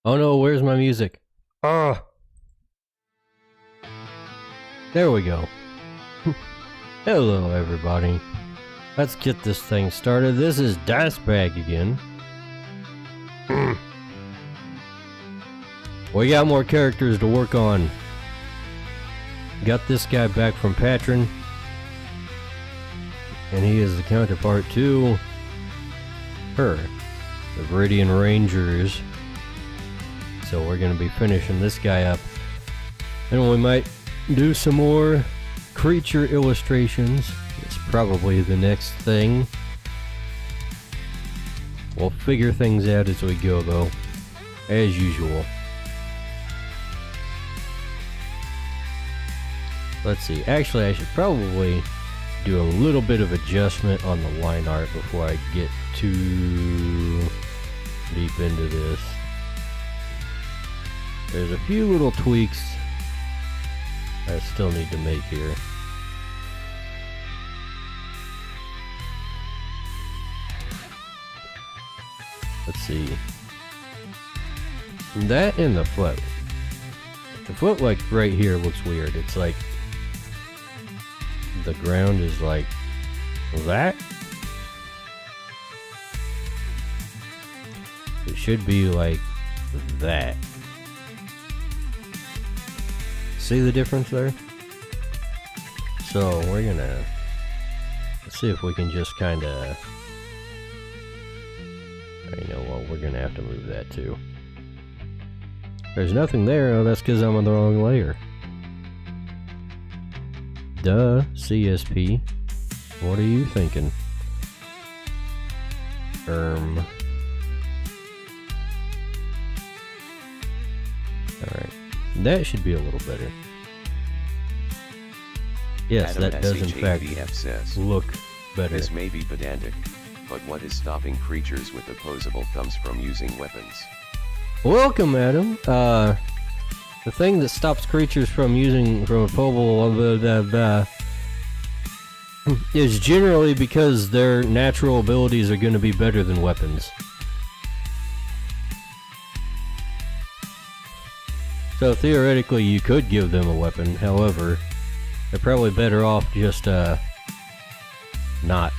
Oh no, where's my music? Ah! There we go. Hello everybody. Let's get this thing started. This is Dice Bag again. We got more characters to work on. Got this guy back from Patron. And he is the counterpart to her, the Viridian Rangers. So we're going to be finishing this guy up. And we might do some more creature illustrations. It's probably the next thing. We'll figure things out as we go though, as usual. Let's see, actually I should probably do a little bit of adjustment on the line art before I get too deep into this. There's a few little tweaks I still need to make here. Let's see. That and the foot. The foot, like, right here looks weird. It's like the ground is like that. It should be like that. See the difference there? So we're gonna see if we can just kind of, you know what, we're gonna have to move that too. There's nothing there. Oh, that's because I'm on the wrong layer. Duh, CSP. What are you thinking? Alright. That should be a little better. Yes, Adam that does in fact says, look better. This may be pedantic, but what is stopping creatures with opposable thumbs from using weapons? Welcome, Adam. The thing that stops creatures from using opposable is generally because their natural abilities are going to be better than weapons. So theoretically you could give them a weapon, however, they're probably better off just not.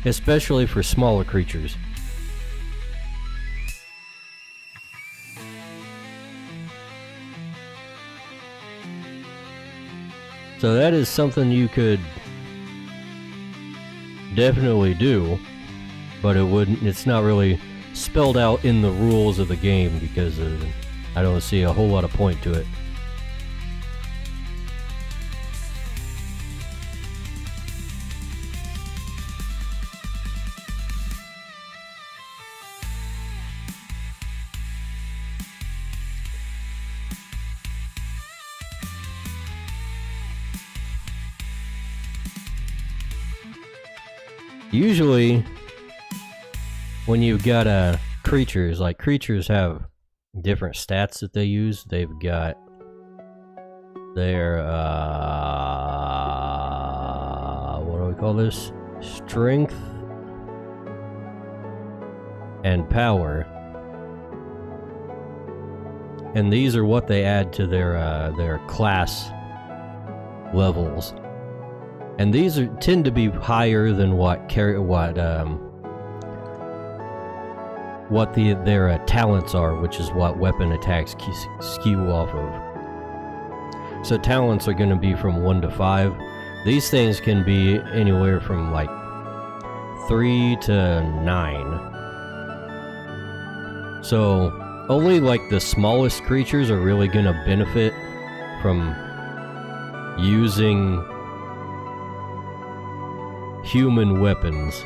Especially for smaller creatures. So that is something you could definitely do, but it's not really spelled out in the rules of the game because I don't see a whole lot of point to it. Usually, when you've got creatures, like creatures have different stats that they use. They've got their, what do we call this? Strength and power. And these are what they add to their class levels. And these tend to be higher than what their talents are, which is what weapon attacks skew off of. So talents are going to be from 1 to 5. These things can be anywhere from like 3 to 9. So only like the smallest creatures are really going to benefit from using human weapons.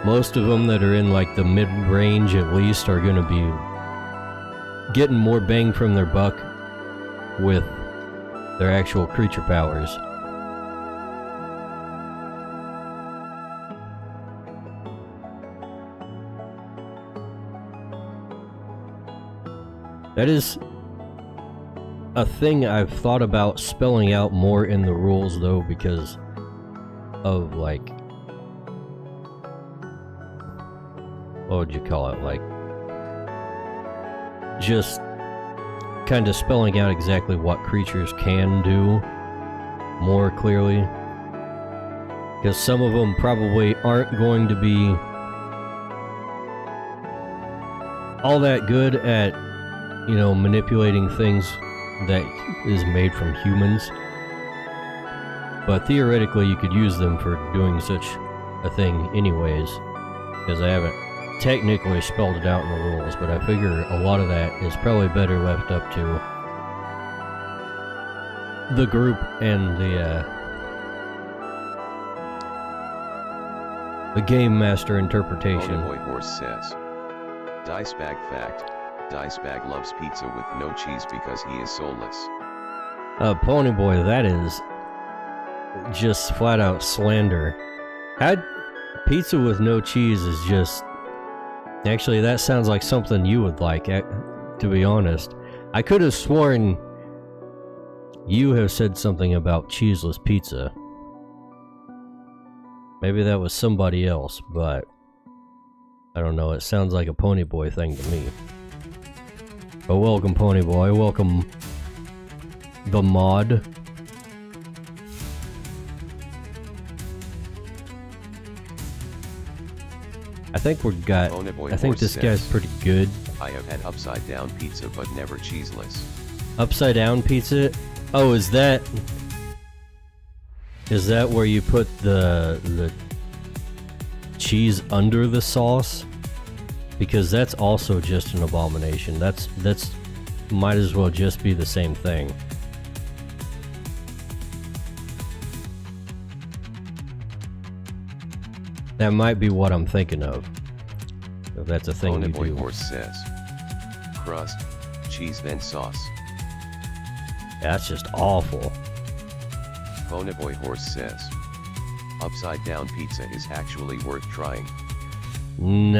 Most of them that are in like the mid-range at least are going to be getting more bang from their buck with their actual creature powers. That is a thing I've thought about spelling out more in the rules though, because of like what would you call it, like, just kind of spelling out exactly what creatures can do more clearly. Because some of them probably aren't going to be all that good at, you know, manipulating things that is made from humans. But theoretically, you could use them for doing such a thing anyways. Because I haven't technically spelled it out in the rules, but I figure a lot of that is probably better left up to the group and the game master interpretation. Ponyboy Horse says, Dice Bag fact, Dice Bag loves pizza with no cheese because he is soulless. Ponyboy, that is just flat out slander. Pizza with no cheese is just... Actually, that sounds like something you would like, to be honest. I could have sworn you have said something about cheeseless pizza. Maybe that was somebody else, but I don't know, it sounds like a Ponyboy thing to me. But welcome, Ponyboy, welcome the mod. I think we've got... I think this guy's pretty good. I have had upside down pizza but never cheeseless. Upside down pizza? Oh, is that where you put the cheese under the sauce? Because that's also just an abomination. That's might as well just be the same thing. That might be what I'm thinking of. If that's a thing you do. Ponyboy Horse says, crust, cheese then sauce. That's just awful. Ponyboy Horse says, upside down pizza is actually worth trying. Nah.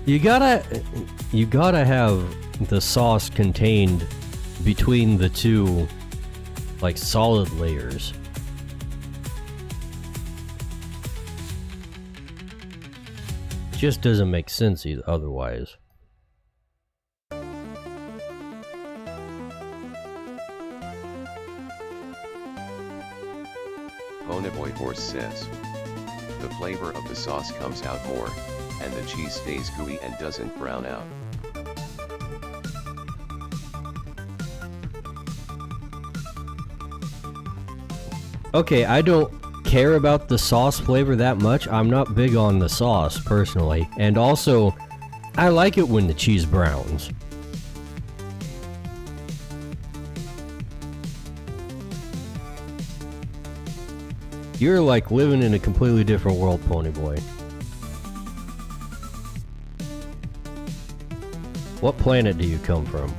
You gotta have the sauce contained between the two, like, solid layers. It just doesn't make sense otherwise. Ponyboy Horse says, the flavor of the sauce comes out more, and the cheese stays gooey and doesn't brown out. Okay, I don't care about the sauce flavor that much. I'm not big on the sauce, personally. And also, I like it when the cheese browns. You're like living in a completely different world, Ponyboy. What planet do you come from?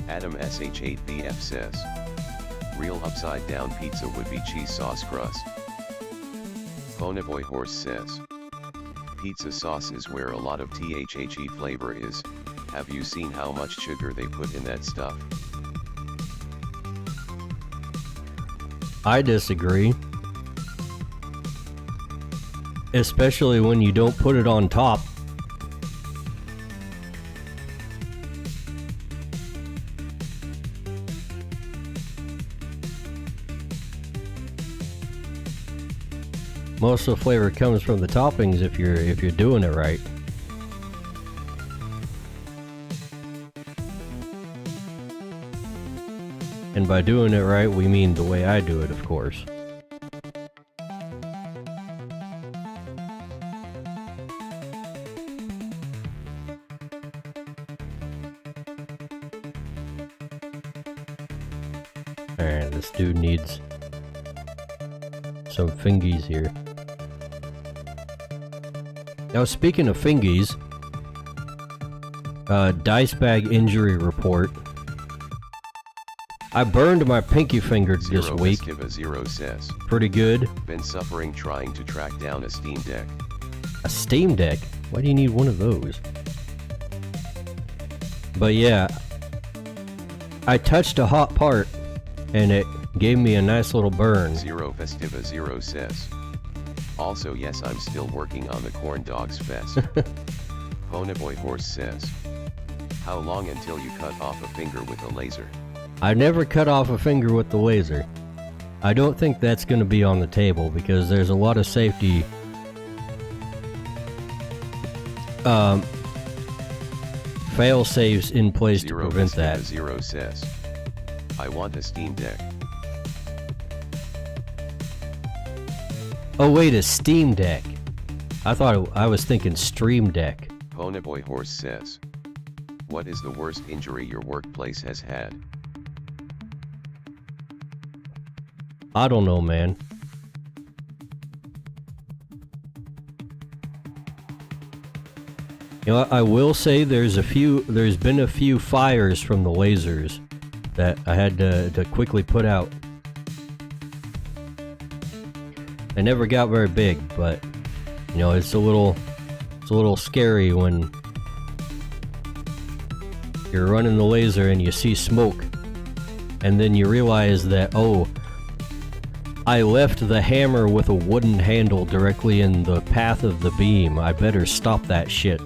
Adam SH8BF says, real upside down pizza would be cheese sauce crust. Ponyboy Horse says, pizza sauce is where a lot of THHE flavor is. Have you seen how much sugar they put in that stuff? I disagree. Especially when you don't put it on top. Most of the flavor comes from the toppings if you're doing it right. And by doing it right, we mean the way I do it, of course. Alright, this dude needs some fingies here. Now, speaking of fingies, dice bag injury report. I burned my pinky finger this week. Zero says, pretty good. been suffering trying to track down a Steam Deck. A Steam Deck? Why do you need one of those? But yeah, I touched a hot part and it gave me a nice little burn. Zero Festiva Zero says. Also yes, I'm still working on the Corn Dogs Fest. Ponyboy Horse says. How long until you cut off a finger with a laser? I never cut off a finger with the laser. I don't think that's going to be on the table because there's a lot of safety fail-safes in place to prevent that. Zero says. I want a Steam Deck. Oh wait, a Steam Deck. I was thinking Stream Deck. Ponyboy Horse says. What is the worst injury your workplace has had? I don't know, man. You know, I will say there's been a few fires from the lasers that I had to quickly put out. They never got very big, but you know, it's a little scary when you're running the laser and you see smoke, and then you realize that, oh, I left the hammer with a wooden handle directly in the path of the beam. I better stop that shit.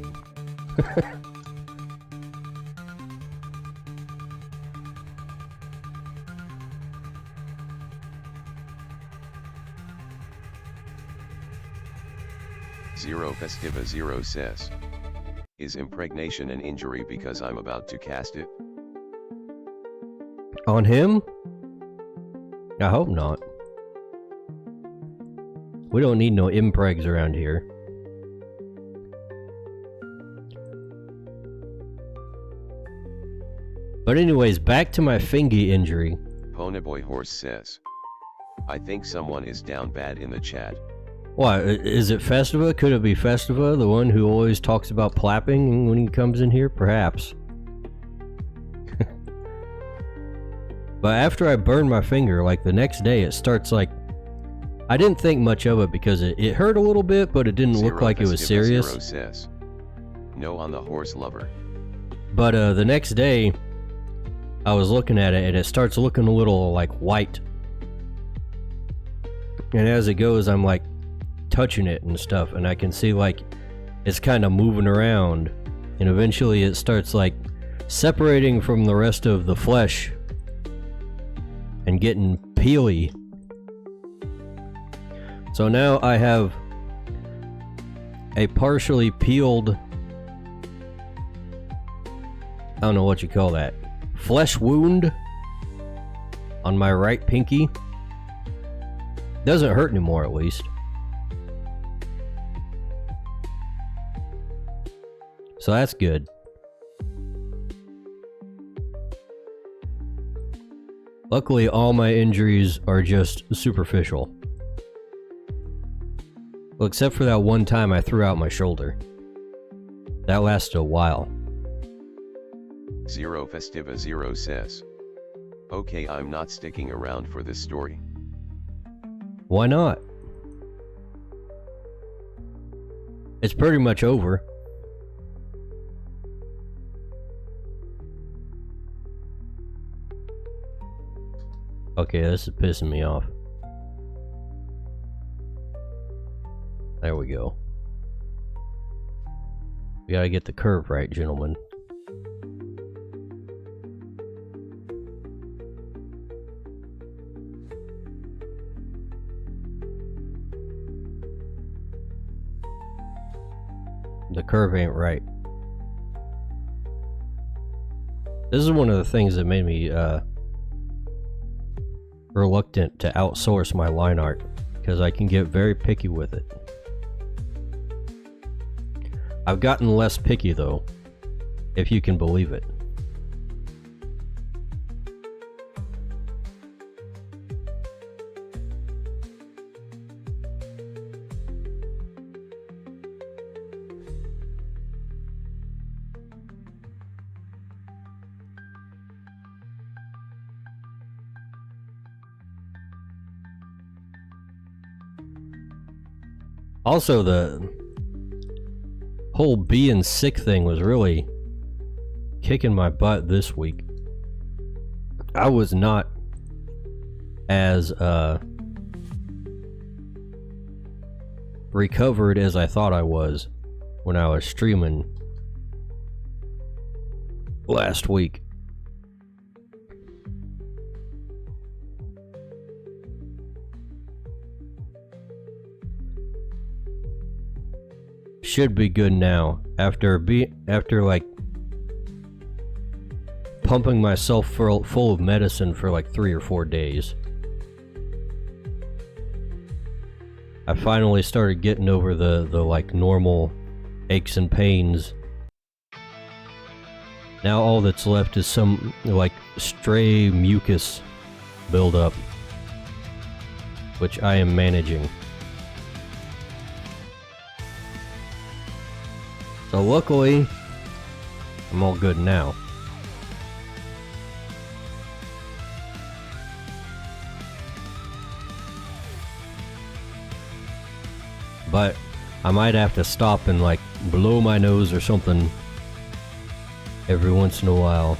Zero Festiva Zero says. Is impregnation an injury because I'm about to cast it? On him? I hope not. We don't need no impregs around here. But anyways, back to my fingy injury. Ponyboy Horse says. I think someone is down bad in the chat. What, is it Festiva? Could it be Festiva, the one who always talks about plapping when he comes in here? Perhaps. But after I burned my finger, like the next day, it starts like... I didn't think much of it because it hurt a little bit, but it didn't look like it was serious. Zero says. No on the horse lover. But the next day, I was looking at it and it starts looking a little like white. And as it goes, I'm like touching it and stuff, and I can see like it's kind of moving around, and eventually it starts like separating from the rest of the flesh and getting peely. So now I have a partially peeled, I don't know what you call that, flesh wound on my right pinky. Doesn't hurt anymore, at least. So that's good. Luckily, all my injuries are just superficial. Well, except for that one time I threw out my shoulder. That lasted a while. Zero Festiva Zero says. Okay, I'm not sticking around for this story. Why not? It's pretty much over. Okay, this is pissing me off. There we go. We gotta get the curve right, gentlemen. The curve ain't right. This is one of the things that made me reluctant to outsource my line art, because I can get very picky with it. I've gotten less picky though, if you can believe it. Also, the whole being sick thing was really kicking my butt this week. I was not as recovered as I thought I was when I was streaming last week. Should be good now after like pumping myself full of medicine for like 3 or 4 days. I finally started getting over the like normal aches and pains. Now all that's left is some like stray mucus buildup, which I am managing. So luckily, I'm all good now. But I might have to stop and like blow my nose or something every once in a while.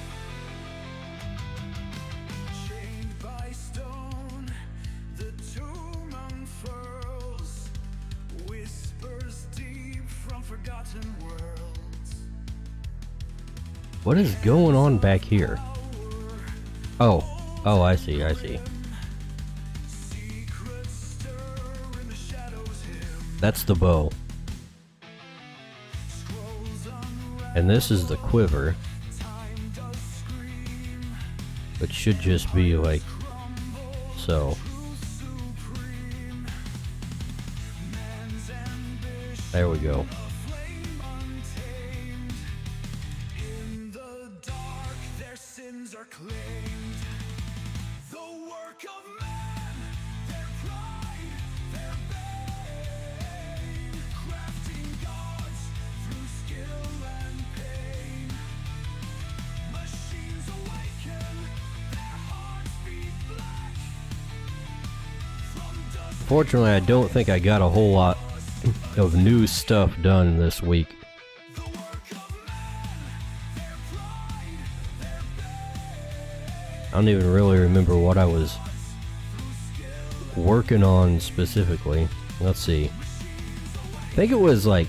What is going on back here? Oh, I see. That's the bow. And this is the quiver. Which should just be like so. There we go. Fortunately, I don't think I got a whole lot of new stuff done this week. I don't even really remember what I was working on specifically. Let's see. I think it was like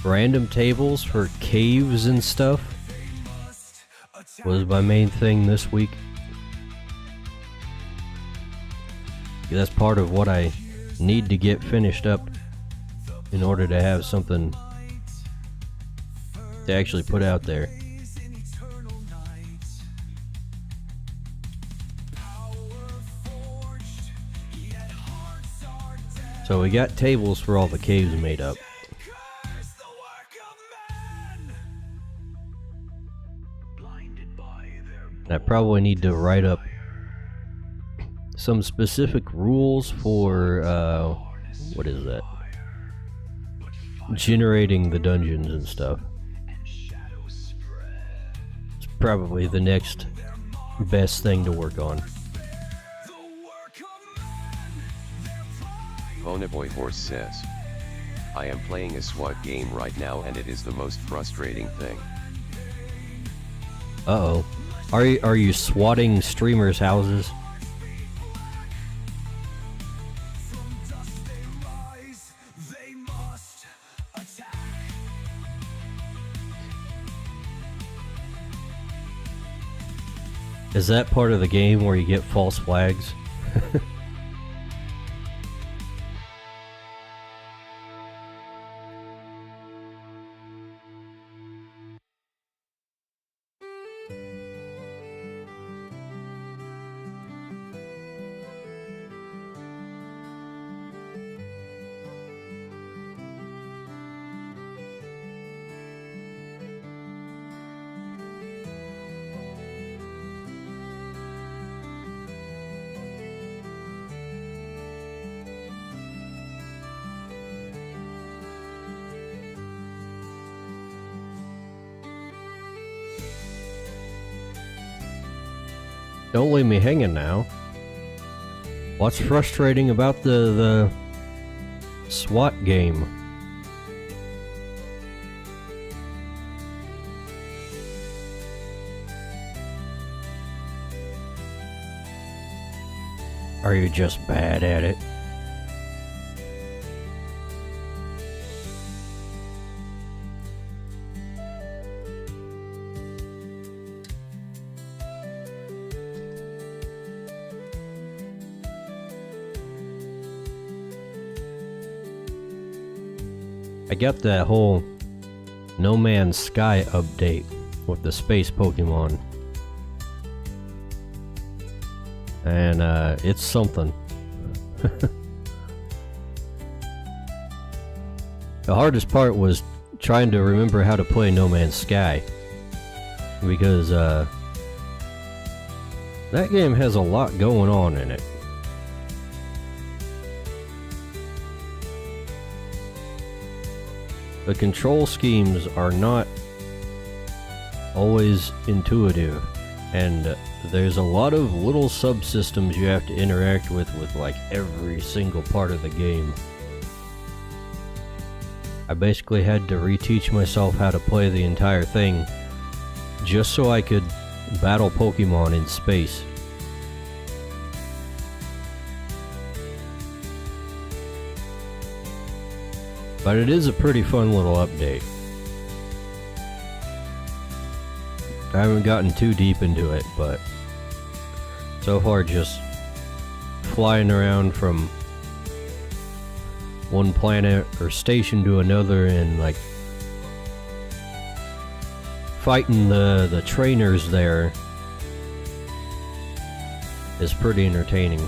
random tables for caves and stuff was my main thing this week. That's part of what I need to get finished up in order to have something to actually put out there. So we got tables for all the caves made up. I probably need to write up some specific rules for, what is that? Generating the dungeons and stuff. It's probably the next best thing to work on. Bonaboy Horse says, I am playing a SWAT game right now and it is the most frustrating thing. Uh-oh. Are you swatting streamers' houses? Is that part of the game where you get false flags? Don't leave me hanging now. What's frustrating about the SWAT game? are you just bad at it? I got that whole No Man's Sky update with the space Pokemon. And it's something. The hardest part was trying to remember how to play No Man's Sky. Because that game has a lot going on in it. The control schemes are not always intuitive, and there's a lot of little subsystems you have to interact with like every single part of the game. I basically had to reteach myself how to play the entire thing just so I could battle Pokemon in space. But it is a pretty fun little update. I haven't gotten too deep into it, but so far just flying around from one planet or station to another and like fighting the trainers there is pretty entertaining.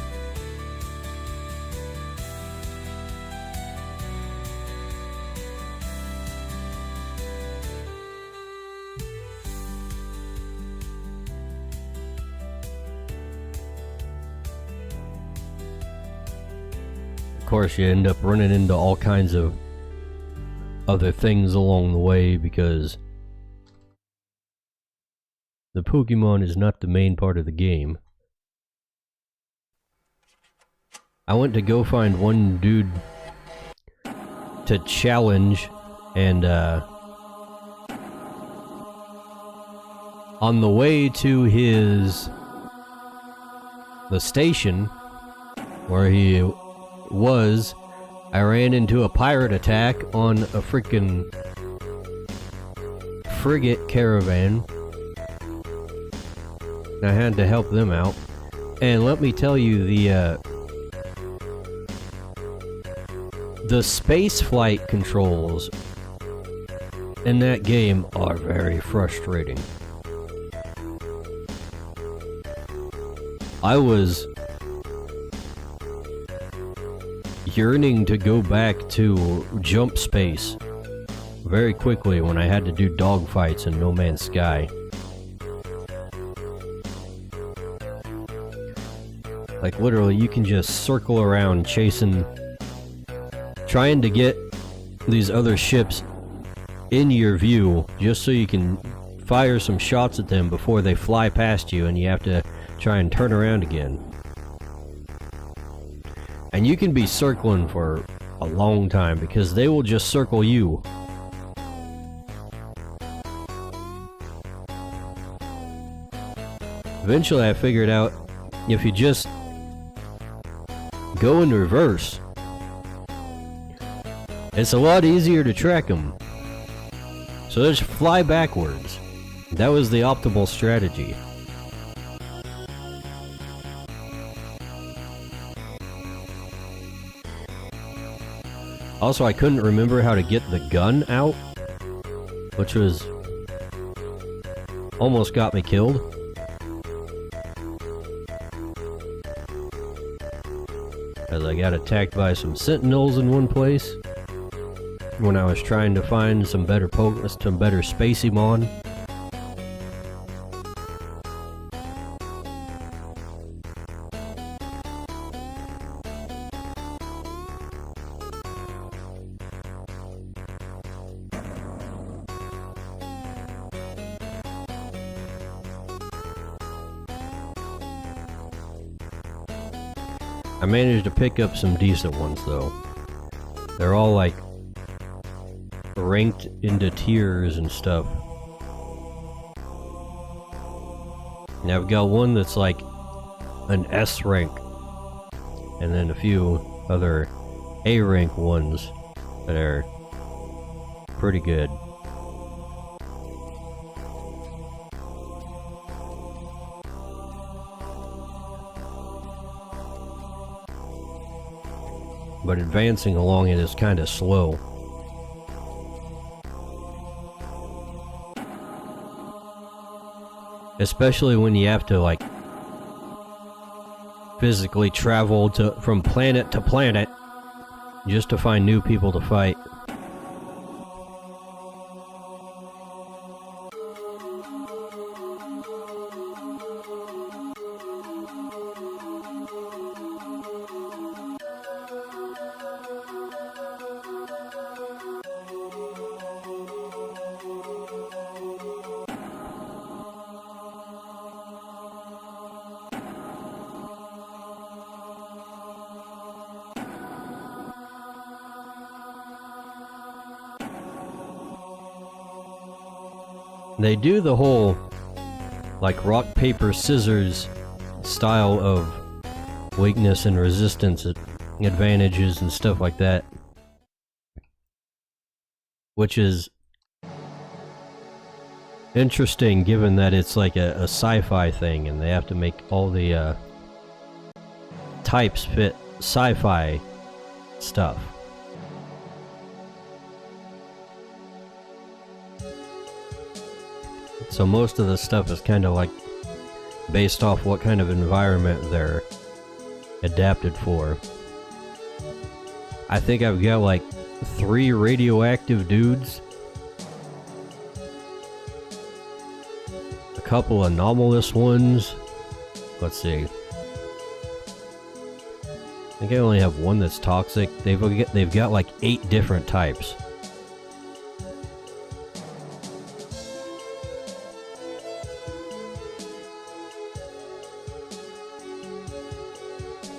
Of course, you end up running into all kinds of other things along the way because the Pokemon is not the main part of the game. I went to go find one dude to challenge, and on the way to the station where he was, I ran into a pirate attack on a freaking frigate caravan. I had to help them out, and let me tell you, the space flight controls in that game are very frustrating. I was yearning to go back to jump space very quickly when I had to do dogfights in No Man's Sky. Like literally you can just circle around trying to get these other ships in your view just so you can fire some shots at them before they fly past you and you have to try and turn around again. And you can be circling for a long time because they will just circle you. Eventually I figured out if you just go in reverse, it's a lot easier to track them. So just fly backwards. That was the optimal strategy. Also, I couldn't remember how to get the gun out, which was almost got me killed. As I got attacked by some sentinels in one place when I was trying to find some better Spacemon. I managed to pick up some decent ones though. They're all like ranked into tiers and stuff. And I've got one that's like an S rank and then a few other A rank ones that are pretty good. But advancing along it is kind of slow. Especially when you have to, like, physically travel from planet to planet just to find new people to fight. They do the whole, like, rock, paper, scissors style of weakness and resistance advantages and stuff like that. Which is interesting given that it's like a sci-fi thing and they have to make all the types fit sci-fi stuff. So most of the stuff is kind of like based off what kind of environment they're adapted for. I think I've got like 3 radioactive dudes, a couple anomalous ones. Let's see. I think I only have one that's toxic. They've got like 8 different types.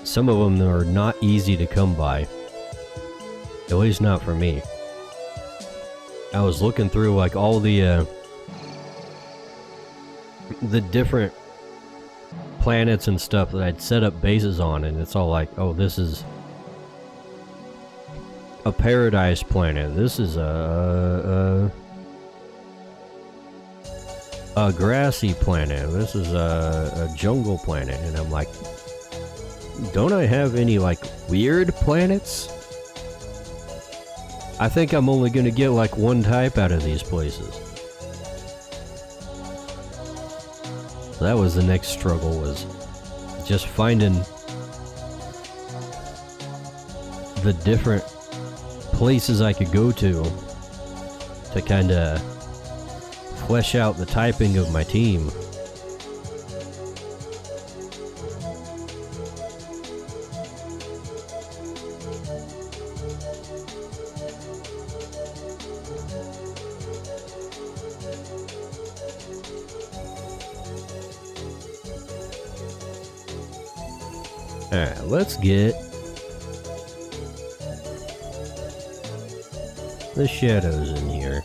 Some of them are not easy to come by. At least not for me. I was looking through like all the different planets and stuff that I'd set up bases on, and it's all like, oh, this is a paradise planet. This is a grassy planet. This is a jungle planet, and I'm like, don't I have any, like, weird planets? I think I'm only gonna get, like, one type out of these places. So that was the next struggle, was just finding the different places I could go to kinda flesh out the typing of my team. Alright, let's get the shadows in here.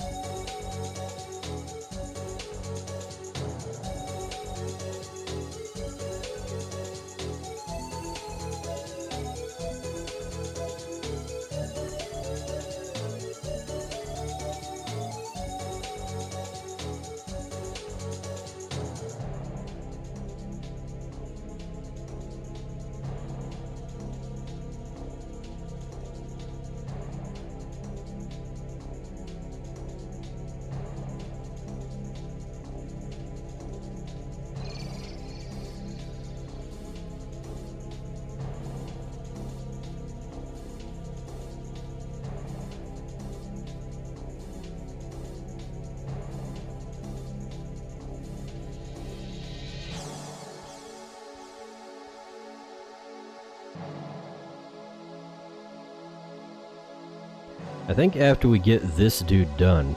I think after we get this dude done,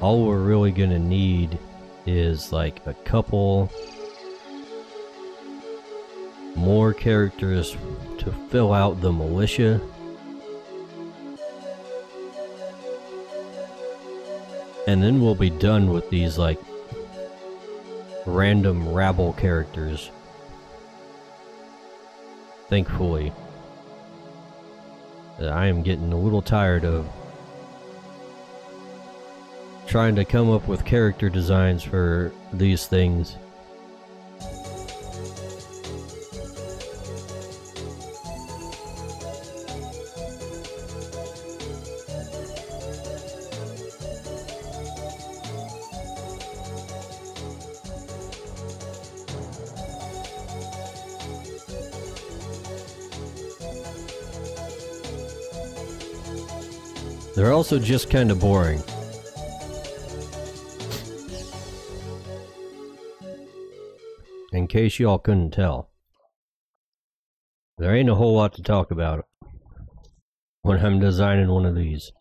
all we're really gonna need is like a couple more characters to fill out the militia. And then we'll be done with these like random rabble characters. thankfully. I am getting a little tired of trying to come up with character designs for these things. They're also just kind of boring. In case y'all couldn't tell. There ain't a whole lot to talk about when I'm designing one of these.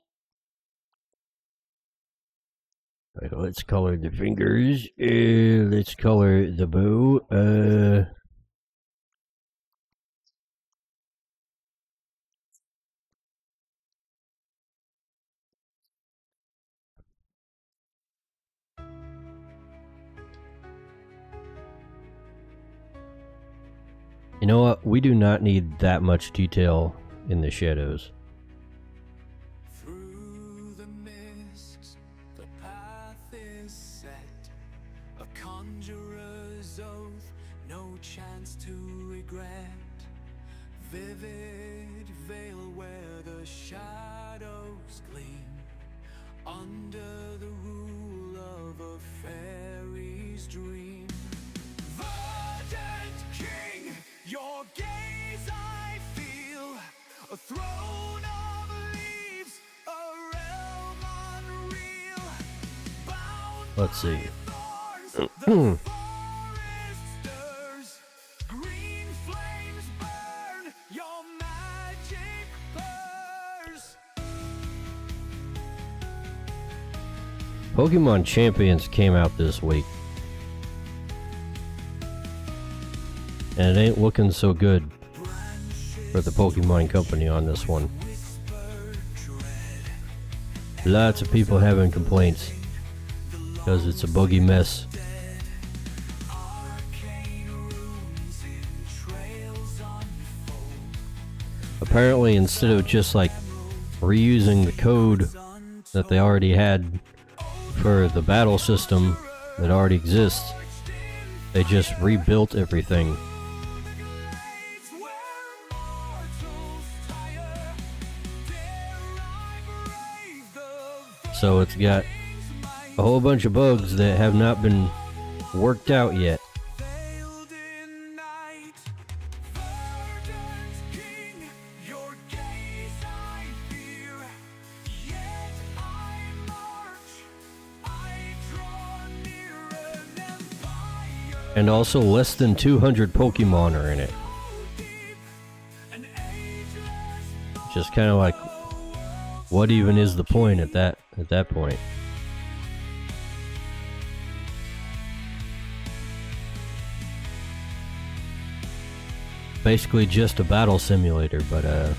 Right, let's color the fingers. Let's color the bow. You know what? We do not need that much detail in the shadows. Through the mists, the path is set. A conjurer's oath, no chance to regret. Vivid veil where the shadows gleam. Under the rule of a fairy's dream. Verdant king! Your gaze I feel, a throne of leaves, a realm unreal, bound Let's see. by thorns, the forest stirs, green flames burn, your magic bursts. Pokemon Champions came out this week. And it ain't looking so good for the Pokemon Company on this one. Lots of people having complaints because it's a buggy mess. Apparently, instead of just like reusing the code that they already had for the battle system that already exists, they just rebuilt everything. So it's got a whole bunch of bugs that have not been worked out yet. And also less than 200 Pokemon are in it. Just kind of like, what even is the point at that point? Basically just a battle simulator, but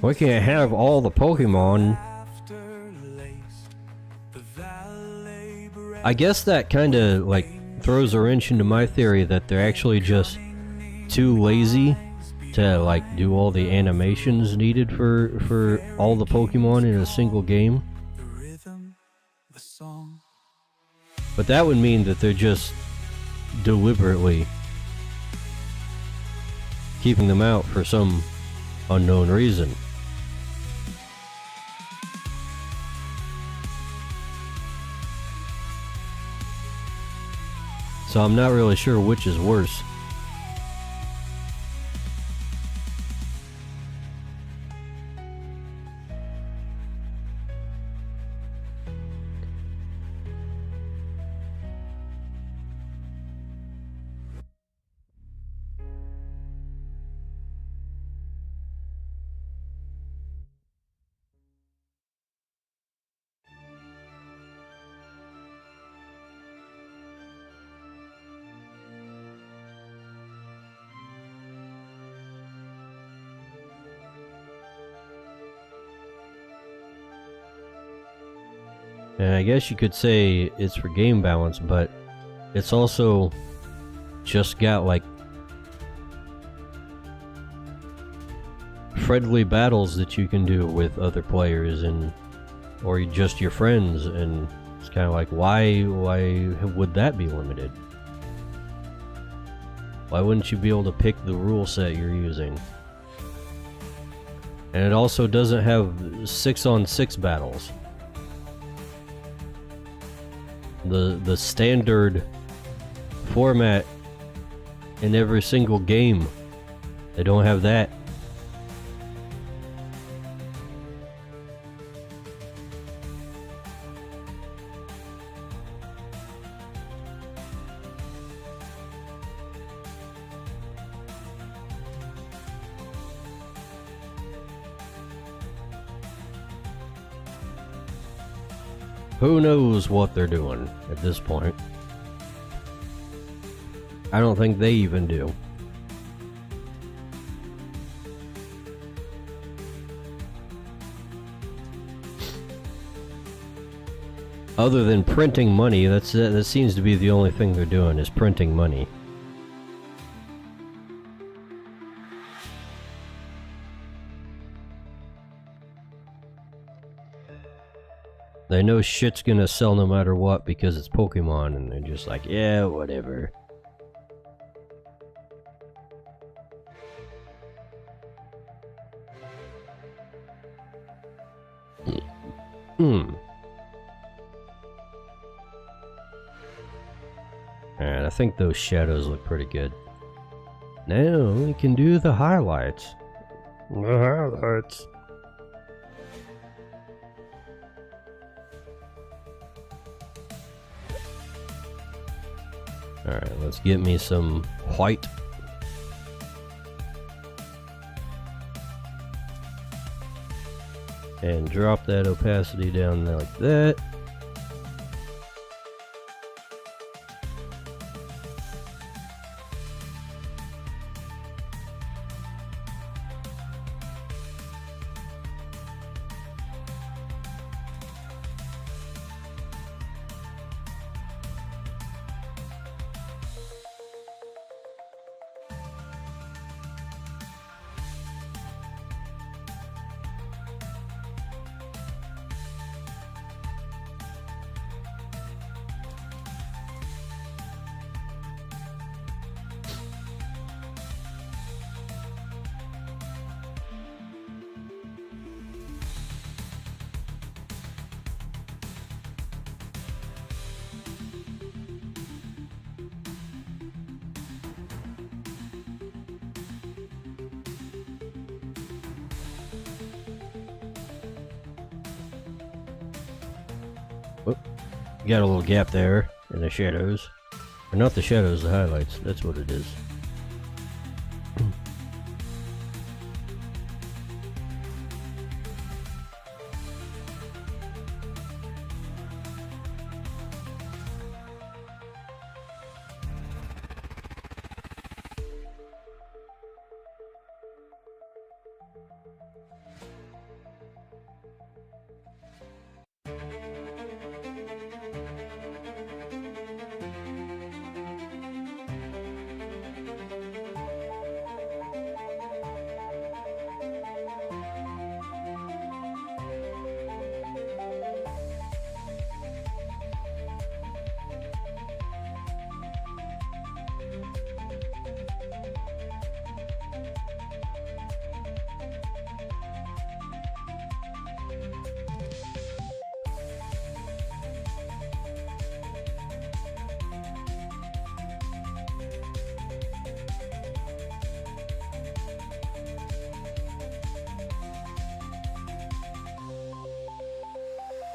we can't have all the Pokemon. I guess that kind of like throws a wrench into my theory that they're actually just too lazy to like do all the animations needed for all the Pokemon in a single game. But that would mean that they're just deliberately keeping them out for some unknown reason. So I'm not really sure which is worse. And I guess you could say it's for game balance, but it's also just got like friendly battles that you can do with other players and or just your friends, and it's kind of like why would that be limited? Why wouldn't you be able to pick the rule set you're using? And it also doesn't have 6-on-6 battles. The standard format in every single game, they don't have that. Who knows what they're doing at this point? I don't think they even do. Other than printing money, that seems to be the only thing they're doing, is printing money. They know shit's gonna sell no matter what because it's Pokemon, and they're just like, yeah, whatever. Alright, I think those shadows look pretty good. Now we can do the highlights. The highlights. Alright, let's get me some white. And drop that opacity down there like that. Got a little gap there in the shadows. Or not the shadows, the highlights. That's what it is.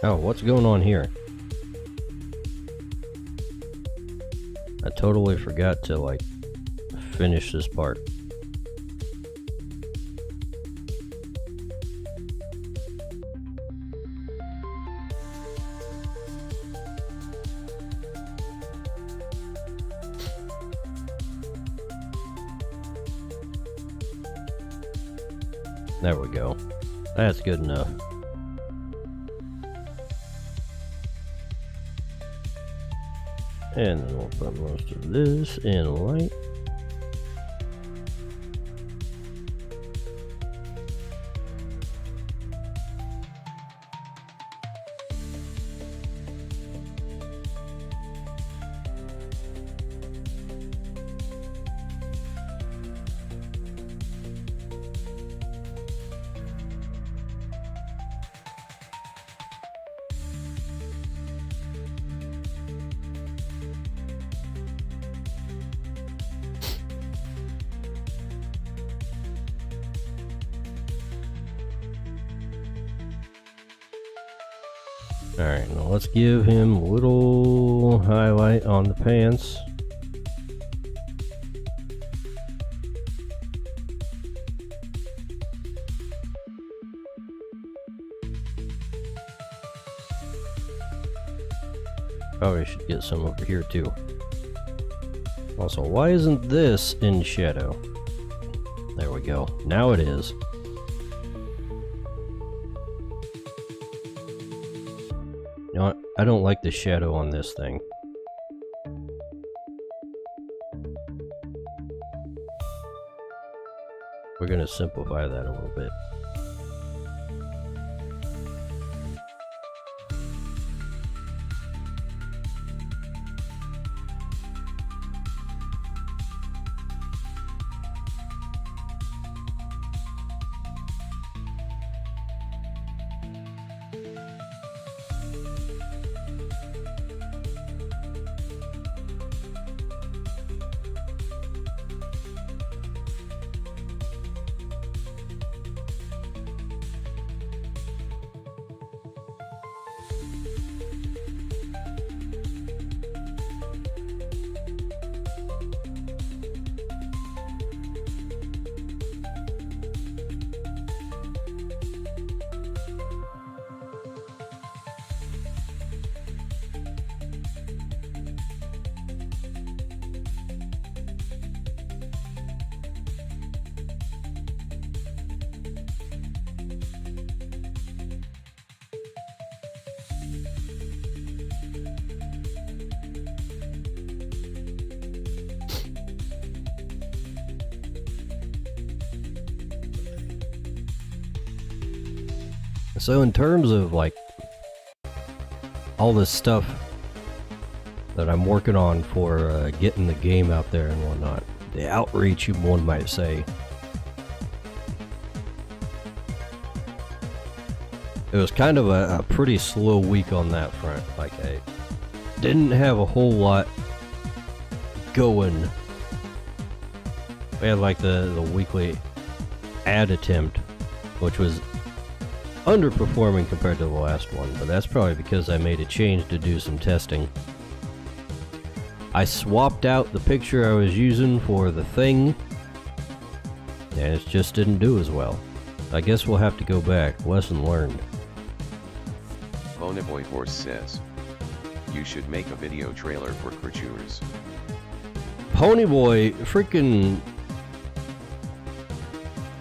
Oh, what's going on here? I totally forgot to, like, finish this part. There we go. That's good enough. And then we'll put most of this in light. Alright, now let's give him a little highlight on the pants. Probably should get some over here too. Also, why isn't this in shadow? There we go. Now it is. You know what? I don't like the shadow on this thing. We're gonna simplify that a little bit. So in terms of like all this stuff that I'm working on for getting the game out there and whatnot, the outreach, one might say, it was kind of a pretty slow week on that front. Like I didn't have a whole lot going. We had like the weekly ad attempt, which was underperforming compared to the last one, but that's probably because I made a change to do some testing. I swapped out the picture I was using for the thing, and it just didn't do as well. I guess we'll have to go back. Lesson learned. Ponyboy Horse says, you should make a video trailer for Crytures. Ponyboy, freaking...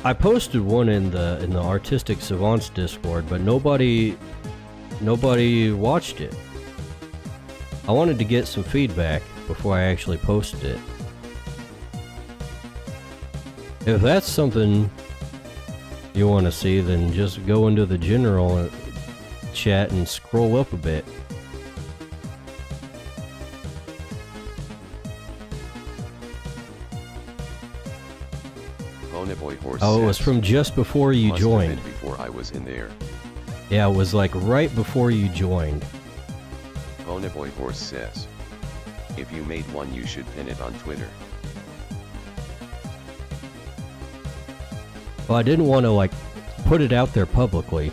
I posted one in the Artistic Savants Discord, but nobody watched it. I wanted to get some feedback before I actually posted it. If that's something you want to see, then just go into the general chat and scroll up a bit. Ponyboy Horse Oh, it was says, from just before you must have been joined. before I was in there. Yeah, it was like right before you joined. Ponyboy Horse says, if you made one you should pin it on Twitter. Well, I didn't want to like put it out there publicly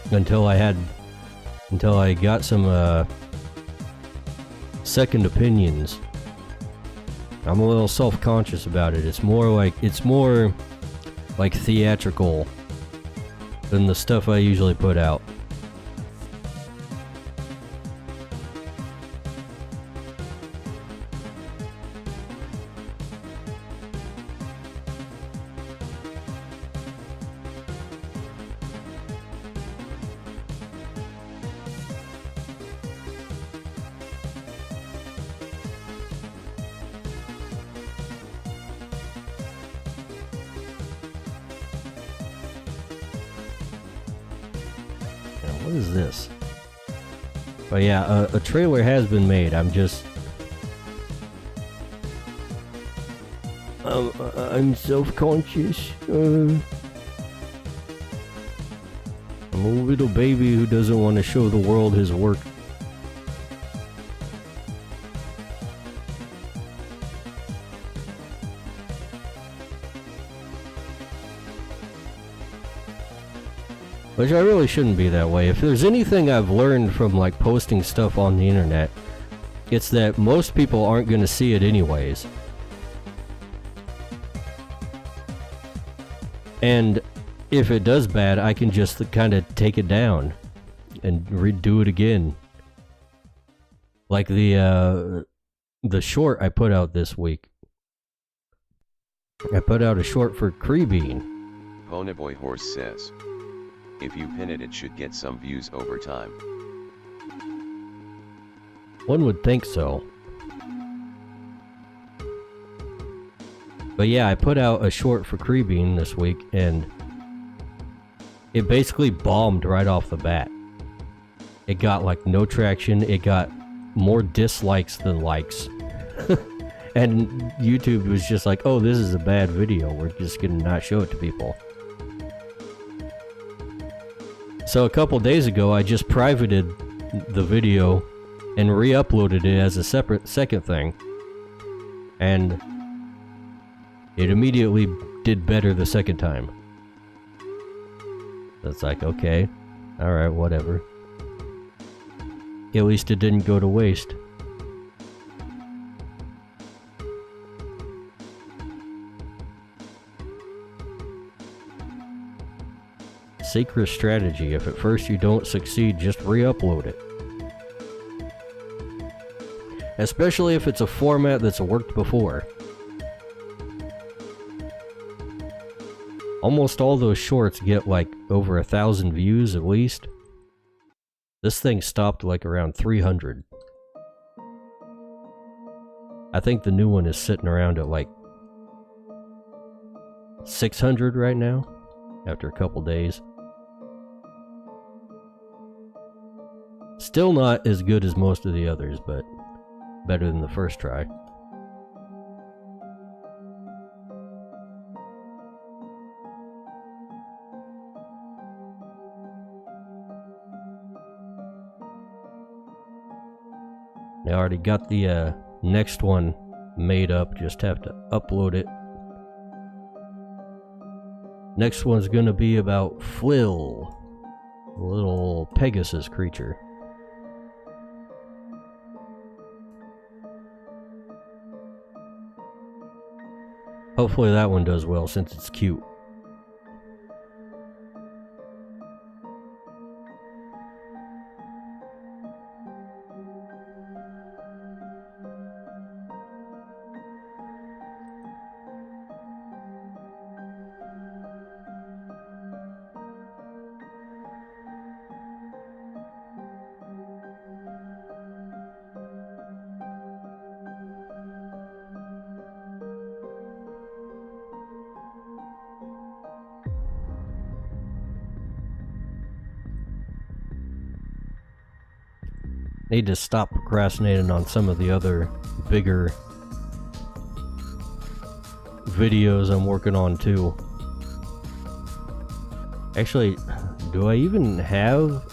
until I got some second opinions. I'm a little self-conscious about it. It's more like theatrical than the stuff I usually put out. What is this? But yeah, a trailer has been made. I'm self-conscious. I'm a little baby who doesn't want to show the world his work. Which I really shouldn't be that way. If there's anything I've learned from like posting stuff on the internet, it's that most people aren't going to see it anyways. And if it does bad, I can just kind of take it down and redo it again. Like the short I put out this week. I put out a short for Creebean. Ponyboy Horse says, if you pin it, it should get some views over time. One would think so. But yeah, I put out a short for Creebean this week, and it basically bombed right off the bat. It got like no traction, it got more dislikes than likes. And YouTube was just like, oh, this is a bad video, we're just gonna not show it to people. So a couple days ago, I just privated the video and re-uploaded it as a separate second thing. And it immediately did better the second time. That's like, okay, alright, whatever. At least it didn't go to waste. Secret strategy: if at first you don't succeed, just re-upload it. Especially if it's a format that's worked before. Almost all those shorts get like over 1,000 views at least. This thing stopped like around 300. I think the new one is sitting around at like 600 right now, after a couple days. Still not as good as most of the others, but better than the first try. I already got the next one made up, just have to upload it. Next one's gonna be about Flill, a little Pegasus creature. Hopefully that one does well since it's cute. Need to stop procrastinating on some of the other bigger videos I'm working on too. Actually, do I even have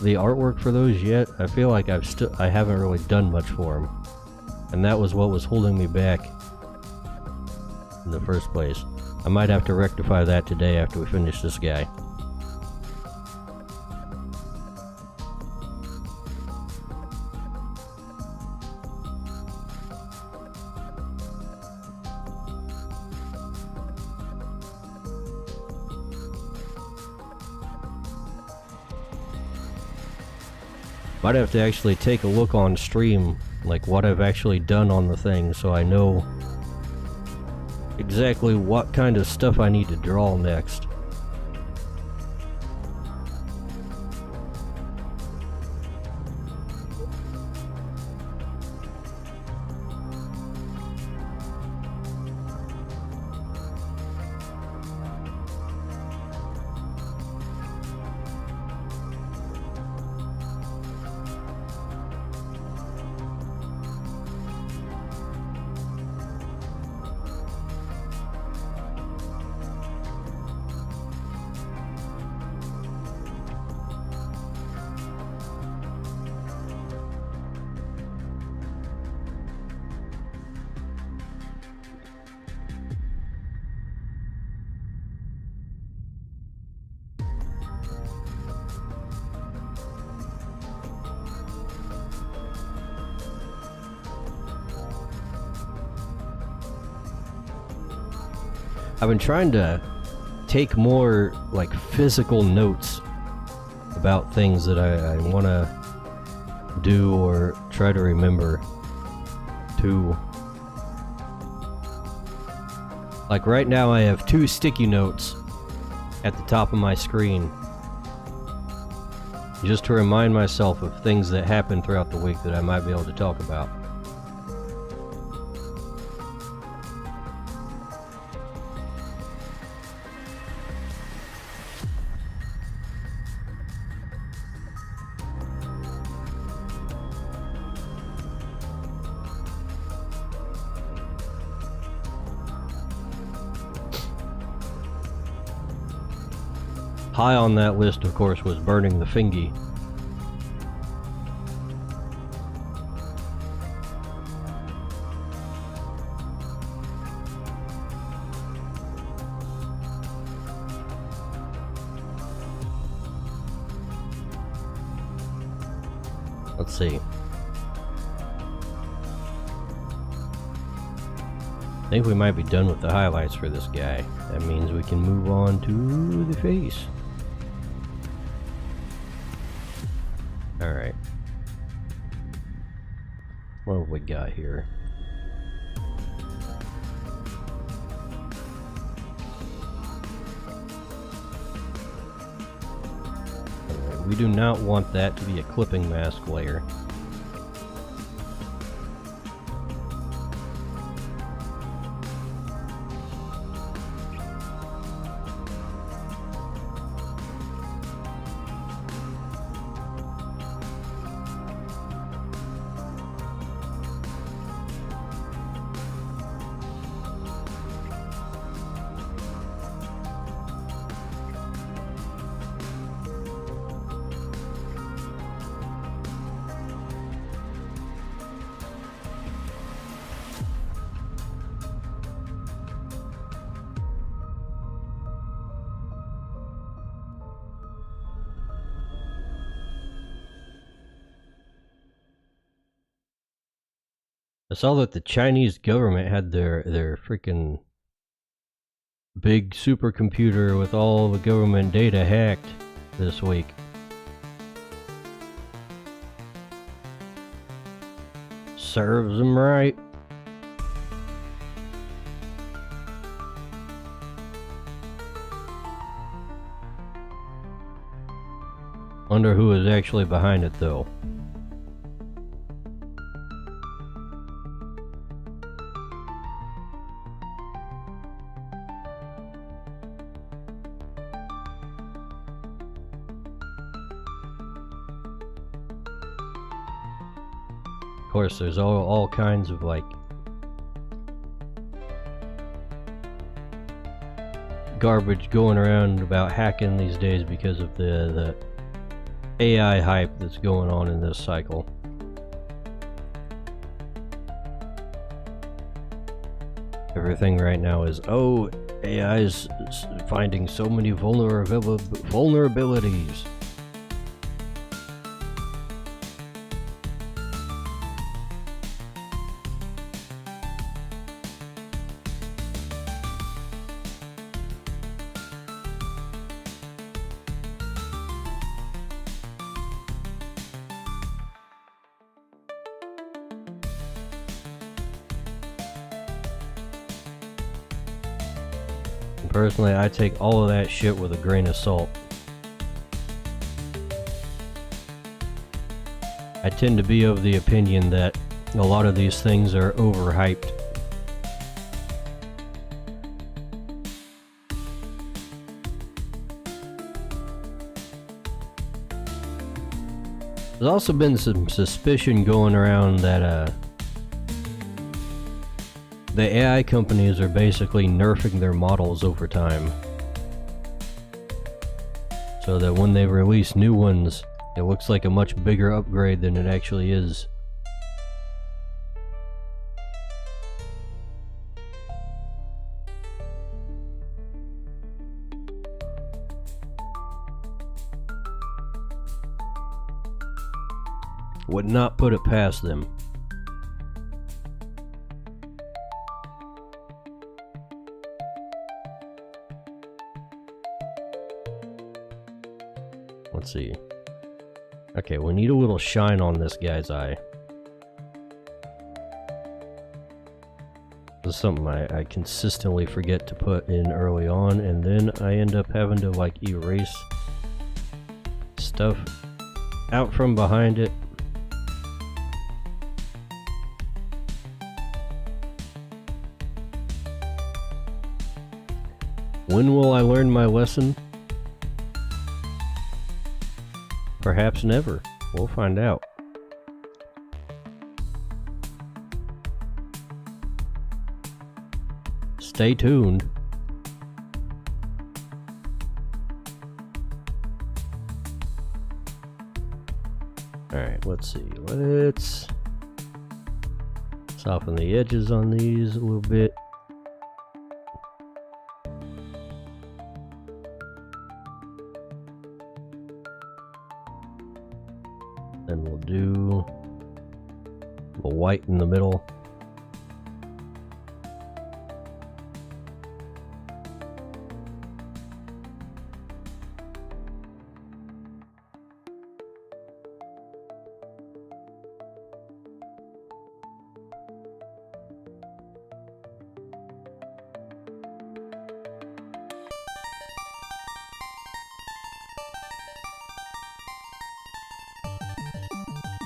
the artwork for those yet? I feel like I haven't really done much for them, and that was what was holding me back in the first place. I might have to rectify that today after we finish this guy. Might have to actually take a look on stream, like what I've actually done on the thing, so I know exactly what kind of stuff I need to draw next. I've been trying to take more like physical notes about things that I want to do or try to remember to. Like right now I have 2 sticky notes at the top of my screen just to remind myself of things that happened throughout the week that I might be able to talk about. High on that list, of course, was burning the fingy. Let's see. I think we might be done with the highlights for this guy. That means we can move on to the face. Alright. What have we got here? Alright, we do not want that to be a clipping mask layer. I saw that the Chinese government had their freaking big supercomputer with all the government data hacked this week. Serves them right. Wonder who is actually behind it though. Of course, there's all kinds of like garbage going around about hacking these days because of the AI hype that's going on in this cycle. Everything right now is, oh, AI is finding so many vulnerabilities. Personally, I take all of that shit with a grain of salt. I tend to be of the opinion that a lot of these things are overhyped. There's also been some suspicion going around that the AI companies are basically nerfing their models over time, so that when they release new ones, it looks like a much bigger upgrade than it actually is. Would not put it past them. Let's see. Okay, we need a little shine on this guy's eye. This is something I consistently forget to put in early on, and then I end up having to like erase stuff out from behind it. When will I learn my lesson? Perhaps never. We'll find out. Stay tuned. Alright, let's see. Let's soften the edges on these a little bit. Then we'll do the white in the middle.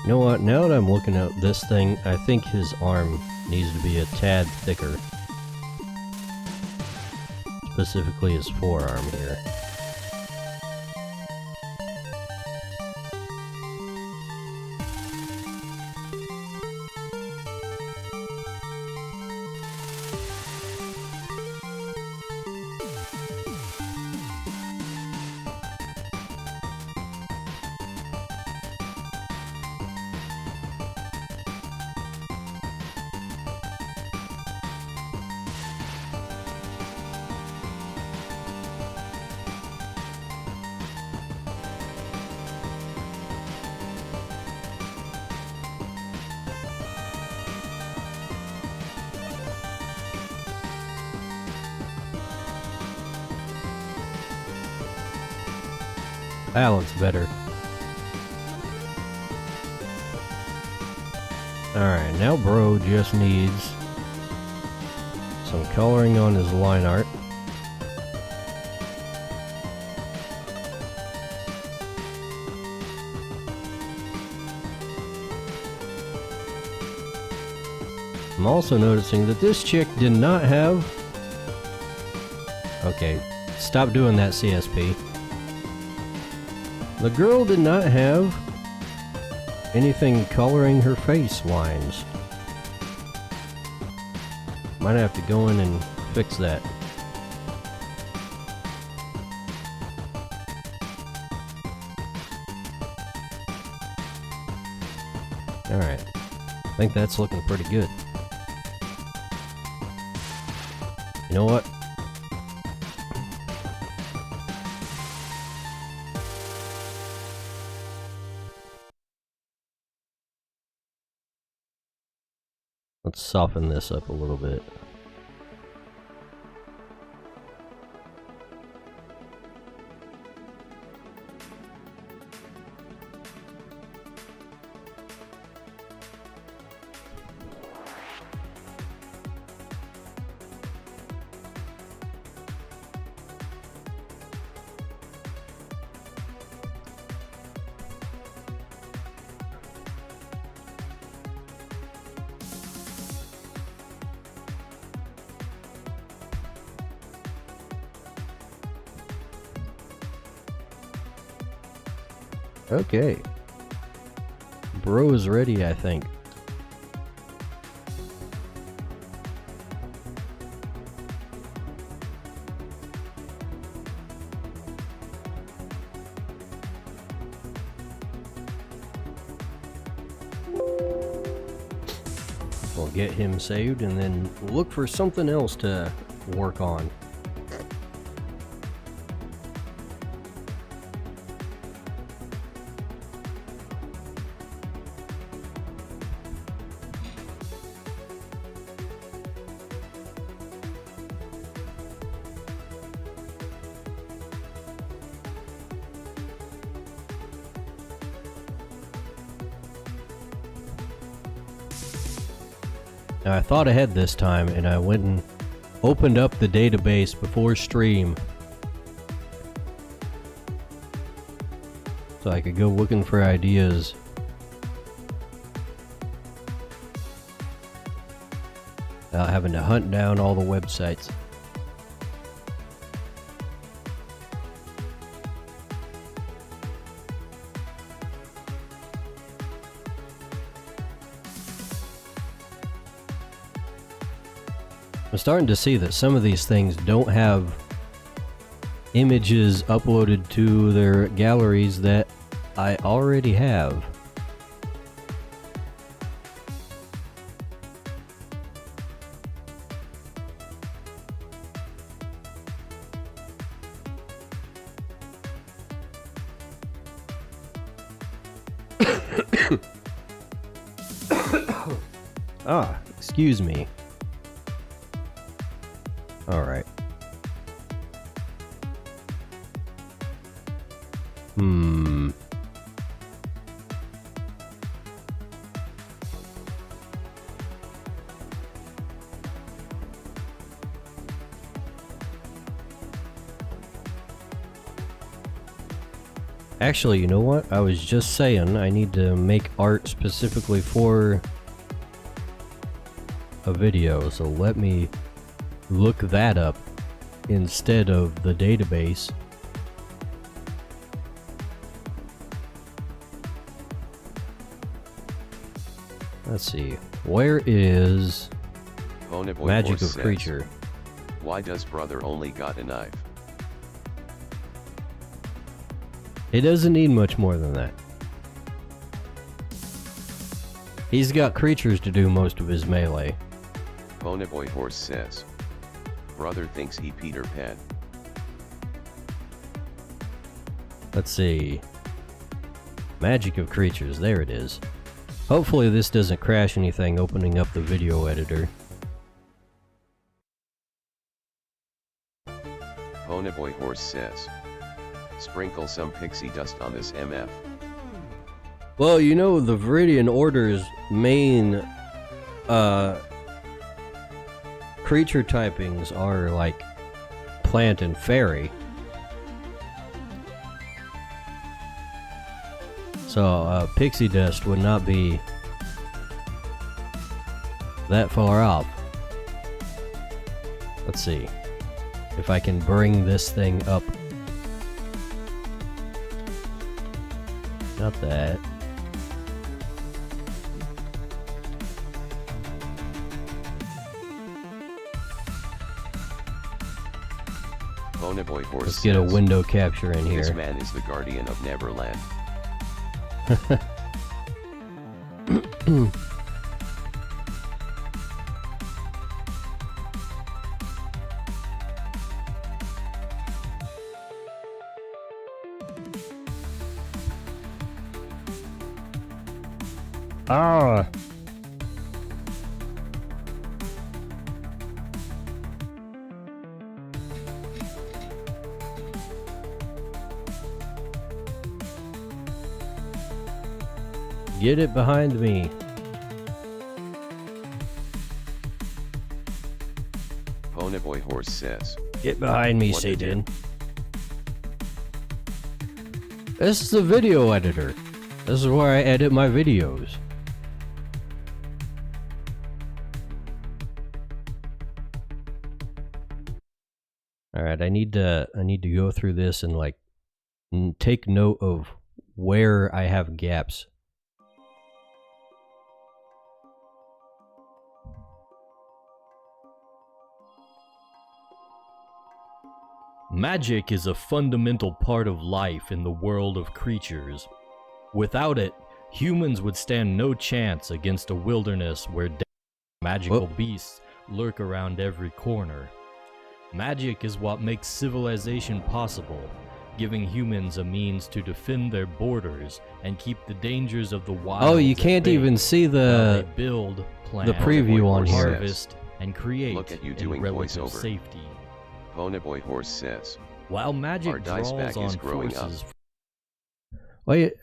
You know what, now that I'm looking at this thing, I think his arm needs to be a tad thicker. Specifically his forearm here. That looks better. Alright, now Bro just needs some coloring on his line art. I'm also noticing that this chick did not have... Okay, stop doing that, CSP. The girl did not have anything coloring her face lines. Might have to go in and fix that. Alright, I think that's looking pretty good. You know what? Let's soften this up a little bit. Okay. Bro is ready, I think. We'll get him saved and then look for something else to work on. Now, I thought ahead this time, and I went and opened up the database before stream so I could go looking for ideas. Without having to hunt down all the websites. I'm starting to see that some of these things don't have images uploaded to their galleries that I already have. Excuse me. All right. Actually, you know what? I was just saying I need to make art specifically for a video, so let me look that up instead of the database. Let's see. Where is Ponyboy Magic Horse of says, Creature? Why does brother only got a knife? It doesn't need much more than that. He's got creatures to do most of his melee. Ponyboy Horse says, brother thinks he Peter Pan. Let's see. Magic of Creatures, there it is. Hopefully this doesn't crash anything opening up the video editor. Ponyboy Horse says, sprinkle some pixie dust on this MF. Well, you know, the Viridian Order's main creature typings are like plant and fairy. So pixie dust would not be that far off. Let's see if I can bring this thing up. Not that. Ponyboy Horse Let's get a says, window capture in this here. man is the guardian of Neverland. Ah. Get it behind me. Ponyboy Horse says, Get behind me, What to do? Satan. This is a video editor. This is where I edit my videos. Alright, I need to go through this and like take note of where I have gaps. Magic is a fundamental part of life in the world of creatures. Without it, humans would stand no chance against a wilderness where magical beasts lurk around every corner. Magic is what makes civilization possible, giving humans a means to defend their borders and keep the dangers of the wild. Oh, you can't even see the build, plan, the preview on here. harvest, and create Look at you in doing relative voiceover. safety. Ponyboy Horse says, While Our magic dice draws bag on is growing up. forces Wait,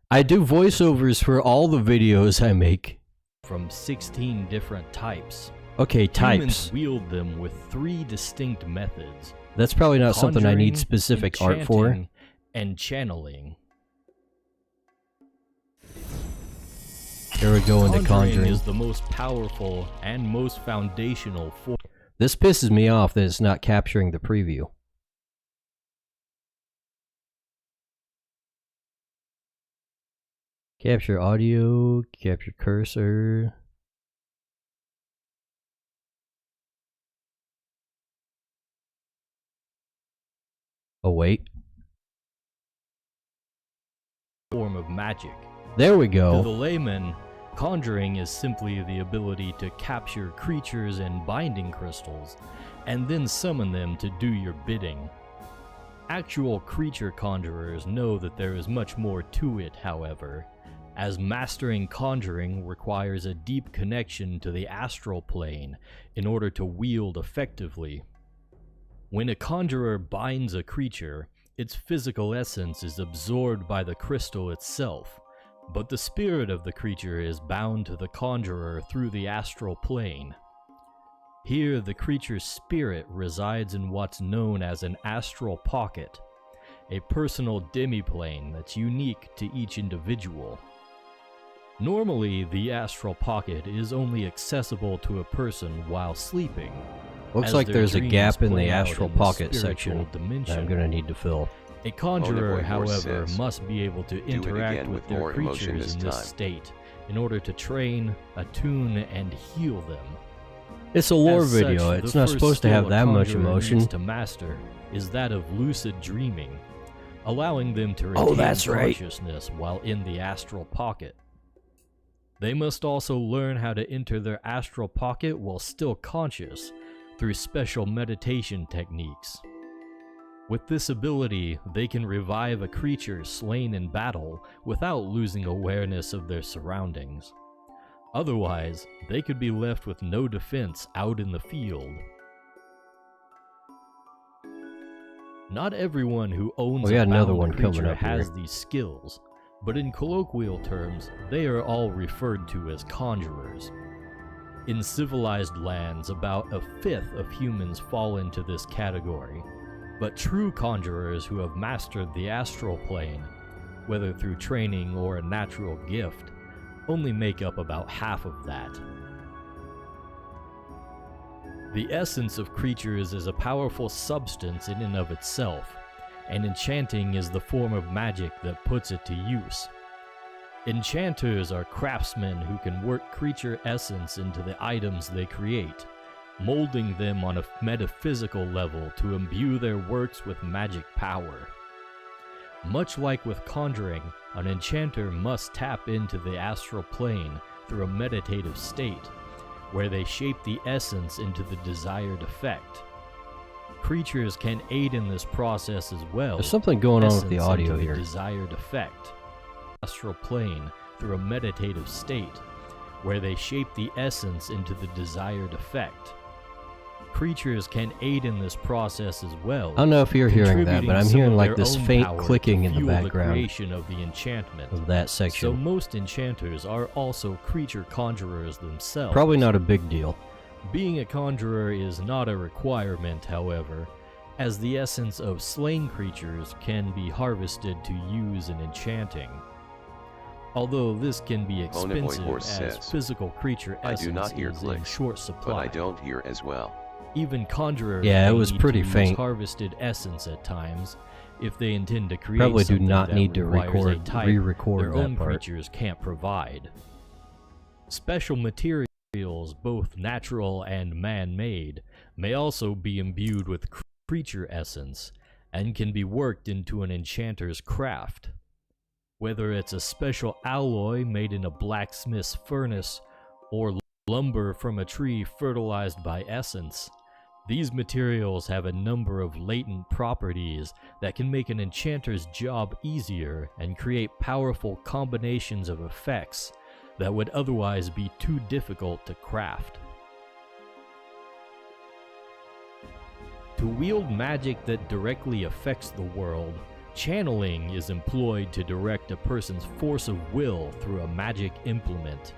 I do voiceovers for all the videos I make. from 16 different types. Okay, types. Humans wield them with 3 distinct methods. That's probably not something I need conjuring, specific art for. enchanting, and channeling. Here we go into conjuring. Is the most powerful and most foundational form. This pisses me off that it's not capturing the preview. Capture audio, capture cursor. Oh wait. Form of magic. There we To the go. layman, conjuring is simply the ability to capture creatures and binding crystals, and then summon them to do your bidding. Actual creature conjurers know that there is much more to it, however, as mastering conjuring requires a deep connection to the astral plane in order to wield effectively. When a conjurer binds a creature, its physical essence is absorbed by the crystal itself, but the spirit of the creature is bound to the conjurer through the astral plane. Here, the creature's spirit resides in what's known as an astral pocket, a personal demiplane that's unique to each individual. Normally, the astral pocket is only accessible to a person while sleeping. Looks as like their there's a dreams gap in the play out astral in the pocket spiritual section that dimension. I'm gonna need to fill. A conjurer, Boy Horse however, says, must be able to it interact again with with their more emotion creatures this in this time. state in order to train, attune, and heal them. It's a lore As such, video. the It's not first supposed to skill have a that much conjurer emotion. needs to master is that of lucid dreaming, allowing them to retain Oh, that's right. consciousness while in the astral pocket. They must also learn how to enter their astral pocket while still conscious through special meditation techniques. With this ability, they can revive a creature slain in battle without losing awareness of their surroundings. Otherwise, they could be left with no defense out in the field. Not everyone who owns We got a another bound one coming creature up has here. these skills, but in colloquial terms, they are all referred to as conjurers. In civilized lands, about a fifth of humans fall into this category, but true conjurers who have mastered the astral plane, whether through training or a natural gift, only make up about half of that. The essence of creatures is a powerful substance in and of itself, and enchanting is the form of magic that puts it to use. Enchanters are craftsmen who can work creature essence into the items they create, molding them on a metaphysical level to imbue their works with magic power. Much like with conjuring, an enchanter must tap into the astral plane through a meditative state, where they shape the essence into the desired effect. Creatures can aid in this process as well. There's something going on with the essence audio into the here. desired effect. Astral plane through a meditative state, where they shape the essence into the desired effect. Creatures can aid in this process as well. I don't know if you're hearing that, but I'm contributing some hearing of like their this own faint power to clicking in the fuel background creation of the enchantment. of that So section. most enchanters are also creature conjurers themselves. Probably not a big deal. Being a conjurer is not a requirement, however, as the essence of slain creatures can be harvested to use in enchanting. Although this can be expensive Horse as says, physical creature I essence do not hear is in clicks, short but supply. I don't hear as well. Even conjurers Yeah, it may was need pretty to use faint. harvested essence at times if they intend to create Probably do something not that need to requires a type re-record their that own part. creatures can't provide. Special materials, both natural and man-made, may also be imbued with creature essence and can be worked into an enchanter's craft. Whether it's a special alloy made in a blacksmith's furnace or lumber from a tree fertilized by essence, these materials have a number of latent properties that can make an enchanter's job easier and create powerful combinations of effects that would otherwise be too difficult to craft. To wield magic that directly affects the world, channeling is employed to direct a person's force of will through a magic implement.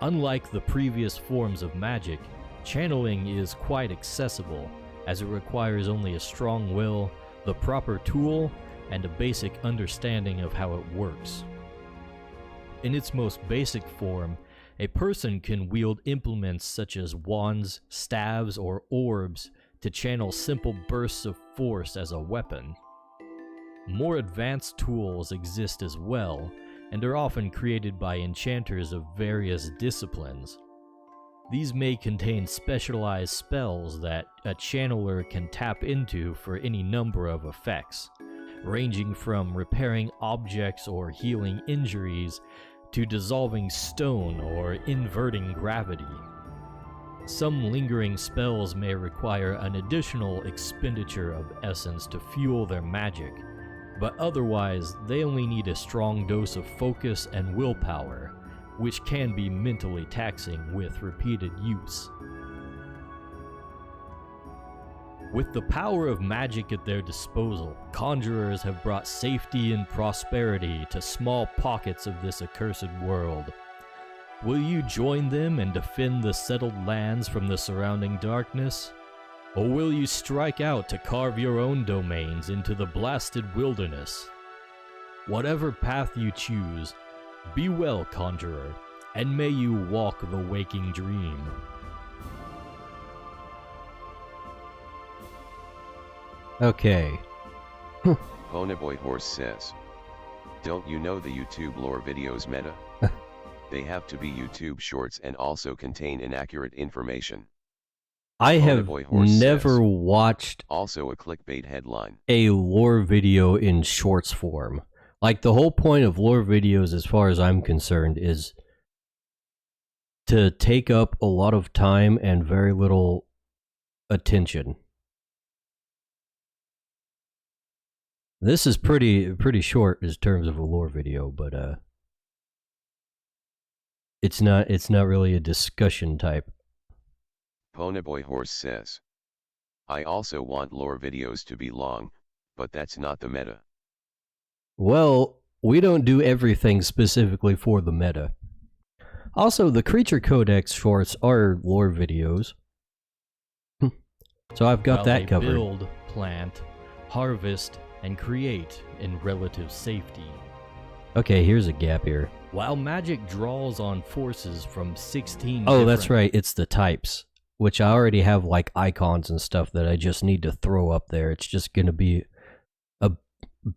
Unlike the previous forms of magic, channeling is quite accessible, as it requires only a strong will, the proper tool, and a basic understanding of how it works. In its most basic form, a person can wield implements such as wands, staves, or orbs to channel simple bursts of force as a weapon. More advanced tools exist as well, and are often created by enchanters of various disciplines. These may contain specialized spells that a channeler can tap into for any number of effects, ranging from repairing objects or healing injuries to dissolving stone or inverting gravity. Some lingering spells may require an additional expenditure of essence to fuel their magic, but otherwise they only need a strong dose of focus and willpower, which can be mentally taxing with repeated use. With the power of magic at their disposal, conjurers have brought safety and prosperity to small pockets of this accursed world. Will you join them and defend the settled lands from the surrounding darkness? Or will you strike out to carve your own domains into the blasted wilderness? Whatever path you choose, be well, conjurer, and may you walk the waking dream. Okay. Ponyboy Horse says, don't you know the YouTube lore videos meta? They have to be YouTube shorts and also contain inaccurate information. I have Ponyboy Horse never says, watched also a clickbait headline. a lore video in shorts form. Like, the whole point of lore videos, as far as I'm concerned, is to take up a lot of time and very little attention. This is pretty short in terms of a lore video, but it's not really a discussion type. Ponyboy Horse says, I also want lore videos to be long, but that's not the meta. Well, we don't do everything specifically for the meta. Also, the Creature Codex shorts are lore videos. So I've got While that they covered. Build, plant, harvest, and create in relative safety. Okay, here's a gap here. While magic draws on forces from 16 Oh, that's different- right, it's the types, which I already have like icons and stuff that I just need to throw up there. It's just going to be a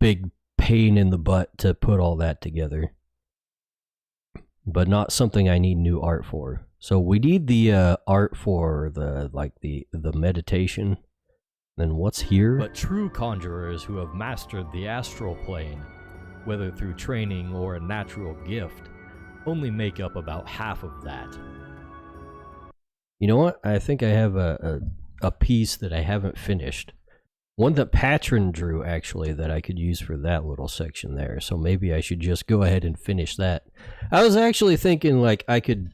big pain in the butt to put all that together. But not something I need new art for. So we need the art for the meditation. Then what's here? But true conjurers who have mastered the astral plane, whether through training or a natural gift, only make up about half of that. You know what? I think I have a piece that I haven't finished. One that Patron drew, actually, that I could use for that little section there. So maybe I should just go ahead and finish that. I was actually thinking, like, I could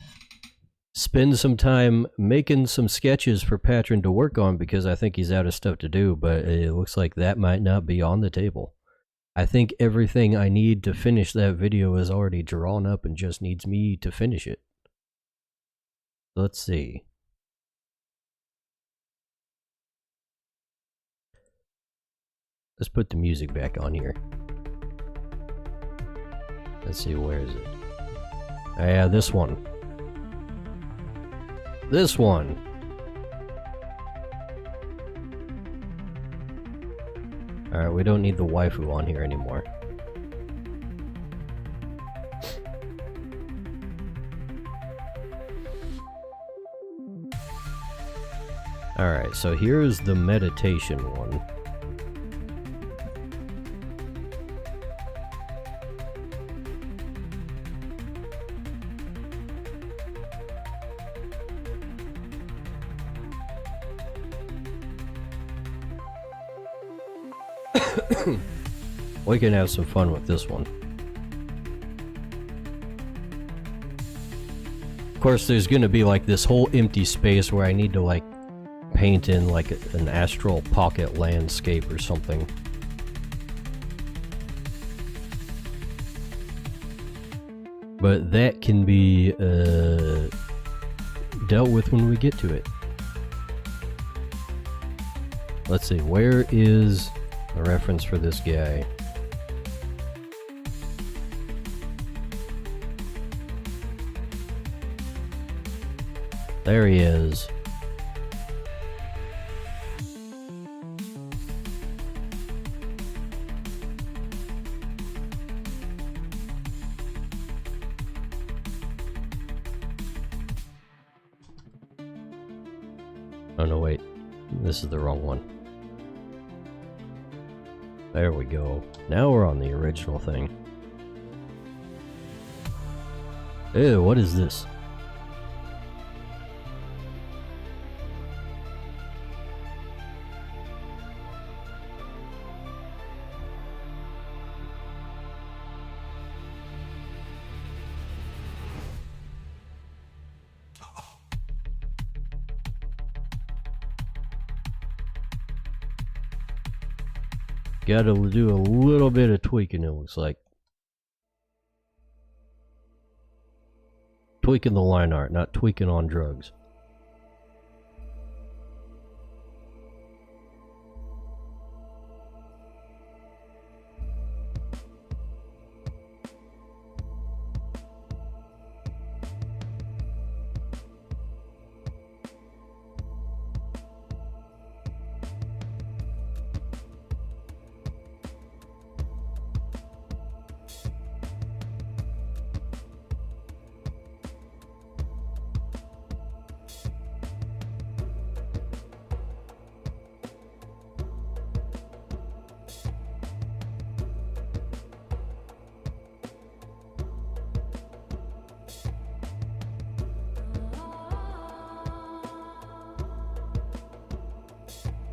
spend some time making some sketches for Patron to work on because I think he's out of stuff to do, but it looks like that might not be on the table. I think everything I need to finish that video is already drawn up and just needs me to finish it. Let's see. Let's put the music back on here. Let's see, where is it? Oh, yeah, this one. This one. Alright, we don't need the waifu on here anymore. Alright, so here's the meditation one. We can have some fun with this one. Of course, there's gonna be like this whole empty space where I need to like paint in like an astral pocket landscape or something. But that can be dealt with when we get to it. Let's see, where is a reference for this guy? There he is. Oh no, wait. This is the wrong one. There we go. Now we're on the original thing. Ew, what is this? Gotta do a little bit of tweaking, it looks like. Tweaking the line art, not tweaking on drugs.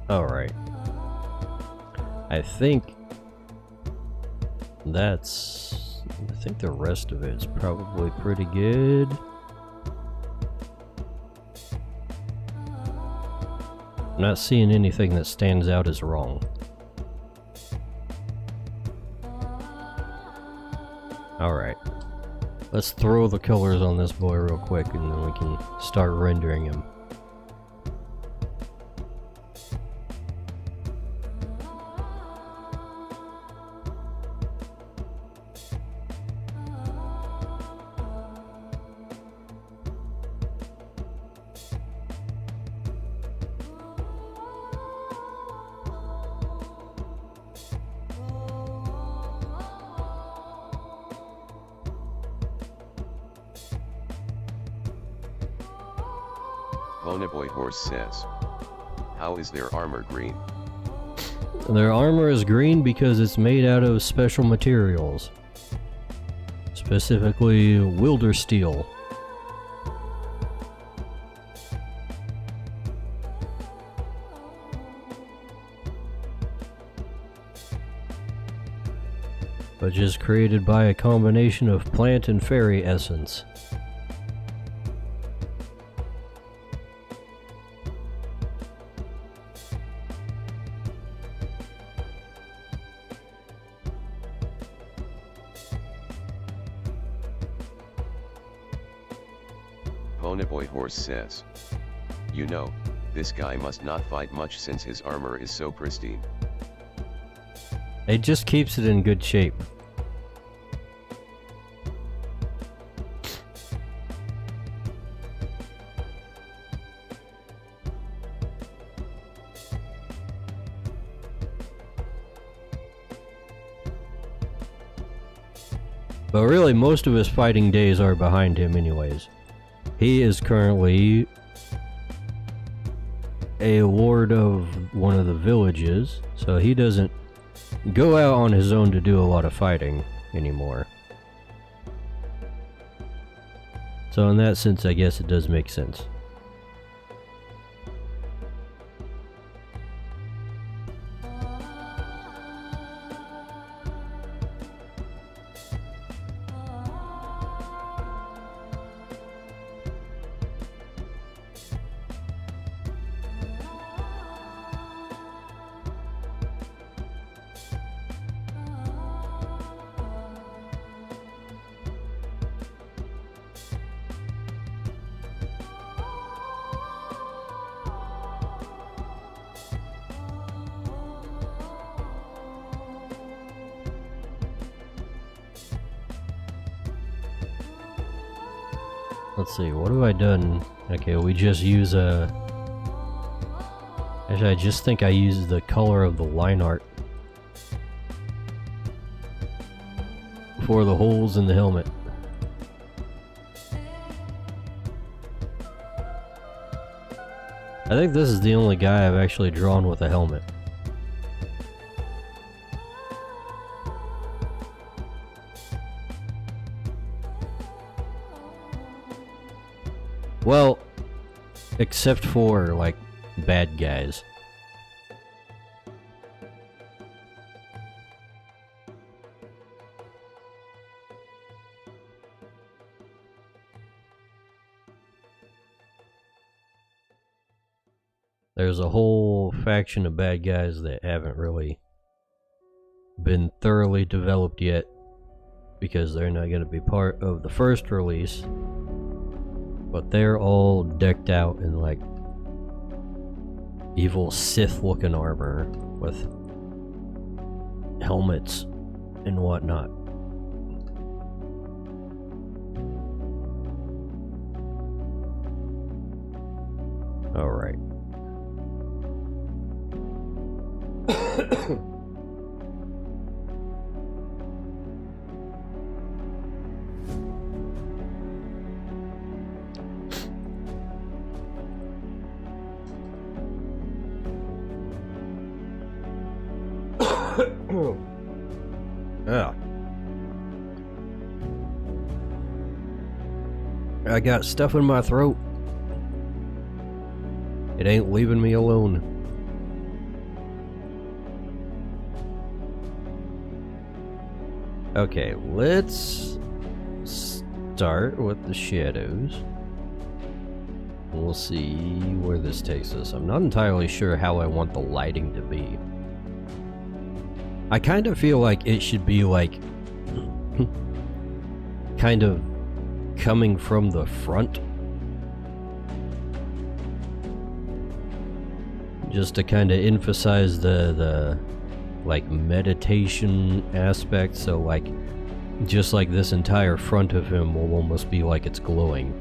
Alright. I think the rest of it is probably pretty good. I'm not seeing anything that stands out as wrong. Alright. Let's throw the colors on this boy real quick and then we can start rendering him. Ponyboy Horse says, how is their armor green? Their armor is green because it's made out of special materials. Specifically, wilder steel. Which is created by a combination of plant and fairy essence. Ponyboy Horse says, you know, this guy must not fight much since his armor is so pristine. It just keeps it in good shape. But really, most of his fighting days are behind him anyways. He is currently a lord of one of the villages, so he doesn't go out on his own to do a lot of fighting anymore. So in that sense, I guess it does make sense. Let's see, what have I done? Okay, we just use a... Actually, I just think I used the color of the line art for the holes in the helmet. I think this is the only guy I've actually drawn with a helmet. Well, except for, like, bad guys. There's a whole faction of bad guys that haven't really been thoroughly developed yet because they're not going to be part of the first release, but they're all decked out in like evil Sith looking armor with helmets and whatnot. Alright. Yeah. I got stuff in my throat. It ain't leaving me alone. Okay, let's start with the shadows. We'll see where this takes us. I'm not entirely sure how I want the lighting to be. I kind of feel like it should be like kind of coming from the front, just to kind of emphasize the like meditation aspect. So like just like this entire front of him will almost be like it's glowing.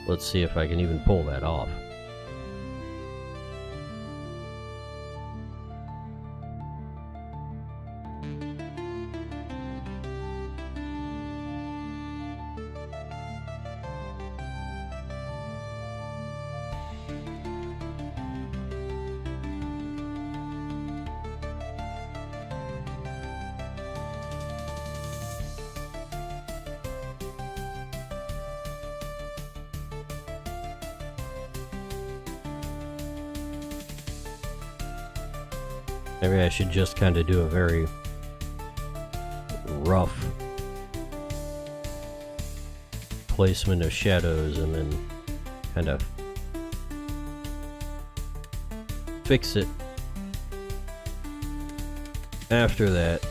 Let's see if I can even pull that off. Maybe I should just kind of do a very rough placement of shadows and then kind of fix it after that.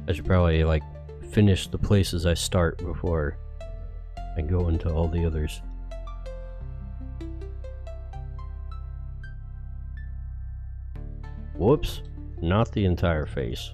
I should probably like finish the places I start before I go into all the others. Whoops, not the entire face.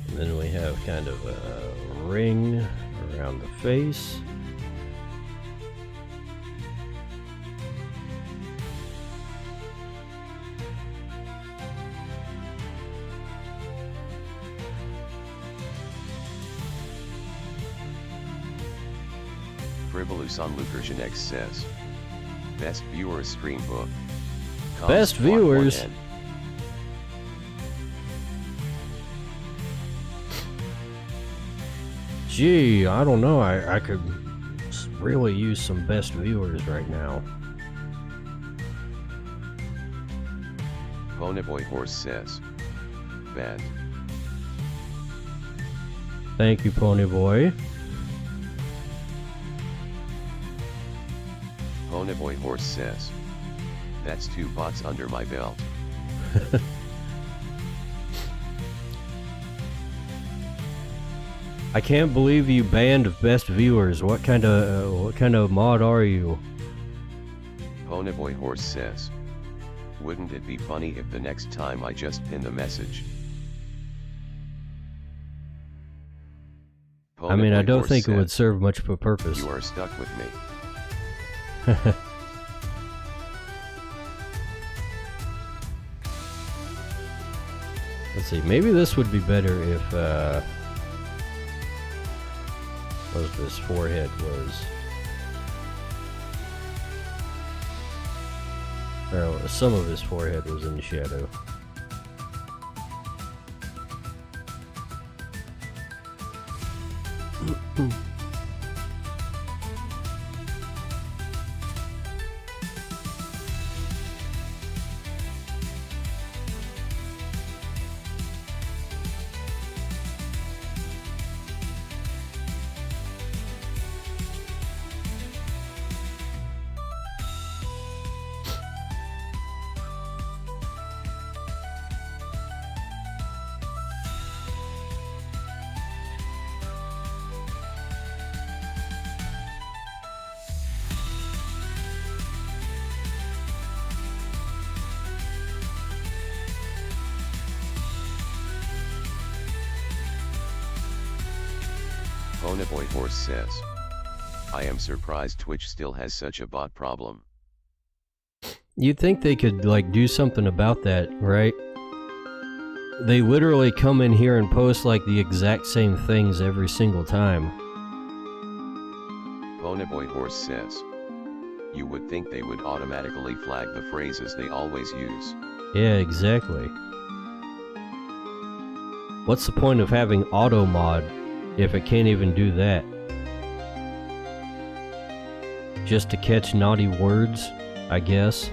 And then we have kind of a ring around the face. Frivolous on Lukerjan X says, best viewers stream book. Comes Best block one viewers? N. Gee, I don't know. I could really use some best viewers right now. Ponyboy Horse says, bad. Thank you, Ponyboy. Ponyboy Horse says, that's 2 bots under my belt. I can't believe you banned best viewers. What kind of mod are you? Ponyboy Horse says, wouldn't it be funny if the next time I just pin the message? I mean, I Ponyboy don't Horse think it would says, serve much of a purpose. you are stuck with me. Let's see. Maybe this would be better if what this forehead was. Or some of his forehead was in the shadow. Ponyboy Horse says, I am surprised Twitch still has such a bot problem. You'd think they could, like, do something about that, right? They literally come in here and post, like, the exact same things every single time. Ponyboy Horse says, you would think they would automatically flag the phrases they always use. Yeah, exactly. What's the point of having auto mod if it can't even do that? Just to catch naughty words? I guess.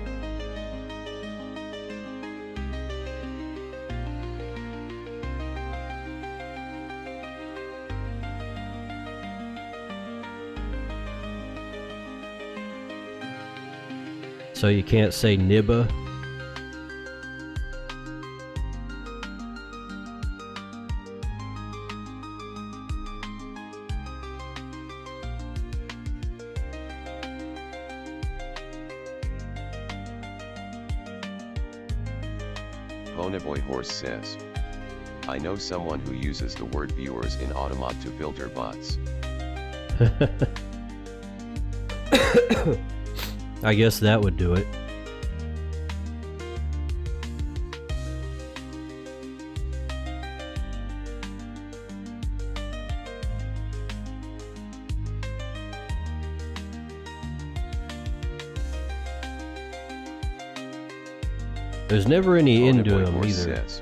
So you can't say nibba? Ponyboy Horse says, I know someone who uses the word viewers in Automat to filter bots. I guess that would do it. There's never any end to Ponyboy him Horse either. says,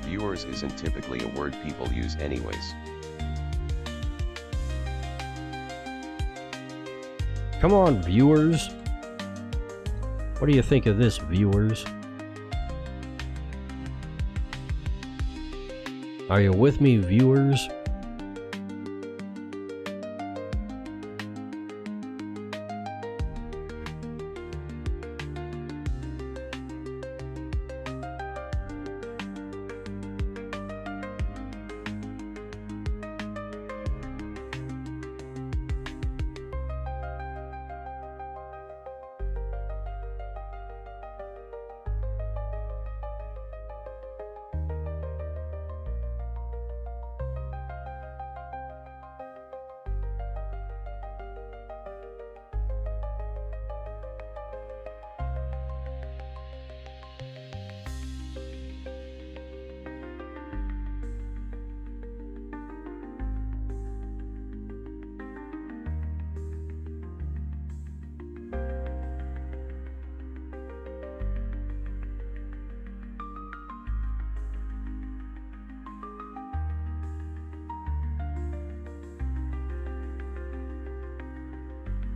viewers isn't typically a word people use anyways. Come on, viewers. What do you think of this, viewers? Are you with me, viewers?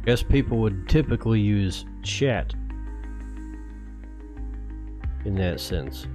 Guess people would typically use chat in that sense.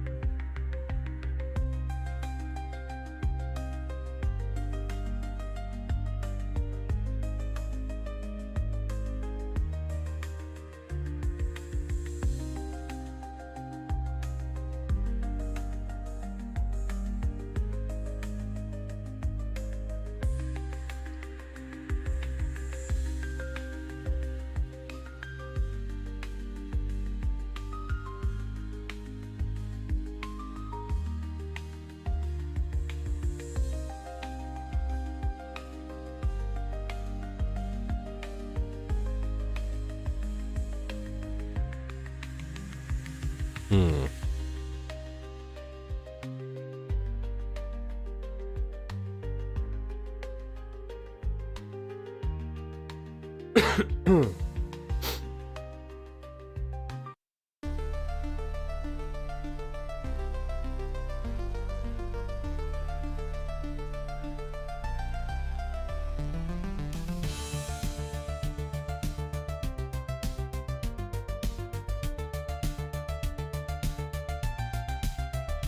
Hmm.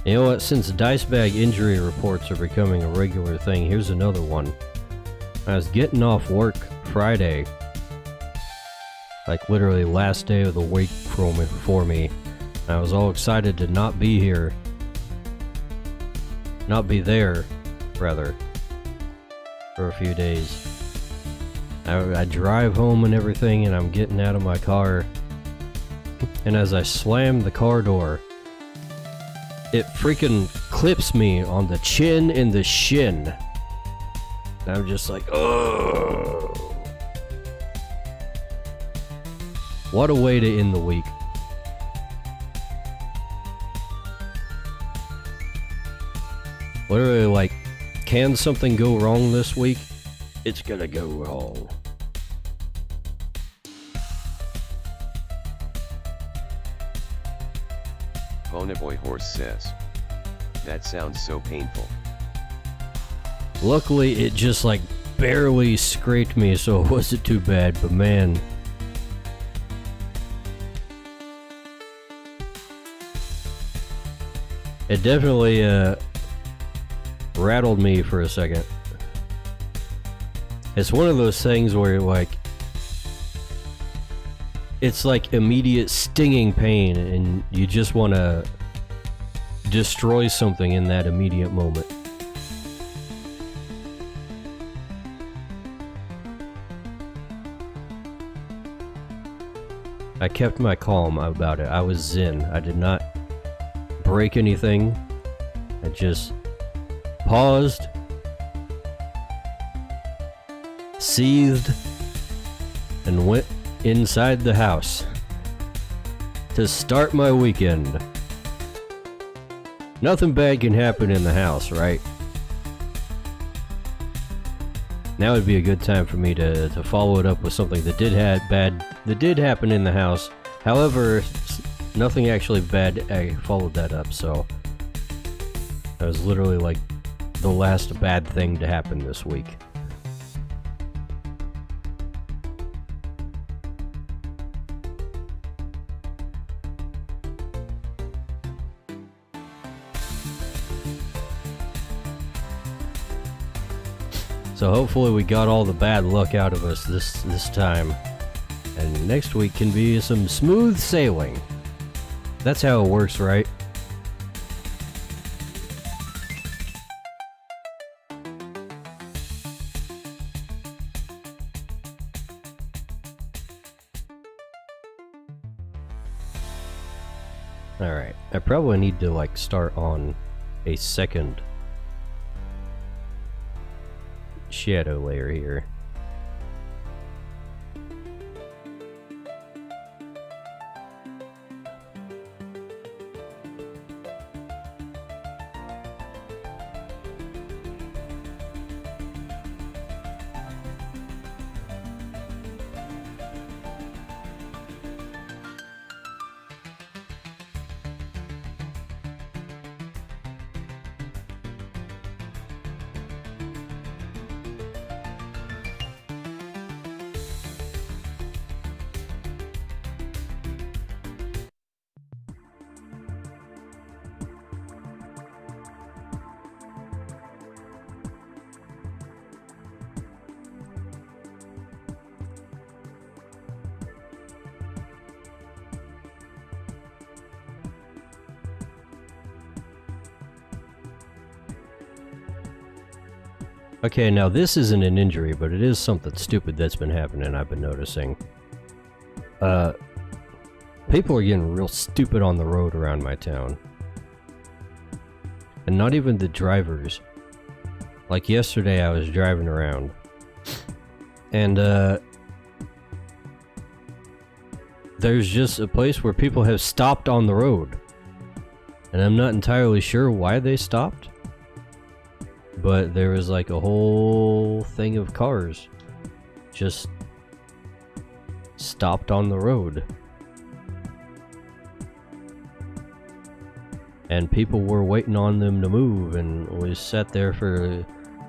You know what, since dice bag injury reports are becoming a regular thing, here's another one. I was getting off work Friday, like literally last day of the week for me. I was all excited to not be here. Not be there, rather, for a few days. I drive home and everything, and I'm getting out of my car, and as I slam the car door, it freaking clips me on the chin and the shin. And I'm just like, oh. What a way to end the week. Literally, like, can something go wrong this week? It's gonna go wrong. Ponyboy Horse says, that sounds so painful. Luckily, it just like barely scraped me, so it wasn't too bad, but man. It definitely rattled me for a second. It's one of those things where like it's like immediate stinging pain and you just want to destroy something in that immediate moment. I kept my calm about it. I was zen. I did not break anything. I just paused, seethed, and went inside the house to start my weekend. Nothing bad can happen in the house, right? Now would be a good time for me to follow it up with something that did happen in the house. However, nothing actually bad. I followed that up, so that was literally like the last bad thing to happen this week. So hopefully we got all the bad luck out of us this time. And next week can be some smooth sailing. That's how it works, right? Alright, I probably need to like start on a second shadow layer here. Okay, now this isn't an injury, but it is something stupid that's been happening, I've been noticing. People are getting real stupid on the road around my town. And not even the drivers. Like yesterday I was driving around. And, there's just a place where people have stopped on the road. And I'm not entirely sure why they stopped. But there was like a whole thing of cars just stopped on the road. And people were waiting on them to move, and we sat there for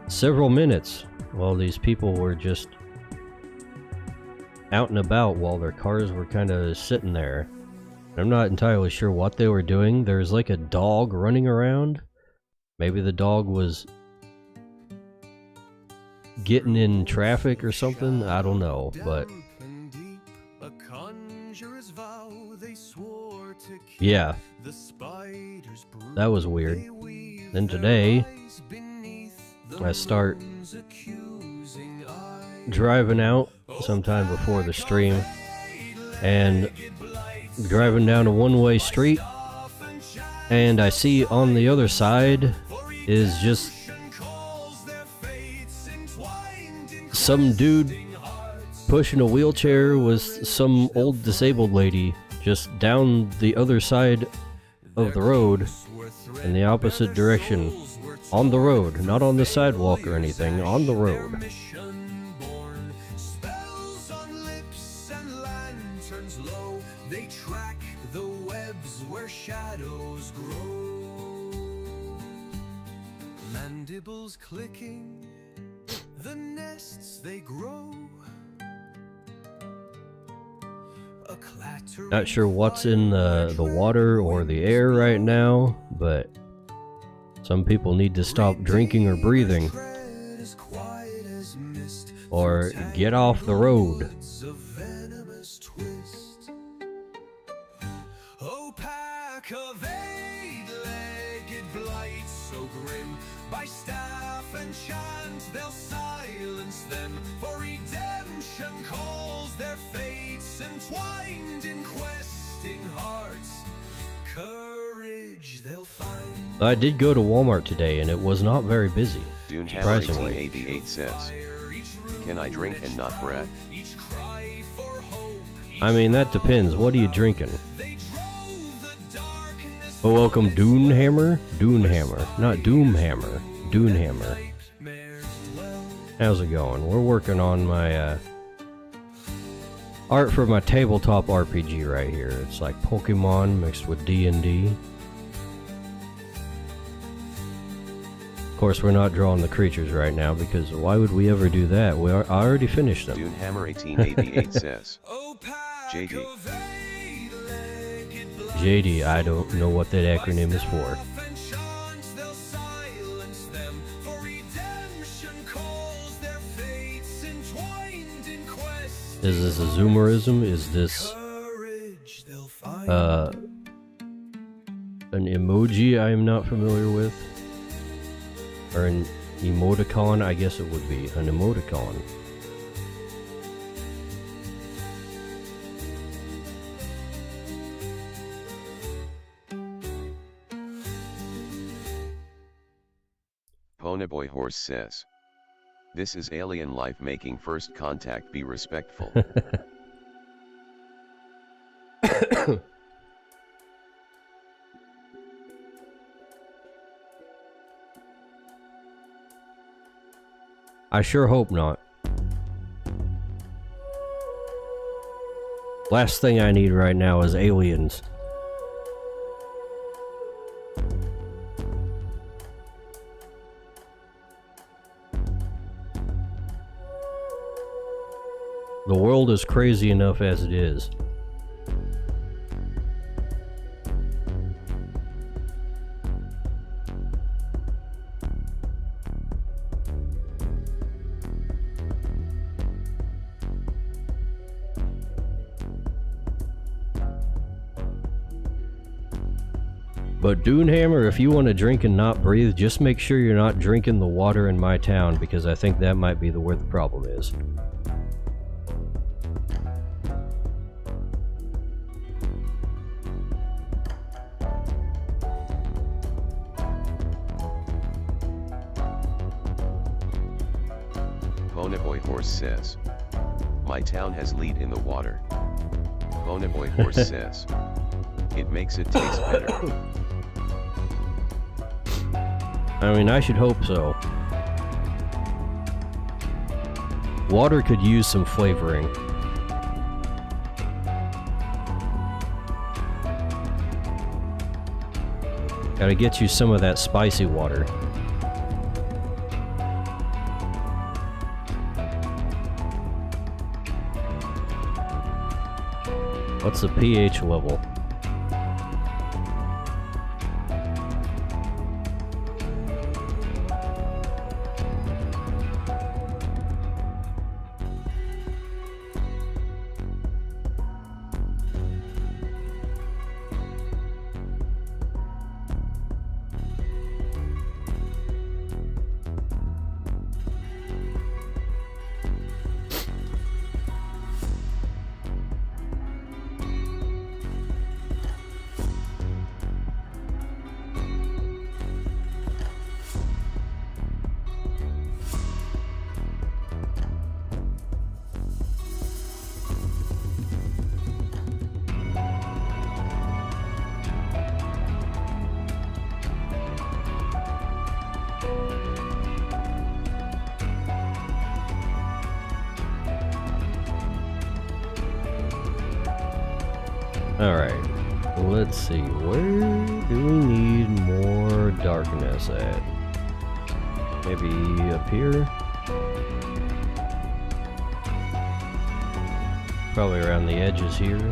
several minutes while these people were just out and about while their cars were kind of sitting there. I'm not entirely sure what they were doing. There's like a dog running around. Maybe the dog was getting in traffic or something, I don't know, but yeah, that was weird. Then today I start driving out sometime before the stream and driving down a one-way street, and I see on the other side is just some dude pushing a wheelchair with some old disabled lady just down the other side of the road in the opposite direction. On the road, not on the sidewalk or anything, on the road. Mandibles clicking, the nests they grow. Not sure what's in the water or the air right now, but Some people need to stop drinking or breathing, or get off the road. Oh, pack of eight-legged blights so grim, by staff and chant they'll silence them, for redemption calls their fates entwined in questing hearts. Courage they'll find. I did go to Walmart today, and it was not very busy, Doonhammer surprisingly. 1888 says, "Can I drink and not brat?" I mean, that depends. What are you drinking? Oh, welcome, Doonhammer? Doonhammer, not Doomhammer. Doonhammer. How's it going? We're working on my art for my tabletop RPG right here. It's like Pokemon mixed with DnD. Of course, we're not drawing the creatures right now, because why would we ever do that? I already finished them. Doonhammer 1888 says, "JD, JD, I don't know what that acronym is for. Is this a zoomerism? Is this an emoji I am not familiar with? Or an emoticon? I guess it would be an emoticon. Ponyboy Horse says, "This is alien life making first contact, be respectful." I sure hope not. Last thing I need right now is aliens. The world is crazy enough as it is. But Doonhammer, if you want to drink and not breathe, just make sure you're not drinking the water in my town, because I think that might be where the problem is. Ponyboy Horse says, "My town has lead in the water." Ponyboy Horse says, "It makes it taste better." I mean, I should hope so. Water could use some flavoring. Gotta get you some of that spicy water. What's the pH level? Alright, let's see, where do we need more darkness at? Maybe up here? Probably around the edges here.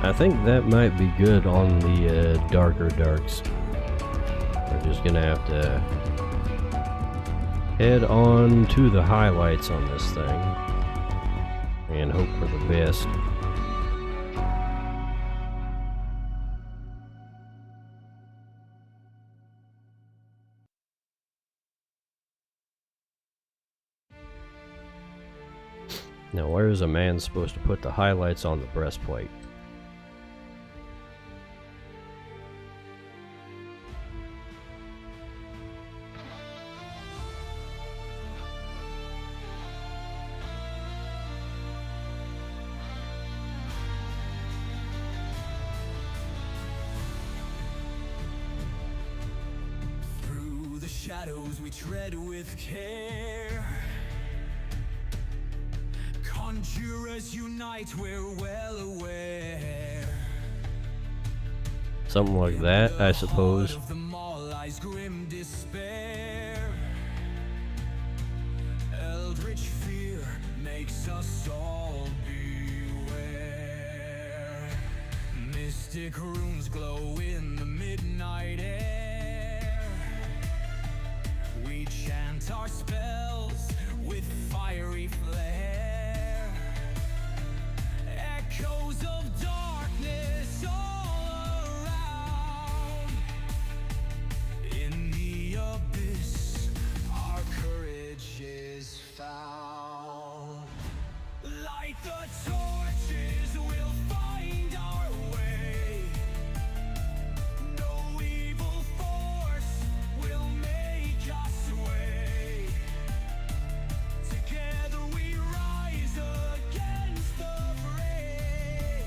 I think that might be good on the darker darks. We're just gonna have to head on to the highlights on this thing and hope for the best. Now, where is a man supposed to put the highlights on the breastplate? Through the shadows we tread with care. Conjurers unite, we're well aware. Something like that, I suppose. Of them all lies grim despair. Eldritch fear makes us all beware. Mystic runes glow in the midnight air. We chant our spells with fiery flare. Echoes of darkness all around. In the abyss, our courage is found. Light the torches, we'll find our way. No evil force will make us sway. Together we rise against the fray.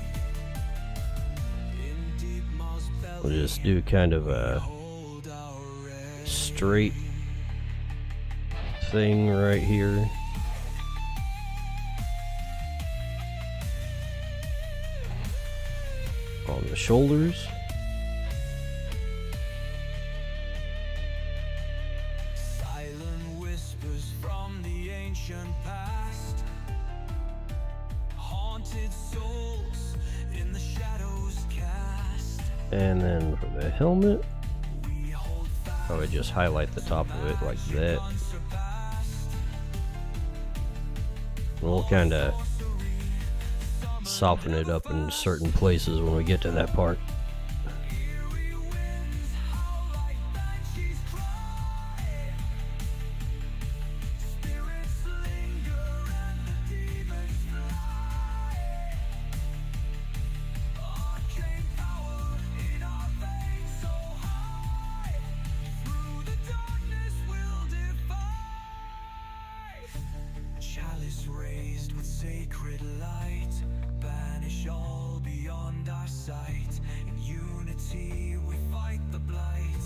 In deep mouse belly, We'll just do kind of a hold our rest. straight thing right here. On the shoulders. Silent whispers from the ancient past. Haunted souls in the shadows cast. And then for the helmet, We hold fast I would just highlight the top of it like that. unsurpassed. We'll kind of soften it up in certain places when we get to that part. Eerie winds howl like banshees cry. Spirits linger and the demons fly. Arcane power in our veins so high. Through the darkness we'll defy. Chalice raised with sacred light, banish all beyond our sight. In unity we fight the blight,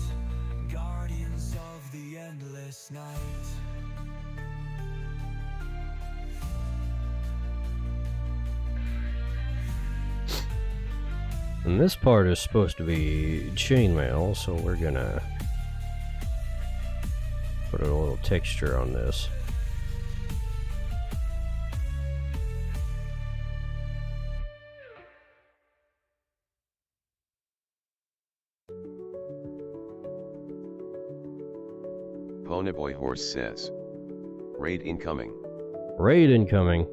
guardians of the endless night. And this part is supposed to be chainmail, so we're gonna put a little texture on this. Ponyboy Horse says. Raid incoming. Raid incoming.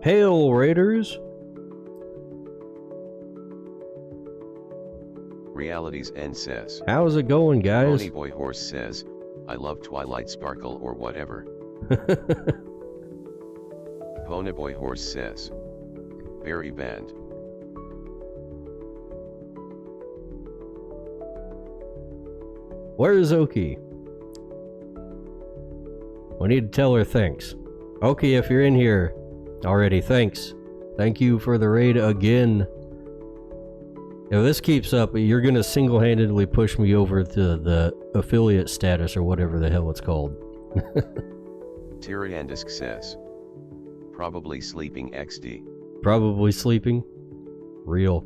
Hail, Raiders! Realities End says. How's it going, guys? Ponyboy Horse says, I love Twilight Sparkle or whatever. Ponyboy Horse says. Very band. Where's Oki? We need to tell her thanks. Oki, if you're in here already, thanks. Thank you for the raid again. If this keeps up, you're gonna single-handedly push me over to the affiliate status or whatever the hell it's called. Tyrandisk says. Probably sleeping XD. Probably sleeping. Real.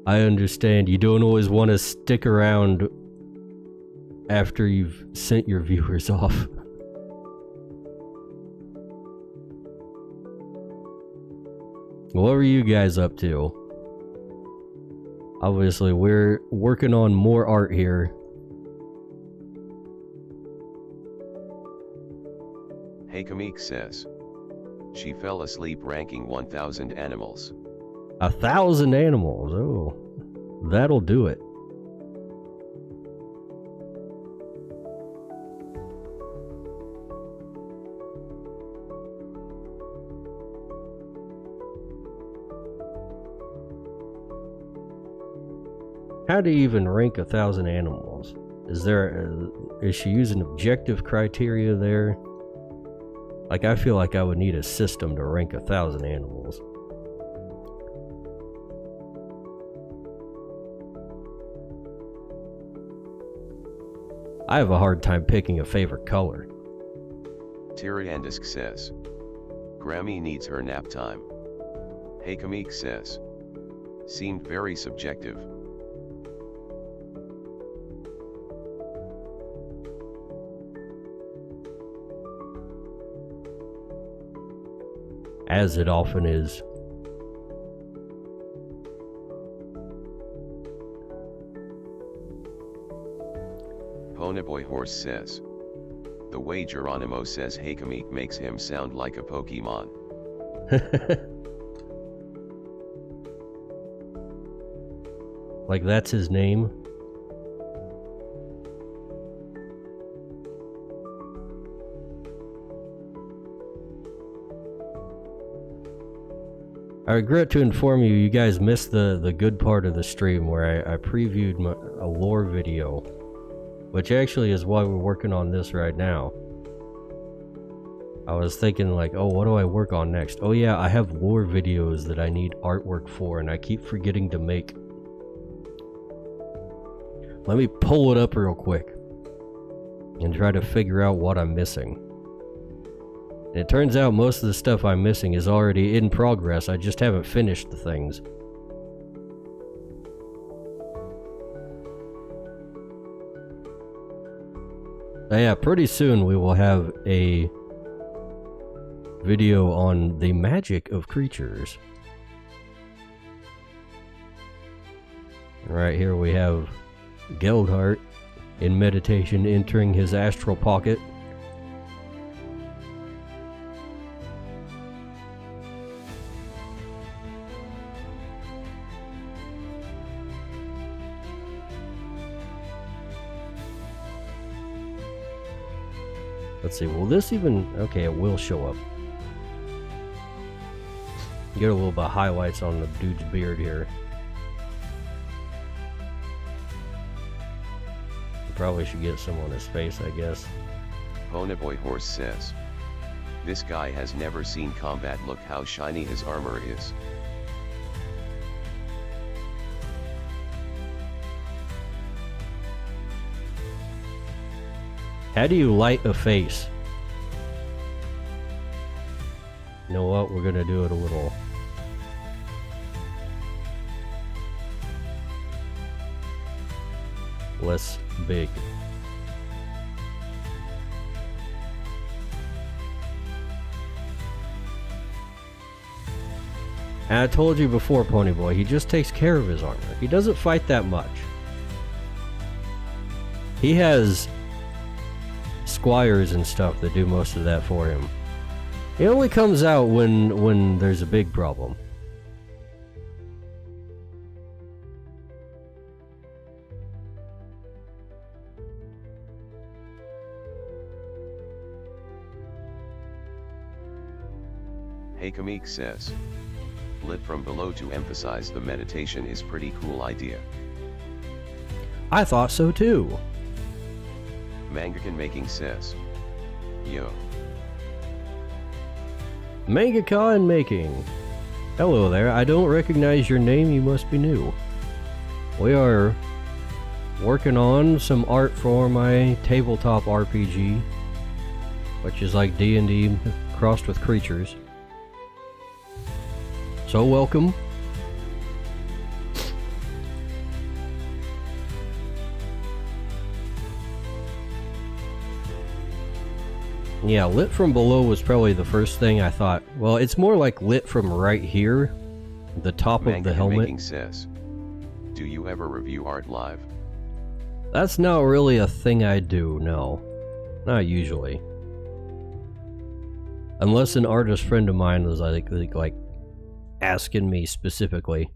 I understand you don't always want to stick around after you've sent your viewers off. What were you guys up to? Obviously, we're working on more art here. Hey Kamik says. She fell asleep ranking 1,000 animals. 1,000 animals. Oh, that'll do it. How do you even rank 1,000 animals? Is she using objective criteria there? Like, I feel like I would need a system to rank 1,000 animals. I have a hard time picking a favorite color. Tyrandisk says. Grammy needs her nap time. Hey Kamik says. Seemed very subjective. As it often is. Ponyboy Horse says. The way Geronimo says Hey Kamik makes him sound like a Pokemon. Like that's his name? I regret to inform you, you guys missed the good part of the stream where I previewed a lore video, which actually is why we're working on this right now. I was thinking like, oh, what do I work on next? Oh yeah, I have lore videos that I need artwork for, and I keep forgetting to make. Let me pull it up real quick and try to figure out what I'm missing. And it turns out most of the stuff I'm missing is already in progress, I just haven't finished the things. So yeah, pretty soon we will have a video on the magic of creatures. Right here we have Geldhart in meditation entering his astral pocket. Let's see, will this even... Okay, it will show up. Get a little bit of highlights on the dude's beard here. Probably should get some on his face, I guess. Ponyboy Horse says. This guy has never seen combat, look how shiny his armor is. How do you light a face? You know what? We're gonna do it a little. Less big. And I told you before, Ponyboy, he just takes care of his armor. He doesn't fight that much. He has squires and stuff that do most of that for him. It only comes out when there's a big problem. Hey Kamik says. Lit from below to emphasize the meditation is pretty cool idea. I thought so too. Mangakan Making says. Yo. Mangaka and Making. Hello there, I don't recognize your name, you must be new. We are working on some art for my tabletop RPG. which is like D&D crossed with Crytures. So welcome. Yeah, lit from below was probably the first thing I thought. Well, it's more like lit from right here, the top of the helmet. Making says, do you ever review art live? That's not really a thing I do, no. Not usually. Unless an artist friend of mine was like asking me specifically.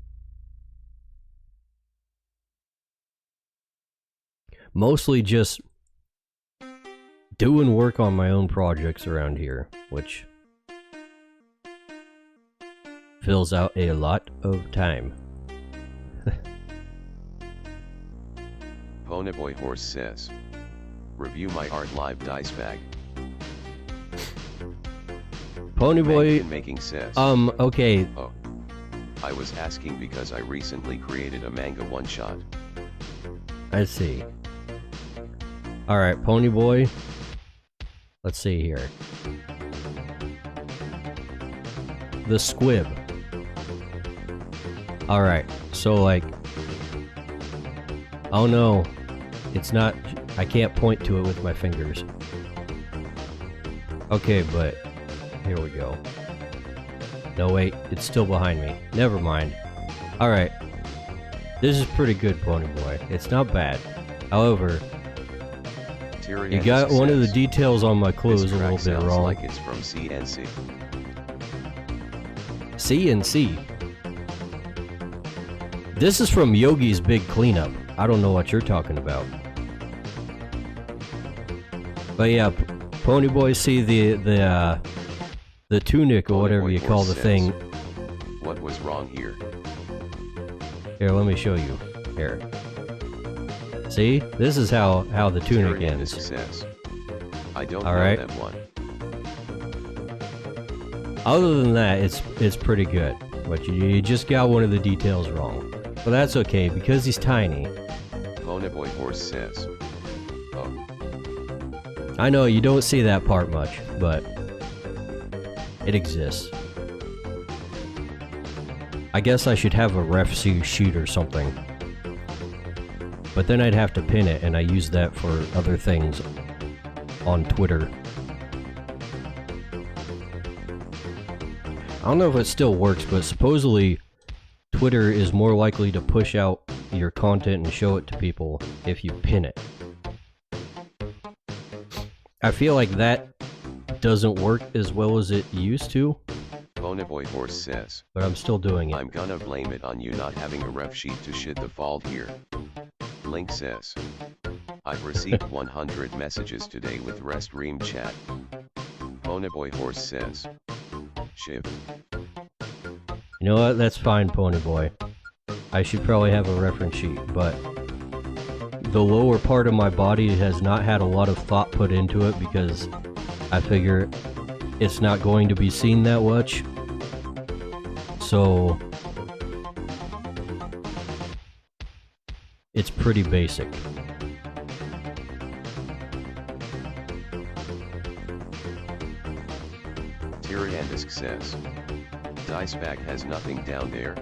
Mostly just doing work on my own projects around here, which fills out a lot of time. Ponyboy Horse says, review my art live dice bag. Ponyboy Making says, okay. Oh, I was asking because I recently created a manga one-shot. I see. Alright, Ponyboy. Let's see here. The squib. Alright, so like... Oh no, it's not... I can't point to it with my fingers. Okay, but... Here we go. No wait, it's still behind me. Never mind. Alright. This is pretty good, Ponyboy. It's not bad. However... You got one of the details on my clothes a little bit wrong. Like it's from CNC. CNC. This is from Yogi's Big Cleanup. I don't know what you're talking about. But yeah, Ponyboy, see the tunic or whatever you call the thing. What was wrong here? Here, let me show you. Here. See? This is how the tunic ends. Says, I don't know Alright. that one. Other than that, it's pretty good. But you just got one of the details wrong. But that's okay, because he's tiny. Ponyboy Horse says, oh. I know, you don't see that part much, but it exists. I guess I should have a ref sheet or something. But then I'd have to pin it, and I use that for other things on Twitter. I don't know if it still works, but supposedly Twitter is more likely to push out your content and show it to people if you pin it. I feel like that doesn't work as well as it used to. Ponyboy Horse says, but I'm still doing it. I'm gonna blame it on you not having a ref sheet to shit the fault here. Link says, I've received 100 messages today with rest ream chat. Ponyboy Horse says, Shiv. You know what? That's fine, Ponyboy. I should probably have a reference sheet, but the lower part of my body has not had a lot of thought put into it because I figure it's not going to be seen that much. So it's pretty basic. Tyriandisk says, Dice bag has nothing down there.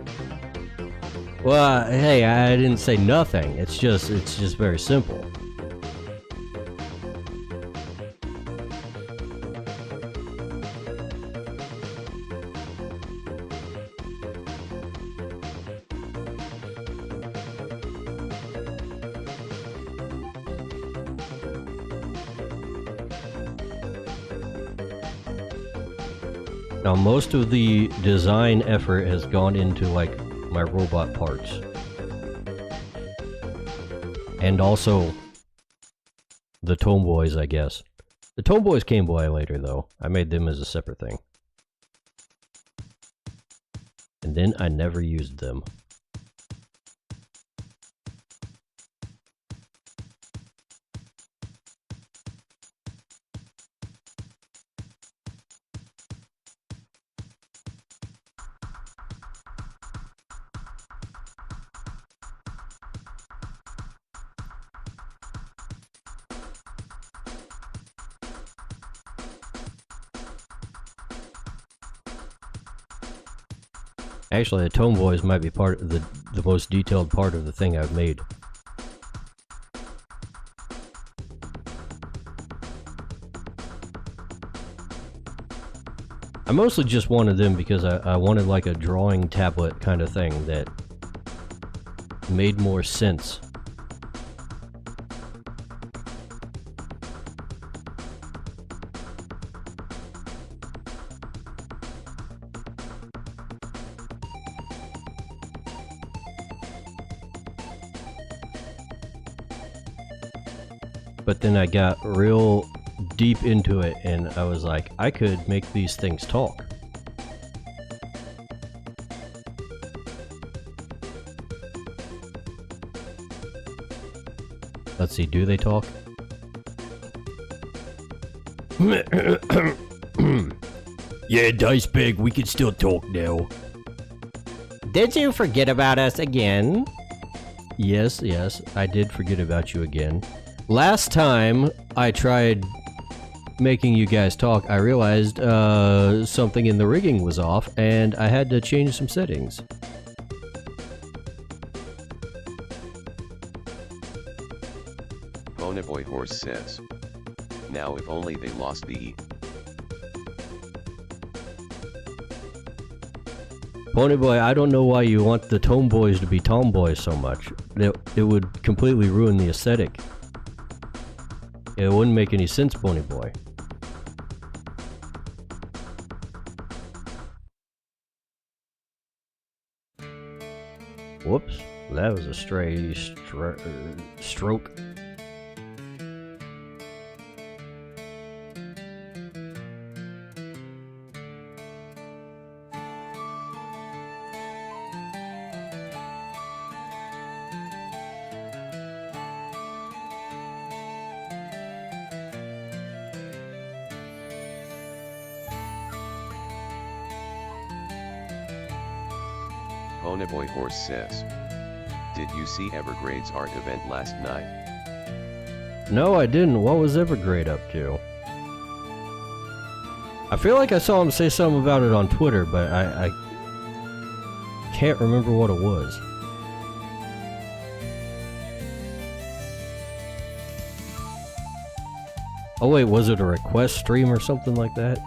Well, hey, I didn't say nothing. It's just very simple. Now, most of the design effort has gone into, like, my robot parts. And also, the Tomeboys, I guess. The Tomeboys came by later, though. I made them as a separate thing. And then I never used them. Actually, the tomboys might be part of the most detailed part of the thing I've made. I mostly just wanted them because I wanted like a drawing tablet kind of thing that made more sense. But then I got real deep into it and I was like, I could make these things talk. Let's see, do they talk? Yeah, Dice Bag, we can still talk now. Did you forget about us again? Yes, I did forget about you again. Last time I tried making you guys talk, I realized something in the rigging was off, and I had to change some settings. Ponyboy Horse says, now if only they lost the E. Ponyboy, I don't know why you want the tomboys to be tomboys so much. It would completely ruin the aesthetic. It wouldn't make any sense, Ponyboy. Whoops, that was a stray stroke. Ponyboy Horse says, did you see Evergrade's art event last night? No, I didn't. What was Evergrade up to? I feel like I saw him say something about it on Twitter, but I can't remember what it was. Oh wait, was it a request stream or something like that?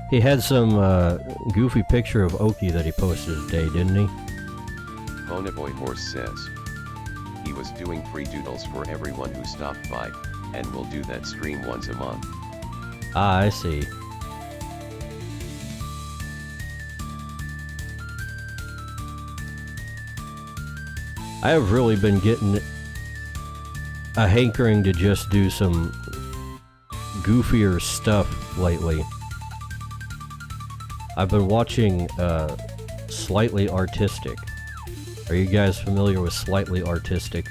He had some goofy picture of Oki that he posted today, didn't he? Ponyboy Horse says, he was doing free doodles for everyone who stopped by, and will do that stream once a month. Ah, I see. I have really been getting a hankering to just do some goofier stuff lately. I've been watching Slightly Artistic. Are you guys familiar with Slightly Artistic?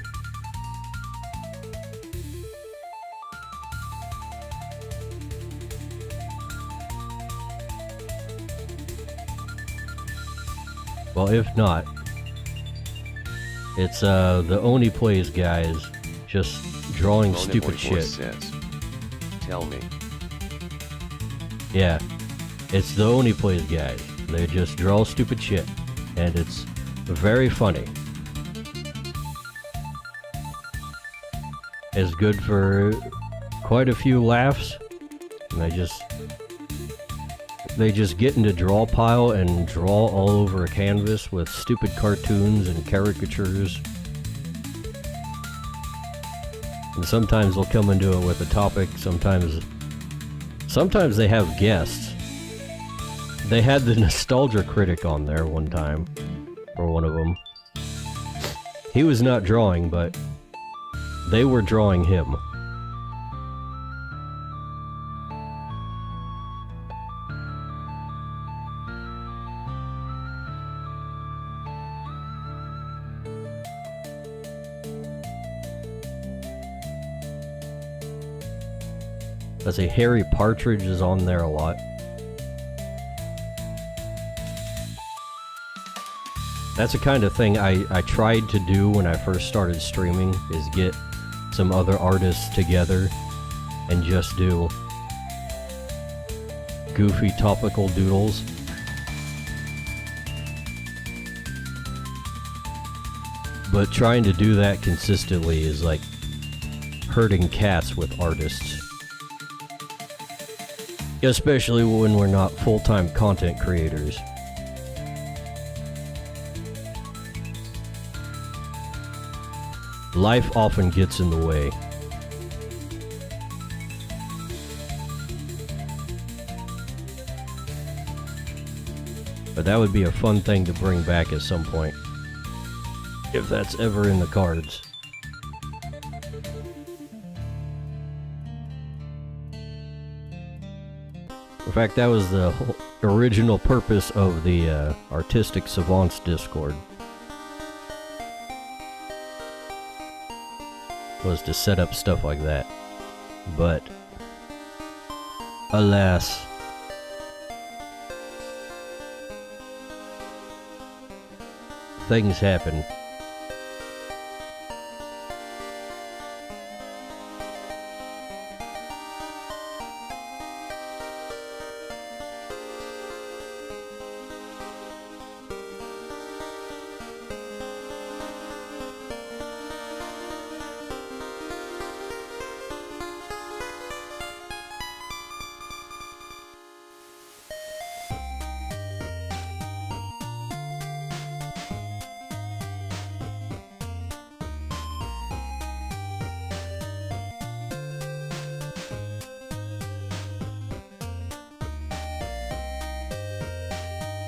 Well, if not, it's the Oni Plays guys just drawing Ponyboy stupid Horse shit. says, tell me. Yeah, it's the Oni Plays guys. They just draw stupid shit, and it's very funny. It's good for quite a few laughs, and they just get into draw pile and draw all over a canvas with stupid cartoons and caricatures. And sometimes they'll come into it with a topic, sometimes they have guests. They had the Nostalgia Critic on there one time, or one of them. He was not drawing, but they were drawing him. Let's see, Harry Partridge is on there a lot. That's the kind of thing I tried to do when I first started streaming, is get some other artists together and just do goofy topical doodles. But trying to do that consistently is like herding cats with artists. Especially when we're not full-time content creators. Life often gets in the way. But that would be a fun thing to bring back at some point. If that's ever in the cards. In fact, that was the whole original purpose of the Artistic Savants Discord. Was to set up stuff like that. But alas, things happen.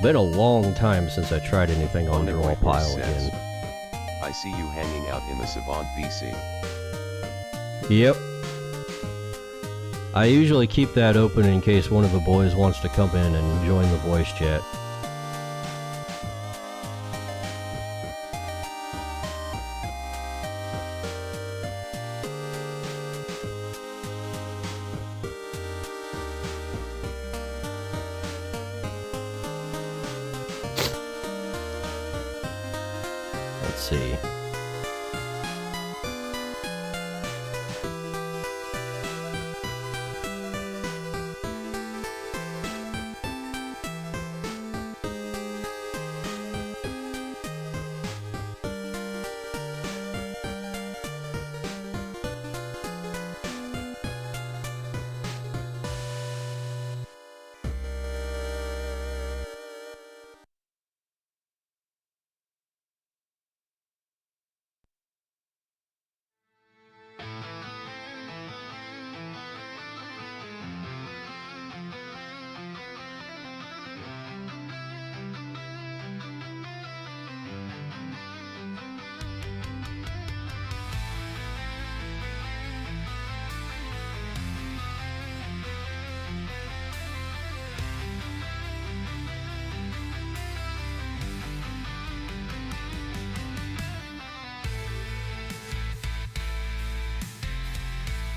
Been a long time since I tried anything on Draw Pile again. I see you hanging out in the Savant BC. Yep. I usually keep that open in case one of the boys wants to come in and join the voice chat. Let's see.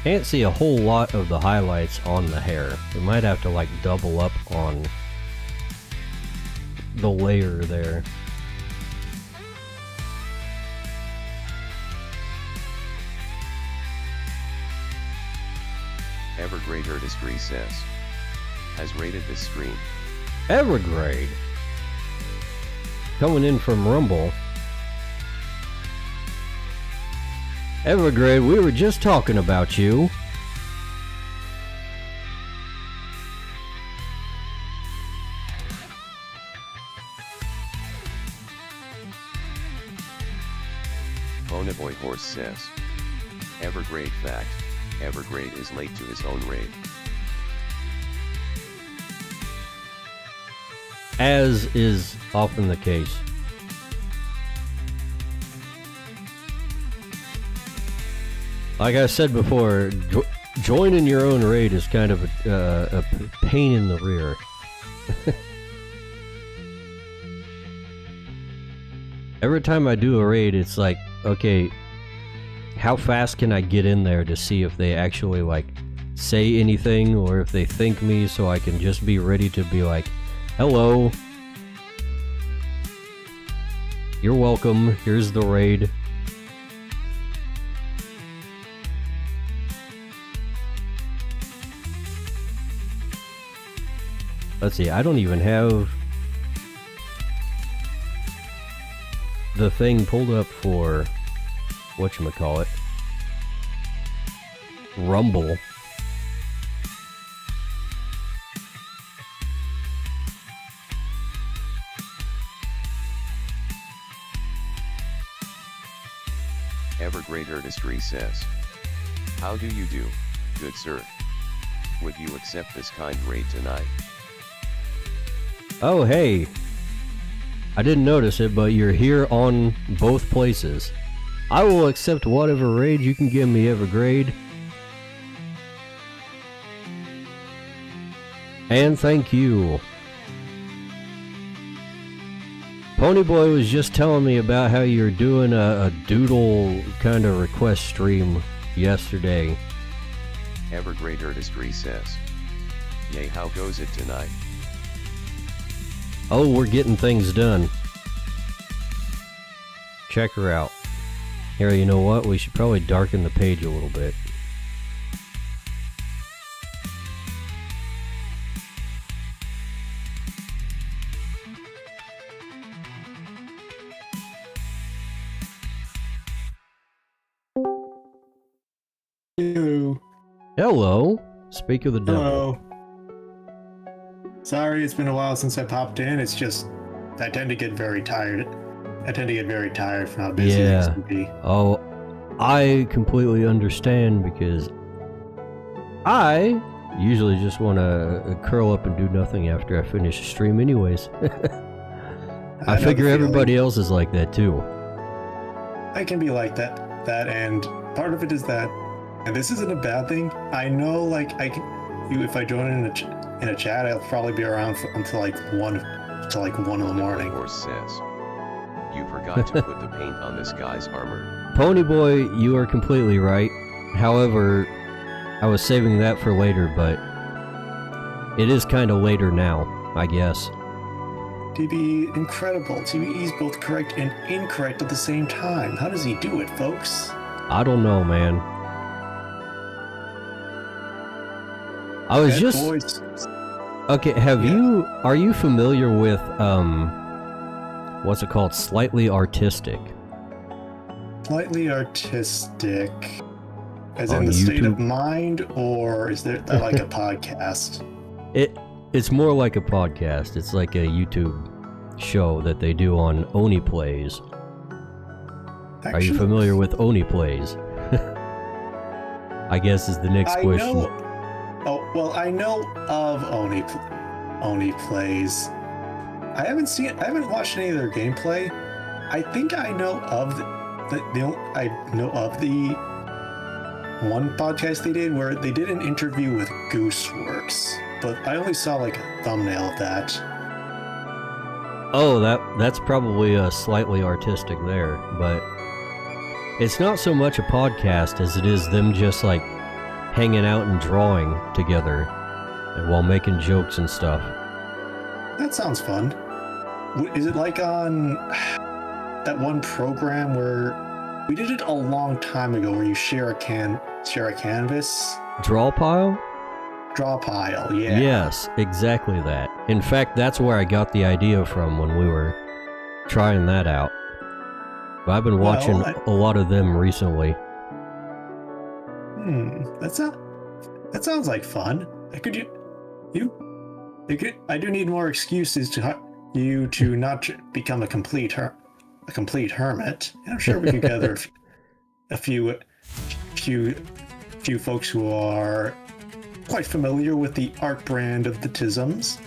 Can't see a whole lot of the highlights on the hair. We might have to like double up on the layer there. Evergrade Artistry says. Has rated this stream. Evergrade. Coming in from Rumble. Evergrade, we were just talking about you. Bonaboy Horse says. Evergrade fact. Evergrade is late to his own raid. As is often the case. Like I said before, joining your own raid is kind of a pain in the rear. Every time I do a raid, it's like, okay, how fast can I get in there to see if they actually like say anything or if they thank me, so I can just be ready to be like, hello, you're welcome, here's the raid. Let's see, I don't even have the thing pulled up for whatchamacallit, Rumble. Evergrade Artistry says, how do you do, good sir? Would you accept this kind raid tonight? Oh, hey. I didn't notice it, but you're here on both places. I will accept whatever raid you can give me, Evergrade. And thank you. Ponyboy was just telling me about how you're doing a doodle kind of request stream yesterday. Evergrade Artistry says, yay, how goes it tonight? Oh, we're getting things done. Check her out. Here, you know what? We should probably darken the page a little bit. Hello. Hello. Speak of the devil. Hello. Sorry, it's been a while since I popped in. It's just I tend to get very tired. I tend to get very tired from how busy Yeah. things can be. Oh, I completely understand because I usually just want to curl up and do nothing after I finish a stream anyways. I know figure the everybody feeling. else is like that too. I can be like that, and part of it is that, and this isn't a bad thing. I know, like if I join in a chat, I'll probably be around until like 1 in the morning. Horse says, you forgot to put the paint on this guy's armor. Ponyboy, you are completely right. However, I was saving that for later, but it is kind of later now, I guess. TB, incredible. TB is both correct and incorrect at the same time. How does he do it, folks? I don't know, man. I was That just... voice. Okay, are you familiar with, what's it called? Slightly Artistic. Slightly artistic, as On in the state of YouTube? mind, or is there like a podcast? It's more like a podcast. It's like a YouTube show that they do on Oni Plays. Are you familiar with Oni Plays? I guess is the next I question. I know of Oni Plays. I haven't watched any of their gameplay. I think I know of the one podcast they did where they did an interview with Gooseworks, but I only saw like a thumbnail of that. Oh, that's probably a Slightly Artistic there, but it's not so much a podcast as it is them just like hanging out and drawing together and while making jokes and stuff. That sounds fun. Is it like on that one program where we did it a long time ago, where you share a canvas, Draw pile? draw pile? Yeah. Yes, exactly that. In fact, that's where I got the idea from when we were trying that out. But I've been watching a lot of them recently. That sounds like fun. I do need more excuses to you to not become a complete hermit. And I'm sure we could gather a few folks who are quite familiar with the art brand of the Tisms.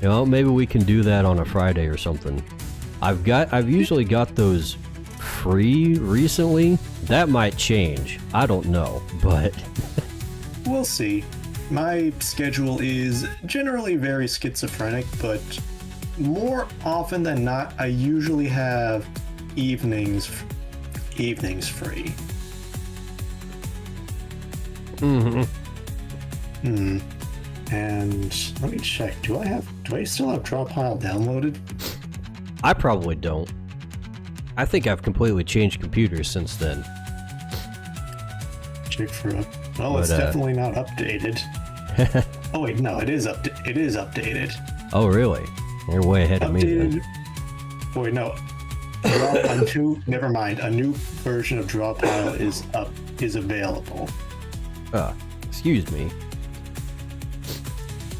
You know, maybe we can do that on a Friday or something. I've usually got those free recently. That might change. I don't know, but We'll see. My schedule is generally very schizophrenic, but more often than not, I usually have evenings free. And let me check. Do I still have Drawpile downloaded? I probably don't. I think I've completely changed computers since then. Check for it. Well, But, it's definitely not updated. Oh wait, no, it is updated. Oh, really? You're way ahead of me then. Oh wait, no. Never mind. A new version of Draw Pile is available. Excuse me.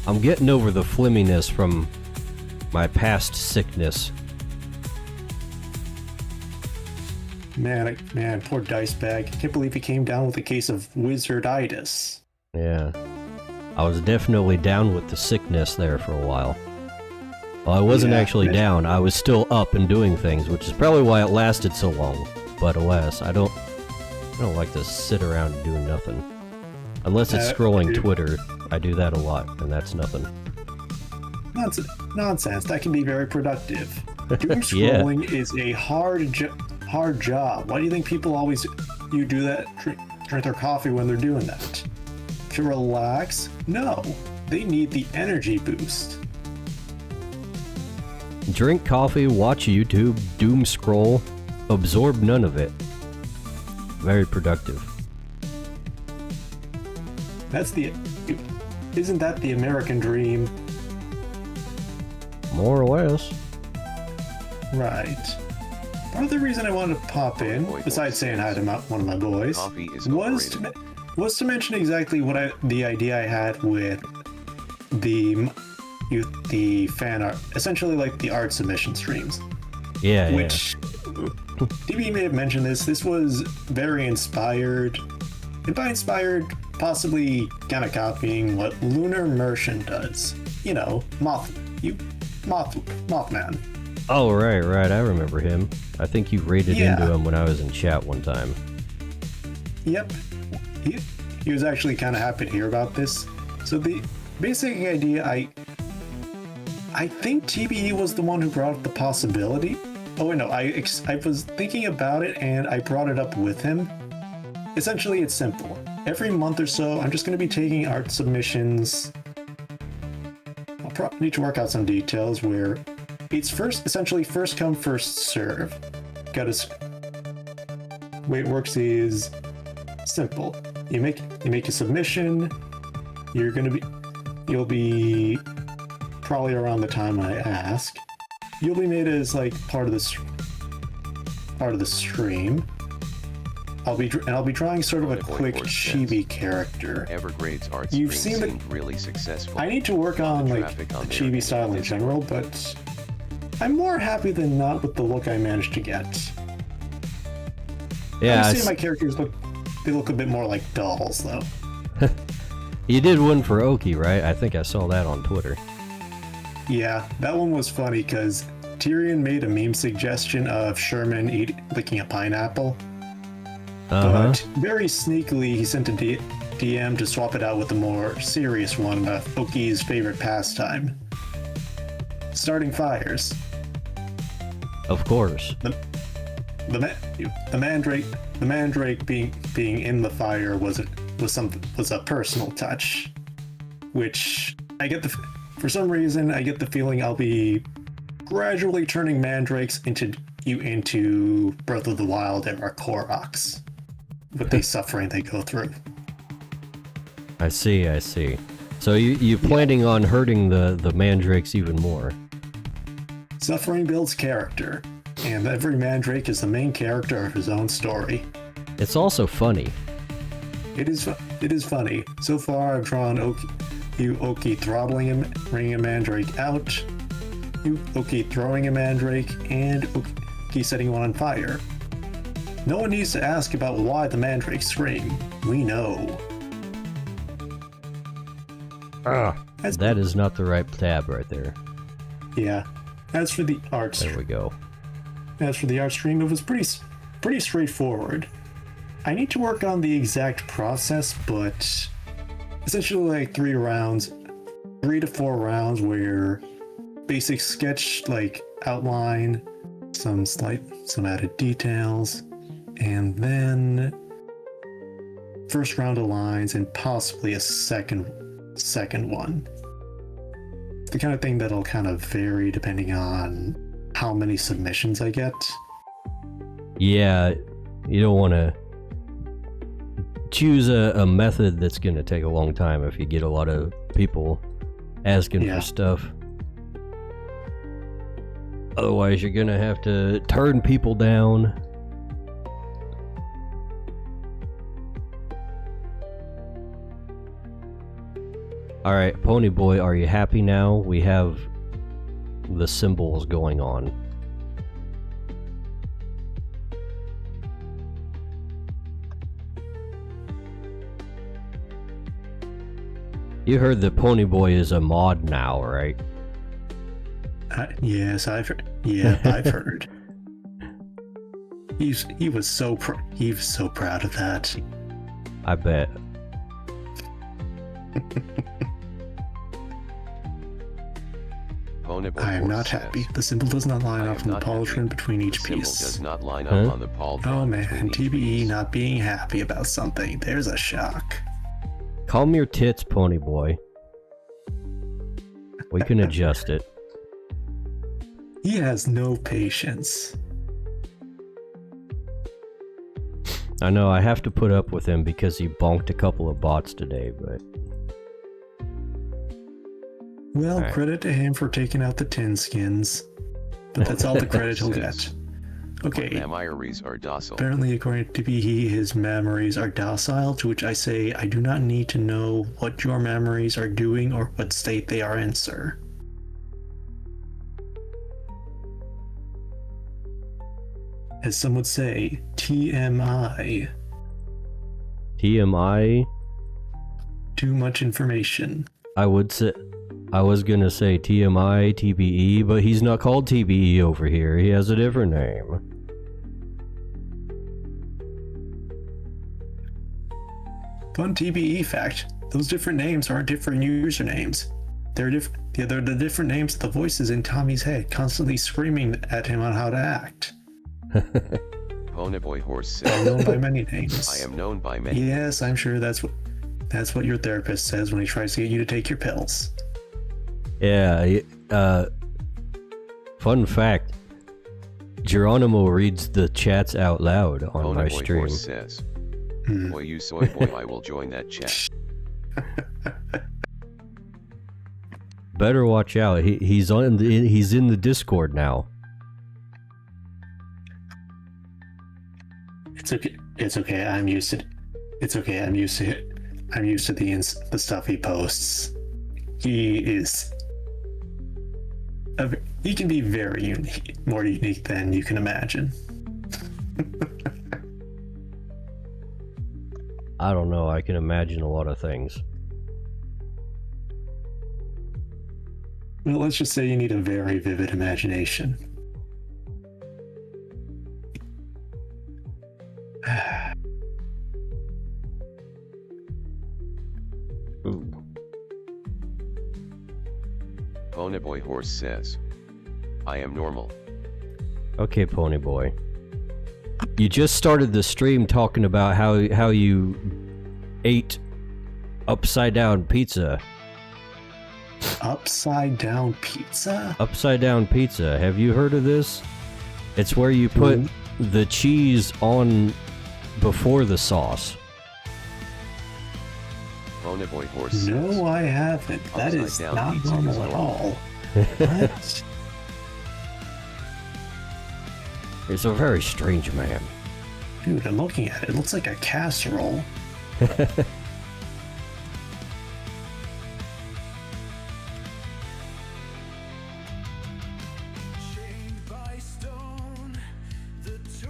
I'm getting over the flimminess from my past sickness. Man, poor Dice Bag. I can't believe he came down with a case of wizarditis. Yeah. I was definitely down with the sickness there for a while. Well, I wasn't actually down. I was still up and doing things, which is probably why it lasted so long. But alas, I don't like to sit around and do nothing. Unless it's scrolling Twitter. I do that a lot, and that's nothing. Nonsense. That can be very productive. Doom scrolling is a hard job. Why do you think people always do that? Drink their coffee when they're doing that? To relax? No. They need the energy boost. Drink coffee, watch YouTube, doom scroll, absorb none of it. Very productive. Isn't that the American dream? More or less. Right. Part of the reason I wanted to pop in, besides saying hi to one of my boys, was to mention exactly the idea I had with the fan art, essentially like the art submission streams. Yeah, which DB may have mentioned this. This was very inspired, and by inspired, possibly kind of copying what Lunar Merchant does. You know, Mothman. Oh, right. I remember him. I think you raided into him when I was in chat one time. Yep. He was actually kind of happy to hear about this. So the basic idea, I think TBE was the one who brought up the possibility. Oh wait, no, I was thinking about it and I brought it up with him. Essentially, it's simple. Every month or so, I'm just going to be taking art submissions. I'll probably need to work out some details where it's essentially first come, first serve. The way it works is simple. You make a submission. You'll be probably around the time I ask. You'll be made as like part of the stream. I'll be drawing sort of a quick chibi character. Evergrade's art stream seemed really successful. I need to work on like the chibi style in general, but I'm more happy than not with the look I managed to get. Yeah, I see my characters look a bit more like dolls though. You did one for Oki, right? I think I saw that on Twitter. Yeah, that one was funny because Tyrion made a meme suggestion of Sherman licking a pineapple. But very sneakily, he sent a DM to swap it out with a more serious one of Oki's favorite pastime: starting fires. Of course. The mandrake being in the fire was a personal touch, which for some reason I get the feeling I'll be gradually turning mandrakes into Breath of the Wild era Koroks with the suffering they go through. I see. So you're planning on hurting the mandrakes even more. Suffering builds character, and every mandrake is the main character of his own story. It's also funny. It is funny. So far, I've drawn Oki throttling him, bringing a mandrake out, Oki throwing a mandrake, and Oki setting one on fire. No one needs to ask about why the mandrakes scream. We know. That is not the right tab right there. Yeah. As for the art There we go. As for the art stream, it was pretty straightforward. I need to work on the exact process, but essentially like 3 to 4 rounds where basic sketch, like outline, some added details, and then first round of lines and possibly a second one. The kind of thing that'll kind of vary depending on how many submissions I get. Yeah, you don't want to choose a method that's gonna take a long time if you get a lot of people asking for stuff. Otherwise, you're gonna have to turn people down. Alright, Pony Boy, are you happy now? We have the symbols going on. You heard that Pony Boy is a mod now, right? Yes, I've heard. He was so proud of that. I bet. I am not happy. The symbol does not line up on the pauldron between each piece. Symbol does not line up on the pauldron. Oh man, TBE not being happy about something. There's a shock. Calm your tits, Pony Boy. We can adjust it. He has no patience. I know, I have to put up with him because he bonked a couple of bots today, but... Well, credit to him for taking out the tin skins. But that's all the credit he'll get. Okay. Memories are docile. Apparently, according to TBE, his memories are docile, to which I say, I do not need to know what your memories are doing or what state they are in, sir. As some would say, TMI. TMI? Too much information. I was gonna say TMI, TBE, but he's not called TBE over here. He has a different name. Fun TBE fact, those different names aren't different usernames. They're the different names of the voices in Tommy's head, constantly screaming at him on how to act. Ponyboy Horse says, I'm known by many names. I am known by many. Yes, I'm sure that's what your therapist says when he tries to get you to take your pills. Yeah, fun fact, Geronimo reads the chats out loud on Ponyboy my stream. Horse says, boy, you soy boy, I will join that chat. Better watch out. He's in the Discord now. It's okay. I'm used to it. It's okay. I'm used to it. I'm used to the stuff he posts. He can be very unique, more unique than you can imagine. I don't know. I can imagine a lot of things. Well, let's just say you need a very vivid imagination. Ooh. Ponyboy Horse says, I am normal. Okay, Pony Boy. You just started the stream talking about how you ate upside down pizza. Upside down pizza? Upside down pizza. Have you heard of this? It's where you put the cheese on before the sauce. Ponyboy Horse says, No, I haven't. That is down not pizza normal is at normal. all. What? It's a very strange man. Dude, I'm looking at it. It looks like a casserole.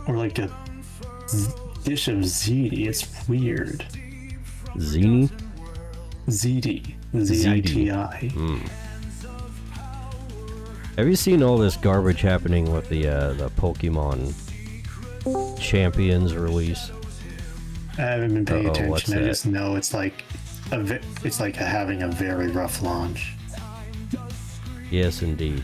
Or like a dish of ziti. It's weird. Zini? Ziti. Z-I-T-I. Have you seen all this garbage happening with the Pokemon Champions release? I haven't been paying what's attention. I that? just know it's like having a very rough launch. Yes, indeed.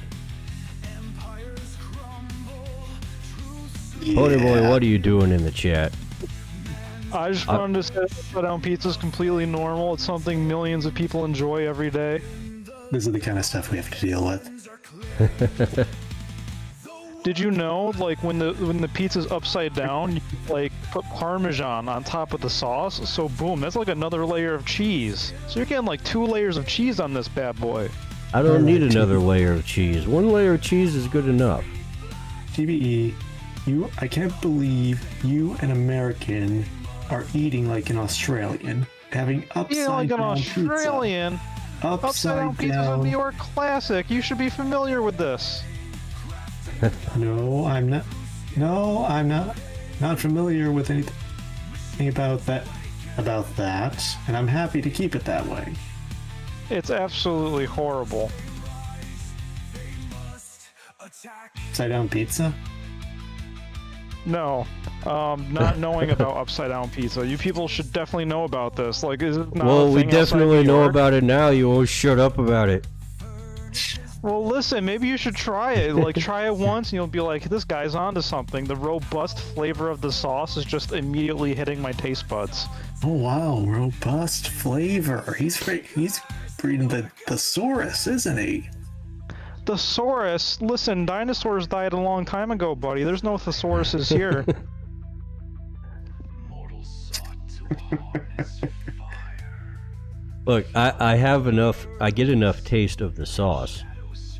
Pony Boy, what are you doing in the chat? I just wanted to say that upside down pizza is completely normal. It's something millions of people enjoy every day. This is the kind of stuff we have to deal with. Did you know, like, when the pizza's upside down, you like put Parmesan on top of the sauce? So boom, that's like another layer of cheese. So you're getting like 2 layers of cheese on this bad boy. I don't need another layer of cheese. 1 layer of cheese is good enough. TBE, I can't believe you, an American, are eating like an Australian, having upside like an down Australian. pizza. Upside down pizza's a New York classic. You should be familiar with this. No, I'm not. No, I'm not. Not familiar with anything about that. And I'm happy to keep it that way. It's absolutely horrible. Upside down pizza? No, not knowing about upside down pizza. You people should definitely know about this. Like, is it not Well, a we thing outside definitely New know York? about it now. You always shut up about it. Well, listen, maybe you should try it. Like, try it once, and you'll be like, this guy's onto something. The robust flavor of the sauce is just immediately hitting my taste buds. Oh wow, robust flavor. He's breeding the thesaurus, isn't he? Thesaurus? Listen, dinosaurs died a long time ago, buddy. There's no thesauruses here. Look, I have enough. I get enough taste of the sauce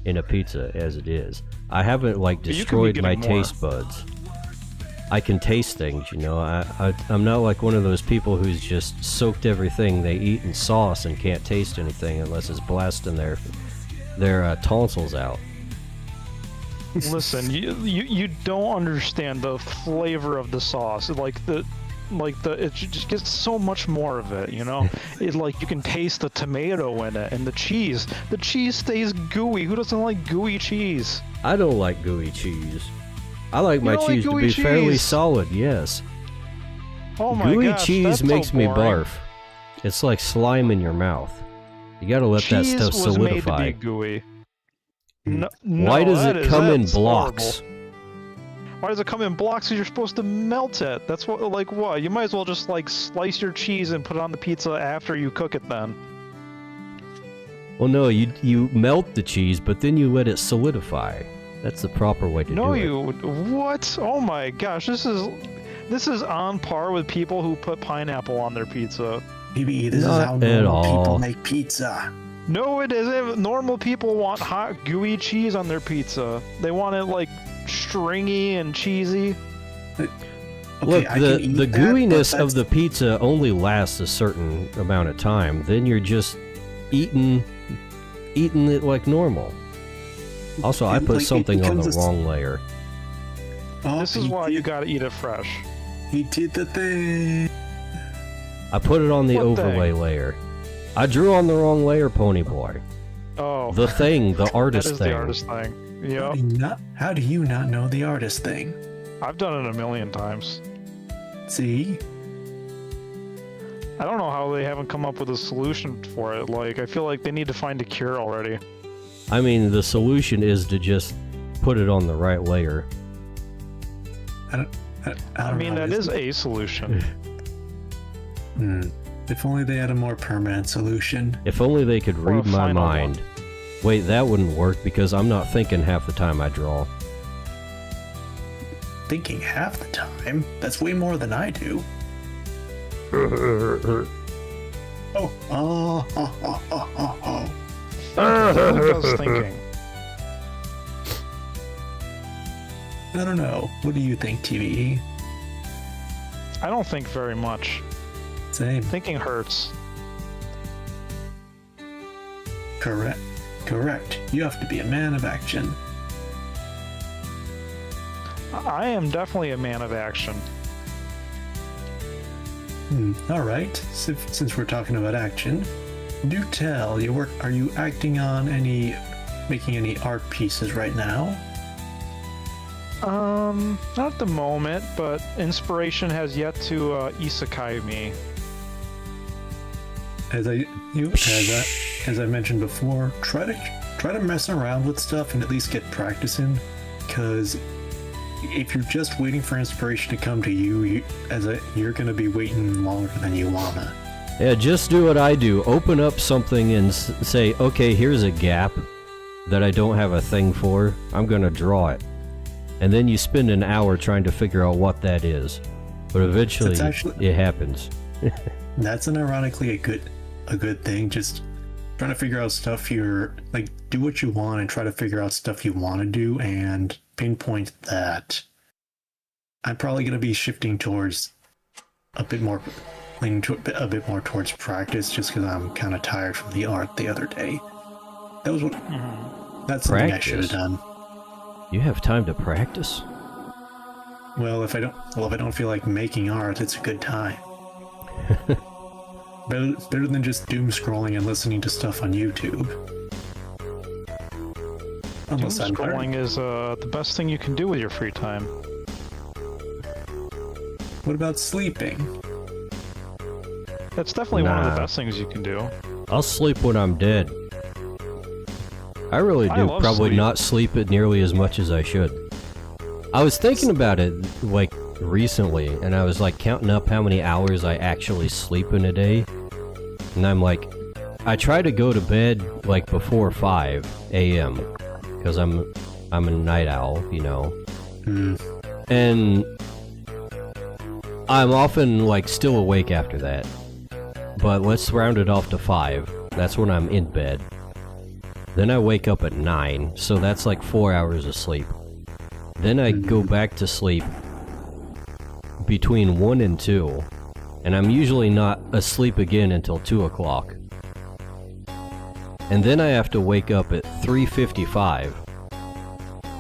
in a pizza as it is. I haven't like You could be destroyed my getting more. taste buds. I can taste things, you know. I'm not like one of those people who's just soaked everything they eat in sauce and can't taste anything unless it's blasting their tonsils out. Listen, you don't understand the flavor of the sauce. It just gets so much more of it, you know? It like you can taste the tomato in it and the cheese. The cheese stays gooey. Who doesn't like gooey cheese? I don't like gooey cheese. I like You my don't like cheese to gooey be fairly cheese? solid, yes. Oh my Gooey gosh, cheese that's so makes me boring. barf. It's like slime in your mouth. You gotta let that Cheese stuff was solidify. made to be gooey. No, Why does that it is- come in that's blocks? horrible. Why does it come in blocks? Because you're supposed to melt it. That's what, like what? You might as well just like slice your cheese and put it on the pizza after you cook it then. Well, no, you melt the cheese, but then you let it solidify. That's the proper way to No, do it. what? Oh my gosh, this is on par with people who put pineapple on their pizza. TBE, this Not is how at normal all. people make pizza. No, it isn't. Normal people want hot, gooey cheese on their pizza. They want it like stringy and cheesy. Okay, Look, I the can eat the that, but gooiness that's- of the pizza only lasts a certain amount of time. Then you're just eating it like normal. Also, I It, put like, it something on the becomes a- wrong layer. Oh, This is he why you did- gotta eat it fresh. He did the thing. I put it on the What overlay thing? layer. I drew on the wrong layer, Pony Boy. Oh, The thing, the that artist is thing. the artist thing. How Yeah, do you how do you not know the artist thing? I've done it a million times. See? I don't know how they haven't come up with a solution for it. Like, I feel like they need to find a cure already. I mean, the solution is to just put it on the right layer. I don't mean, know. that is a solution. If only they had a more permanent solution. If only they could Or a read my final one. mind. Wait, that wouldn't work because I'm not thinking half the time I draw. Thinking half the time? That's way more than I do. Oh. Who does thinking? I don't know. What do you think, TVE? I don't think very much. Same. Thinking hurts. Correct. You have to be a man of action. I am definitely a man of action. All right. Since we're talking about action, do tell. Are you acting on making any art pieces right now? Not at the moment, but inspiration has yet to isekai me. As I mentioned before, try to mess around with stuff and at least get practicing, because if you're just waiting for inspiration to come to you, you're gonna be waiting longer than you wanna. Yeah, just do what I do. Open up something and say, okay, here's a gap that I don't have a thing for. I'm gonna draw it. and then you spend an hour trying to figure out what that is. But eventually, it happens. That's ironically a good thing. Just trying to figure out stuff you're like, do what you want and try to figure out stuff you want to do and pinpoint that. I'm probably going to be shifting towards leaning to a bit more towards practice, just because I'm kind of tired from the art the other day. That was what. That's something I should have done. You have time to practice? Well, if I don't feel like making art, it's a good time. better than just doom scrolling and listening to stuff on YouTube. Doom scrolling is the best thing you can do with your free time. What about sleeping? That's definitely one of the best things you can do. I'll sleep when I'm dead. I really do probably not sleep it nearly as much as I should. I was thinking about it, like, recently, and I was, like, counting up how many hours I actually sleep in a day. And I'm like, I try to go to bed, like, before 5 a.m. Because I'm a night owl, you know. And I'm often, like, still awake after that. But let's round it off to 5. That's when I'm in bed. Then I wake up at 9, so that's like 4 hours of sleep. Then I go back to sleep between 1 and 2, and I'm usually not asleep again until 2 o'clock. And then I have to wake up at 3:55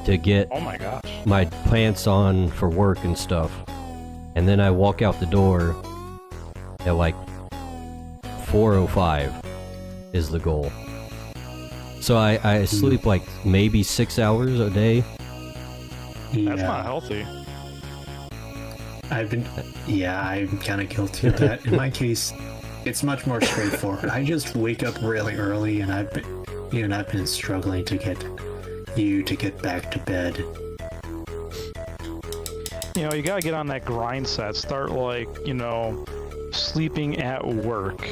to get my pants on for work and stuff. And then I walk out the door at like 4:05 is the goal. So I sleep like maybe 6 hours a day. That's not healthy. I'm kind of guilty of that. In my case, it's much more straightforward. I just wake up really early, and I've been struggling to get back to bed. You know, you gotta get on that grind set. Start like, sleeping at work.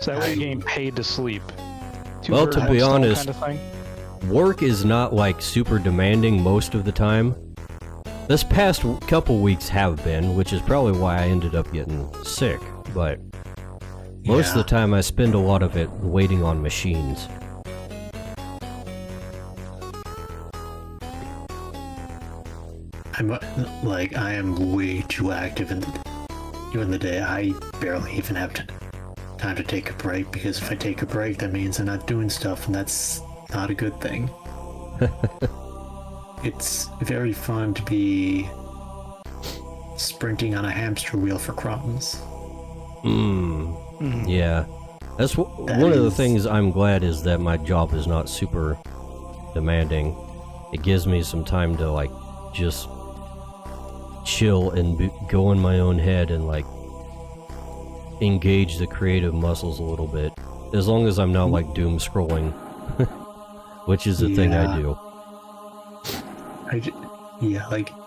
So that way you're getting paid to sleep. Well, to be honest, kind of thing. Work is not like super demanding most of the time. This past couple weeks have been, which is probably why I ended up getting sick, but most of the time I spend a lot of it waiting on machines. I am way too active during the day. I barely even have time to take a break, because if I take a break, that means I'm not doing stuff, and that's not a good thing. It's very fun to be sprinting on a hamster wheel for crumbs. Yeah. That's one of the things I'm glad is that my job is not super demanding. It gives me some time to, like, just chill and go in my own head and, like, engage the creative muscles a little bit. As long as I'm not, like, doom scrolling. Which is the thing I do.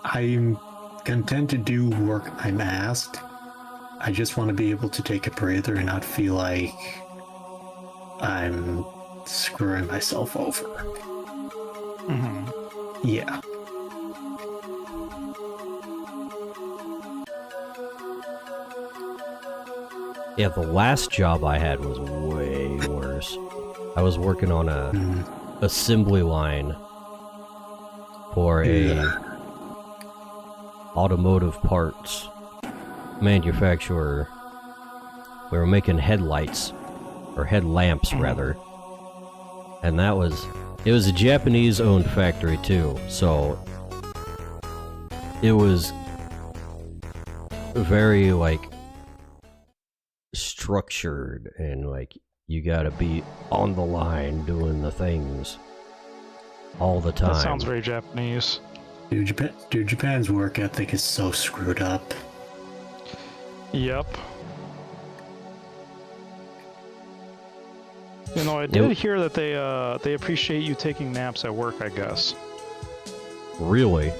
I'm content to do work I'm asked. I just want to be able to take a breather and not feel like I'm screwing myself over. Yeah. Yeah, the last job I had was way worse. I was working on a assembly line for a automotive parts manufacturer. We were making headlights, or headlamps rather, and it was a Japanese owned factory too, so it was very, like, structured, and, like, you gotta be on the line doing the things all the time. That sounds very Japanese. Dude, Japan's work ethic is so screwed up. Yep. I did hear that they appreciate you taking naps at work, I guess. Really?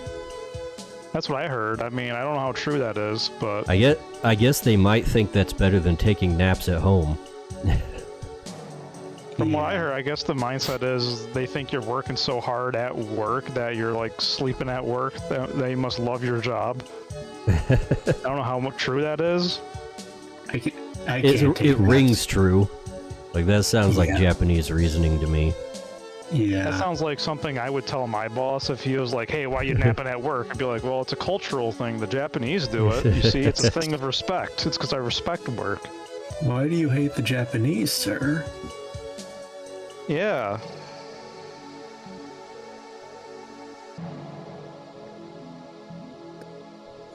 That's what I heard. I mean, I don't know how true that is, but I guess they might think that's better than taking naps at home. From what I heard, I guess the mindset is they think you're working so hard at work that you're like sleeping at work, that they must love your job. I don't know how true that is. It rings true. Like, that sounds like Japanese reasoning to me. Yeah. That sounds like something I would tell my boss if he was like, hey, why are you napping at work? I'd be like, well, it's a cultural thing. The Japanese do it. You see, it's a thing of respect. It's because I respect work. Why do you hate the Japanese, sir? Yeah.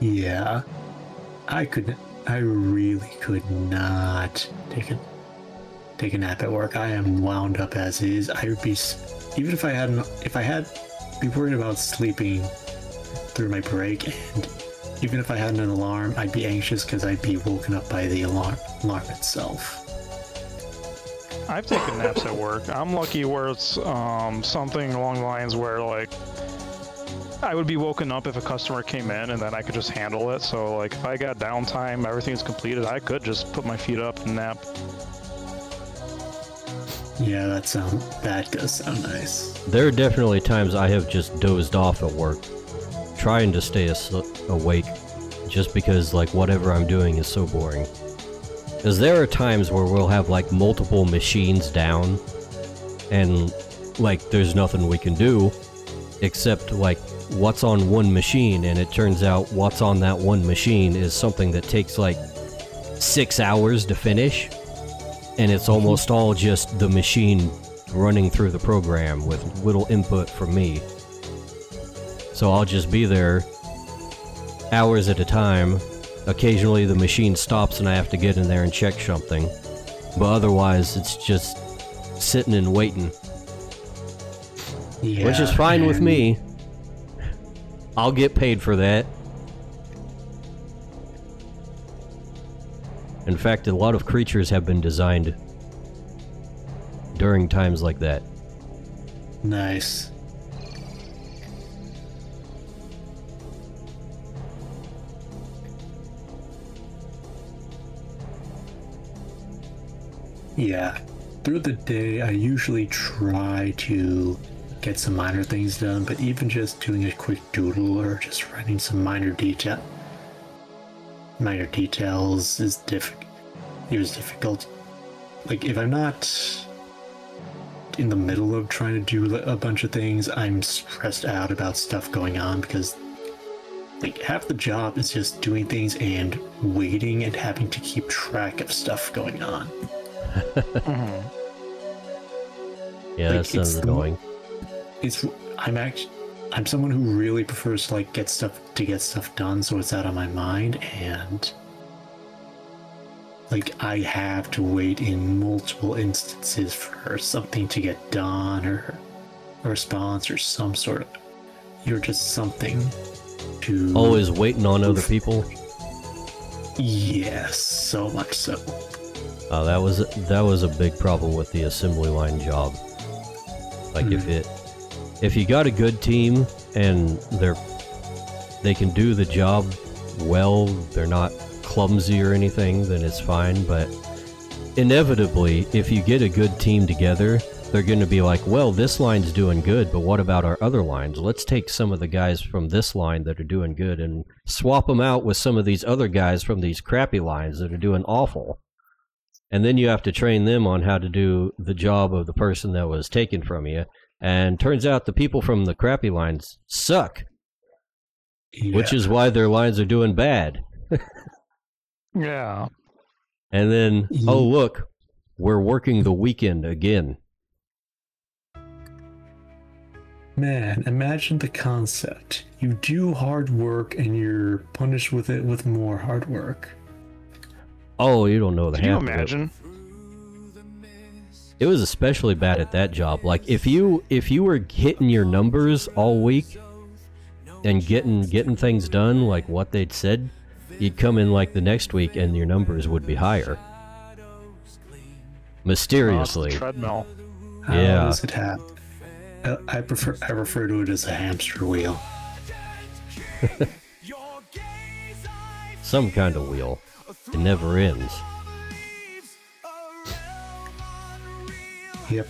Yeah. I really could not take a nap at work. I am wound up as is. I would be, even if I had be worried about sleeping through my break, and even if I had an alarm, I'd be anxious because I'd be woken up by the alarm itself. I've taken naps at work. I'm lucky where it's something along the lines where, like, I would be woken up if a customer came in and then I could just handle it. So, like, if I got downtime, everything's completed, I could just put my feet up and nap. Yeah, that does sound nice. There are definitely times I have just dozed off at work, trying to stay awake, just because, like, whatever I'm doing is so boring. Because there are times where we'll have, like, multiple machines down, and, like, there's nothing we can do, except, like, what's on one machine, and it turns out what's on that one machine is something that takes, like, 6 hours to finish, and it's almost all just the machine running through the program with little input from me. So I'll just be there hours at a time. Occasionally the machine stops and I have to get in there and check something, but otherwise it's just sitting and waiting. Yeah, which is fine with me. I'll get paid for that. In fact, a lot of creatures have been designed during times like that. Nice. Yeah. Through the day, I usually try to get some minor things done, but even just doing a quick doodle or just writing some minor details is difficult. Like, if I'm not in the middle of trying to do a bunch of things, I'm stressed out about stuff going on, because, like, half the job is just doing things and waiting and having to keep track of stuff going on. Yeah, that sounds annoying. I'm someone who really prefers to, like, get stuff done, so it's out of my mind, and, like, I have to wait in multiple instances for something to get done, or a response, or some sort of, you're just something to always waiting on other people. Yes, so much so. That was a big problem with the assembly line job. Like, if you got a good team and they can do the job well, they're not clumsy or anything, then it's fine. But inevitably, if you get a good team together, they're going to be like, well, this line's doing good, but what about our other lines? Let's take some of the guys from this line that are doing good and swap them out with some of these other guys from these crappy lines that are doing awful. And then you have to train them on how to do the job of the person that was taken from you. And turns out the people from the crappy lines suck. Yeah. Which is why their lines are doing bad. Yeah. And then, oh look, we're working the weekend again. Man, imagine the concept. You do hard work and you're punished with it with more hard work. Oh, you don't know the half. Can you imagine? It was especially bad at that job. Like, if you were hitting your numbers all week and getting things done like what they'd said, you'd come in like the next week and your numbers would be higher. Mysteriously. Treadmill. How does it happen? I refer to it as a hamster wheel. Some kind of wheel. It never ends. Yep.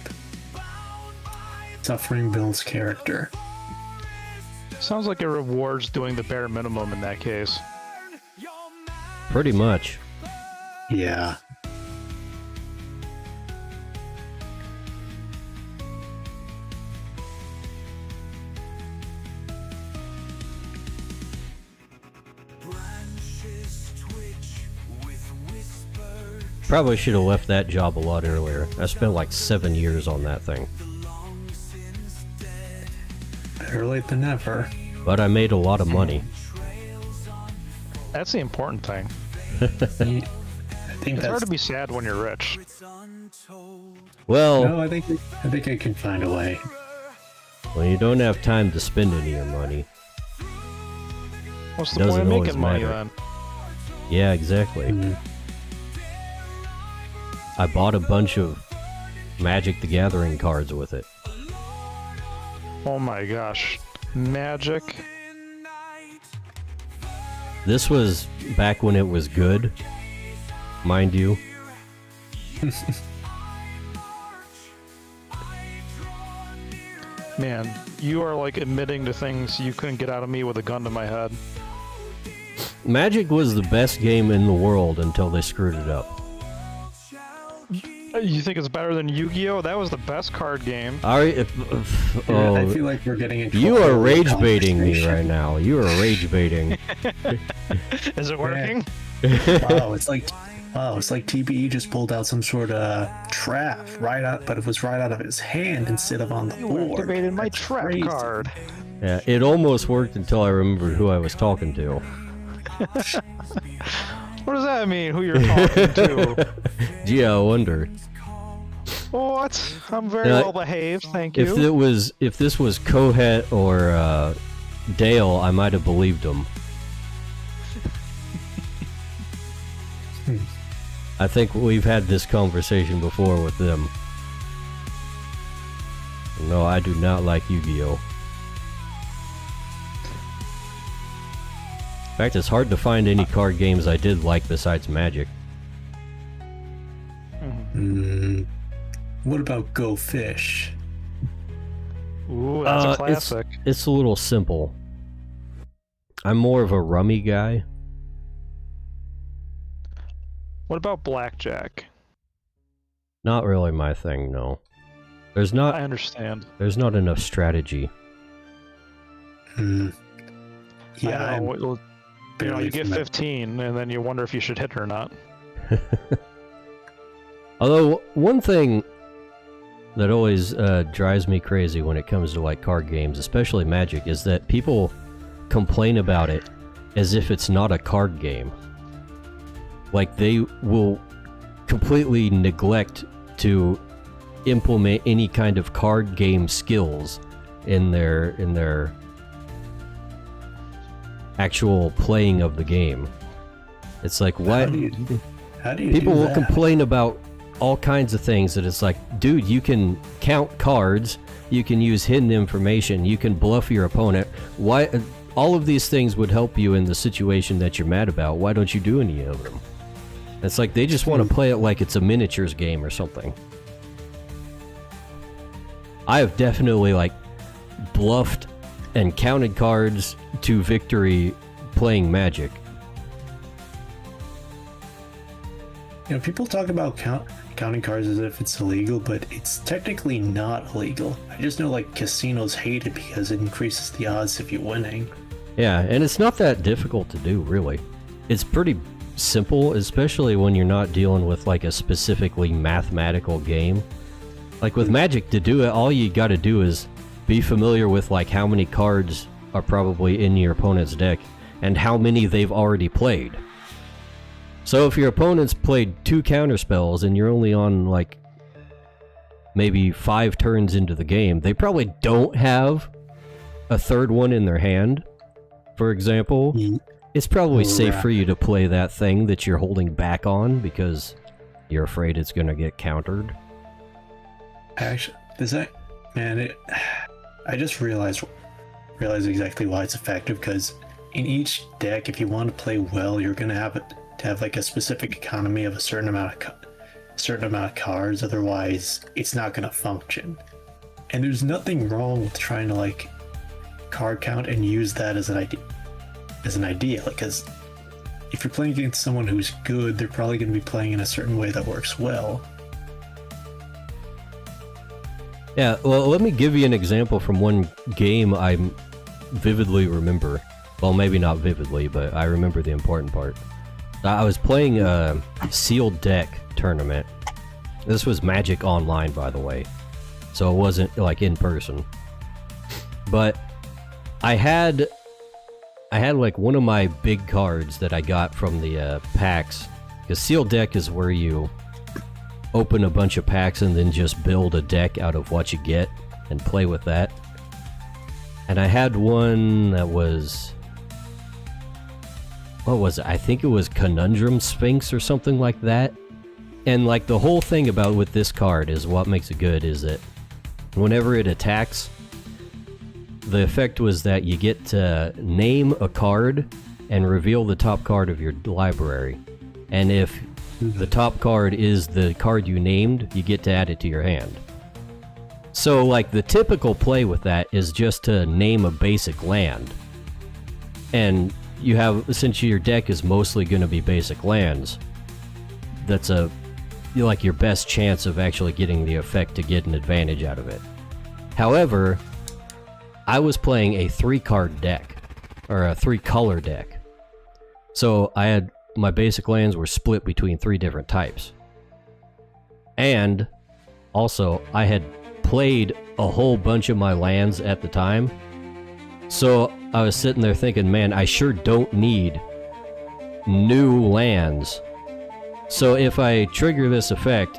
Suffering builds character. Sounds like it rewards doing the bare minimum in that case. Pretty much. Yeah. Probably should have left that job a lot earlier. I spent like 7 years on that thing. Better late than never. But I made a lot of money. That's the important thing. I think It's that's hard to be sad when you're rich. Well, no. I think I can find a way. when you don't have time to spend any of your money. What's the point Doesn't of always making money matter. then? Yeah, exactly. Mhm. I bought a bunch of Magic the Gathering cards with it. Oh my gosh. Magic. This was back when it was good, mind you. Man, you are like admitting to things you couldn't get out of me with a gun to my head. Magic was the best game in the world until they screwed it up. You think it's better than Yu-Gi-Oh? That was the best card game. I I feel like we're getting into you a are whole rage baiting me conversation. right now. You are rage baiting. Is it working? Wow, it's like TBE just pulled out some sort of trap but it was right out of his hand instead of on the You board. activated my That's trap crazy. card. Yeah, it almost worked until I remembered who I was talking to. What does that mean, who you're talking to? Gee, I wonder. What? I'm very Now, well behaved, thank you. If this was Kohet or Dale, I might have believed him. I think we've had this conversation before with them. No, I do not like Yu-Gi-Oh! In fact, it's hard to find any card games I did like besides Magic. What about Go Fish? Ooh, that's a it's- classic. It's a little simple. I'm more of a rummy guy. What about blackjack? Not really my thing, no. There's I not understand. there's not enough strategy. Hmm. Yeah, I know. I'm You barely get familiar. 15, and then you wonder if you should hit or not. Although, one thing that always drives me crazy when it comes to like card games, especially Magic, is that people complain about it as if it's not a card game. Like, they will completely neglect to implement any kind of card game skills in their actual playing of the game. It's like, why? How do you People do will that? complain about all kinds of things that it's like, dude, you can count cards, you can use hidden information, you can bluff your opponent. Why? All of these things would help you in the situation that you're mad about. Why don't you do any of them? It's like they just want to play it like it's a miniatures game or something. I have definitely like bluffed and counted cards to victory playing Magic. You know, people talk about counting cards as if it's illegal, but it's technically not illegal. I just know like casinos hate it because it increases the odds of you winning. Yeah, and it's not that difficult to do, really. It's pretty simple, especially when you're not dealing with like a specifically mathematical game. Like with Magic, to do it, all you gotta do is be familiar with like how many cards are probably in your opponent's deck and how many they've already played. So if your opponent's played 2 counterspells and you're only on like maybe 5 turns into the game, they probably don't have a third one in their hand, for example. It's probably safe for you to play that thing that you're holding back on because you're afraid it's going to get countered. Actually, does that I just realized exactly why it's effective, because in each deck, if you want to play well, you're gonna have to have like a specific economy of a certain amount certain amount of cards, otherwise it's not going to function. And there's nothing wrong with trying to like card count and use that as an idea, because if you're playing against someone who's good, they're probably going to be playing in a certain way that works well. Yeah, well, let me give you an example from one game I vividly remember. Well, maybe not vividly, but I remember the important part. I was playing a sealed deck tournament. This was Magic Online, by the way, so it wasn't like in person. But I had like one of my big cards that I got from the packs, because sealed deck is where you open a bunch of packs and then just build a deck out of what you get and play with that. And I had one that was, what was it? I think it was Conundrum Sphinx or something like that. And like the whole thing about with this card is what makes it good is that whenever it attacks, the effect was that you get to name a card and reveal the top card of your library. And if the top card is the card you named, you get to add it to your hand. So like the typical play with that is just to name a basic land. And you have, since your deck is mostly going to be basic lands, that's like your best chance of actually getting the effect to get an advantage out of it. However, I was playing a 3-card deck, or a 3-color deck. So I had, my basic lands were split between 3 different types. And also, I had played a whole bunch of my lands at the time. So I was sitting there thinking, man, I sure don't need new lands. So if I trigger this effect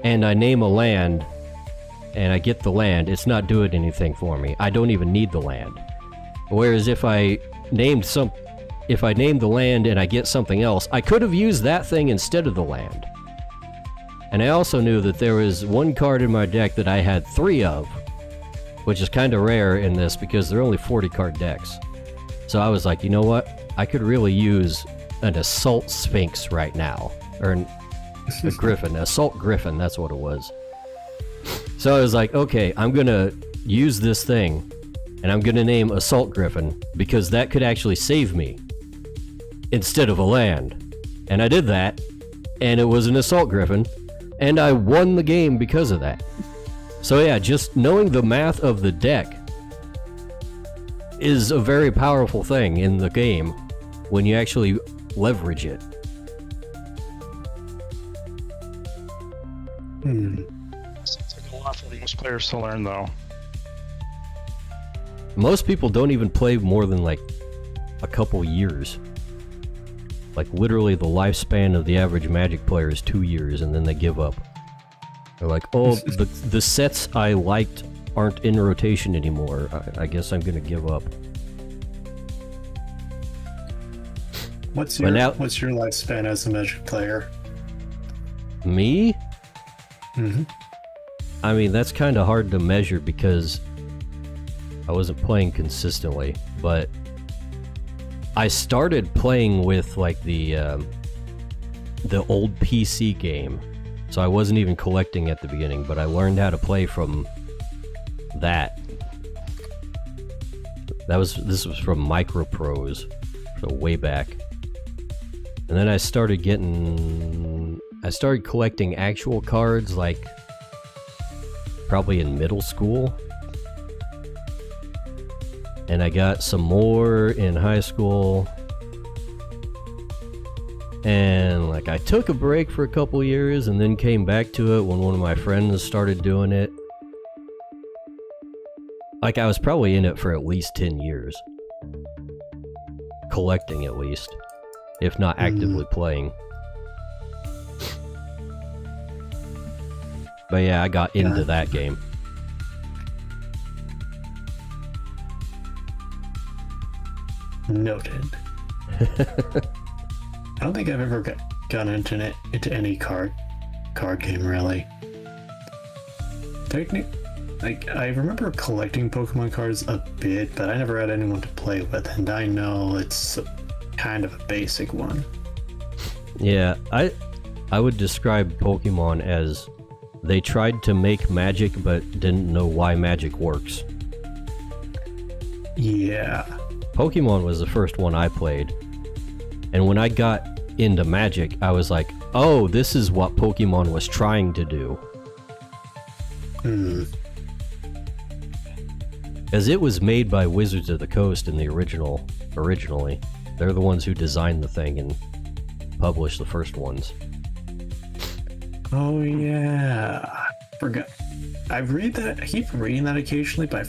and I name a land and I get the land, it's not doing anything for me. I don't even need the land. Whereas if I named the land and I get something else, I could have used that thing instead of the land. And I also knew that there was one card in my deck that I had 3 of, which is kind of rare in this because they're only 40 card decks. So I was like, you know what? I could really use an Assault Sphinx right now. Or a Griffin. Assault Griffin, that's what it was. So I was like, okay, I'm gonna use this thing, and I'm gonna name Assault Griffin, because that could actually save me instead of a land. And I did that, and it was an Assault Griffin, and I won the game because of that. So yeah, just knowing the math of the deck is a very powerful thing in the game when you actually leverage it. Seems like a lot for most players to learn, though. Most people don't even play more than like a couple years. Like literally the lifespan of the average Magic player is 2 years, and then they give up. They're like, oh, the sets I liked aren't in rotation anymore. I guess I'm gonna give up. What's your lifespan as a Magic player? Me? Mm-hmm. I mean, that's kind of hard to measure because I wasn't playing consistently, but I started playing with like the old PC game, so I wasn't even collecting at the beginning, but I learned how to play from that. This was from Microprose, so way back. And then I started collecting actual cards like probably in middle school. And I got some more in high school. And like I took a break for a couple years and then came back to it when one of my friends started doing it. Like I was probably in it for at least 10 years. Collecting at least, if not actively playing. But yeah, I got into that game. Noted. I don't think I've ever gotten into any card game really. Like I remember collecting Pokemon cards a bit, but I never had anyone to play with, and I know it's kind of a basic one. Yeah, I would describe Pokemon as they tried to make magic but didn't know why magic works. Yeah. Pokemon was the first one I played, and when I got into magic, I was like, oh, this is what Pokemon was trying to do. As it was made by Wizards of the Coast in the originally. They're the ones who designed the thing and published the first ones. Oh yeah. Forgot. I read that. I keep reading that occasionally, but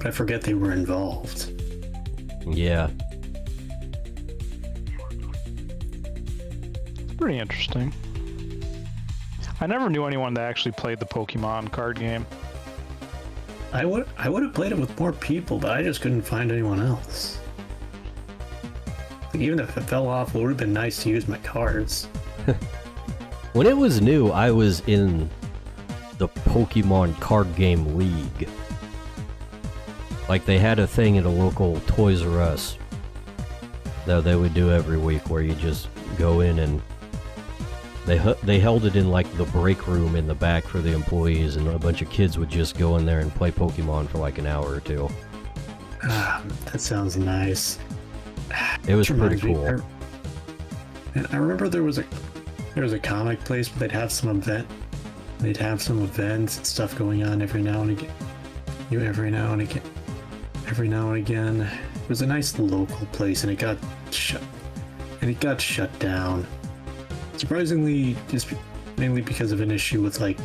I forget they were involved. Yeah. Pretty interesting. I never knew anyone that actually played the Pokemon card game. I would have played it with more people, but I just couldn't find anyone else. Like, even if it fell off, it would have been nice to use my cards. When it was new, I was in the Pokemon card game league. Like, they had a thing at a local Toys R Us that they would do every week where you just go in and they held it in like the break room in the back for the employees, and a bunch of kids would just go in there and play Pokemon for like an hour or two. That sounds nice. It was Which pretty reminds me, cool. And I remember there was a comic place, but they'd have some events and stuff going on every now and again. Every now and again. It was a nice local place, and it got shut down. Surprisingly, just mainly because of an issue with like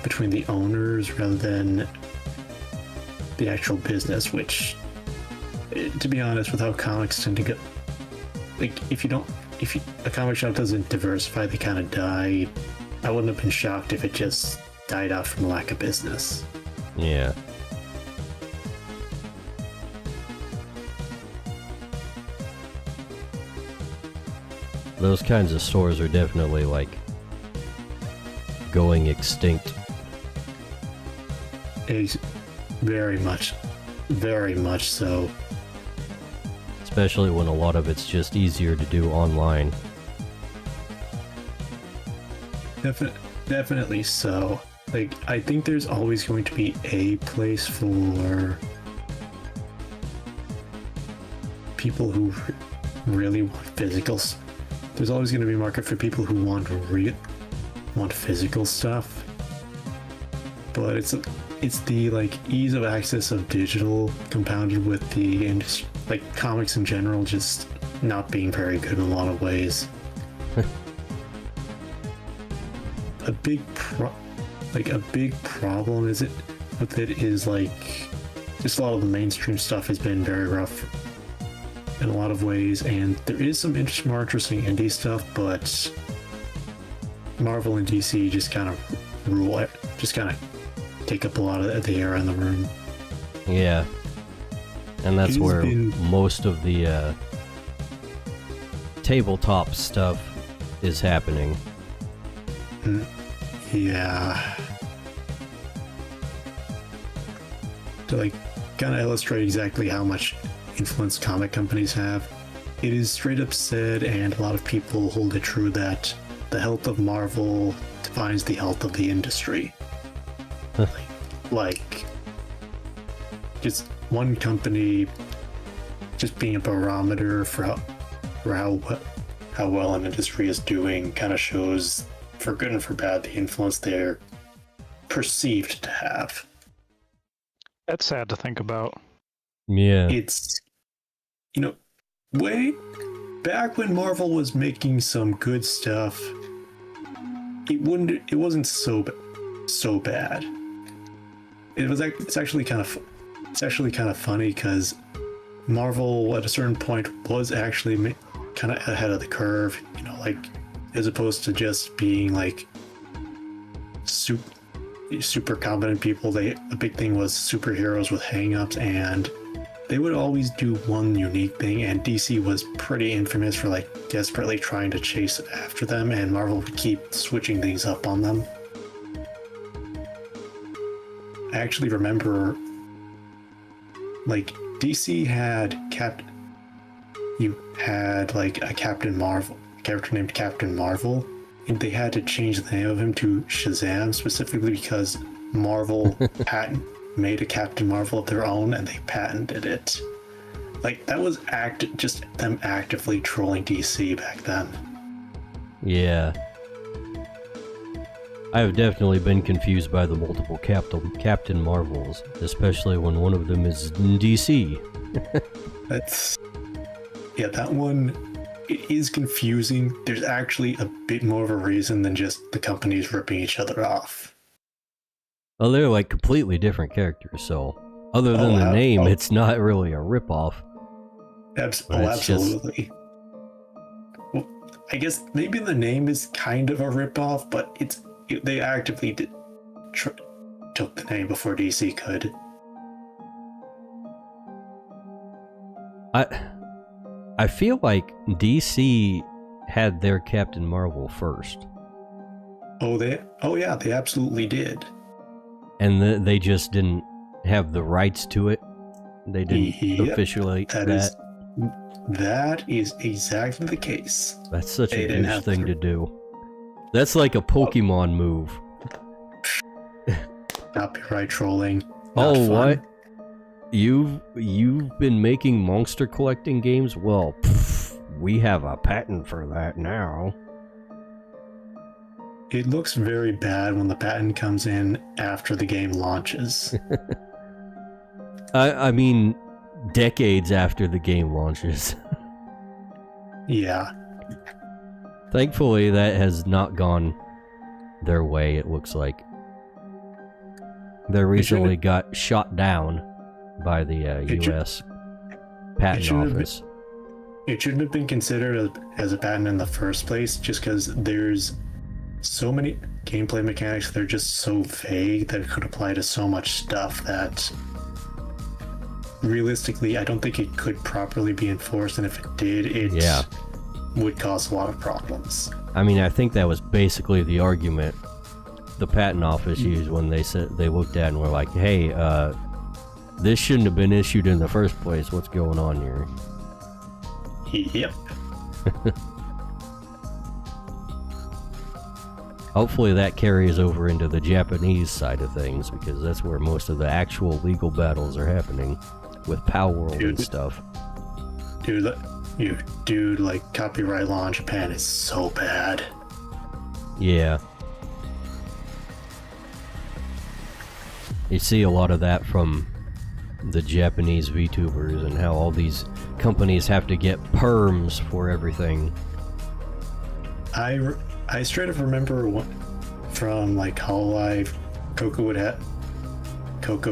between the owners rather than the actual business, which, to be honest, with how comics tend to go, like if a comic shop doesn't diversify, they kind of die. I wouldn't have been shocked if it just died out from lack of business. Yeah. Those kinds of stores are definitely like going extinct. Very much so. Especially when a lot of it's just easier to do online. Definitely so. Like, I think there's always going to be a place for people who really want physicals. There's always going to be a market for people who want physical stuff. But it's the like ease of access of digital compounded with the industry, like comics in general, just not being very good in a lot of ways. A big problem is like just a lot of the mainstream stuff has been very rough in a lot of ways, and there is some more interesting indie stuff, but Marvel and DC just kind of rule it, just kind of take up a lot of the air in the room. Yeah. And that's where most of the tabletop stuff is happening. Yeah. To like kind of illustrate exactly how much influence comic companies have, it is straight up said, and a lot of people hold it true, that the health of Marvel defines the health of the industry. like just one company just being a barometer for how well an industry is doing kind of shows, for good and for bad, the influence they're perceived to have. That's sad to think about. Yeah. It's, way back when Marvel was making some good stuff, it wasn't so bad. It's actually kind of funny, because Marvel at a certain point was actually kind of ahead of the curve, like, as opposed to just being like super competent people. The big thing was superheroes with hang-ups, and they would always do one unique thing, and DC was pretty infamous for like desperately trying to chase after them, and Marvel would keep switching things up on them. I actually remember, like, DC had like a character named Captain Marvel, they had to change the name of him to Shazam specifically because Marvel made a Captain Marvel of their own and they patented it. Like, that was just them actively trolling DC back then. Yeah. I have definitely been confused by the multiple Captain Marvels, especially when one of them is in DC. That one, it is confusing. There's actually a bit more of a reason than just the companies ripping each other off. Well, they're like completely different characters, so other than the name, it's not really a ripoff. Absolutely. Well, I guess maybe the name is kind of a ripoff, but they actively took the name before DC could. I feel like DC had their Captain Marvel first. Oh yeah, they absolutely did. And they just didn't have the rights to it. They didn't officially that. That is exactly the case. That's such a douche thing to do. That's like a Pokemon move. Copyright trolling. Oh, what? You've been making monster collecting games? Well, we have a patent for that now. It looks very bad when the patent comes in after the game launches. I mean, decades after the game launches. Yeah. Thankfully, that has not gone their way, it looks like. They recently got shot down by the U.S. Patent Office. It shouldn't have been considered as a patent in the first place, just because there's so many gameplay mechanics that are just so vague that it could apply to so much stuff that realistically I don't think it could properly be enforced, and if it did, it would cause a lot of problems. I mean, I think that was basically the argument the patent office used when they said they looked at it and were like, hey, this shouldn't have been issued in the first place. What's going on here? Yep. Hopefully that carries over into the Japanese side of things, because that's where most of the actual legal battles are happening with Palworld and stuff. Dude, like, copyright law in Japan is so bad. Yeah. You see a lot of that from the Japanese VTubers and how all these companies have to get perms for everything. I straight up remember from like Hololive, Coco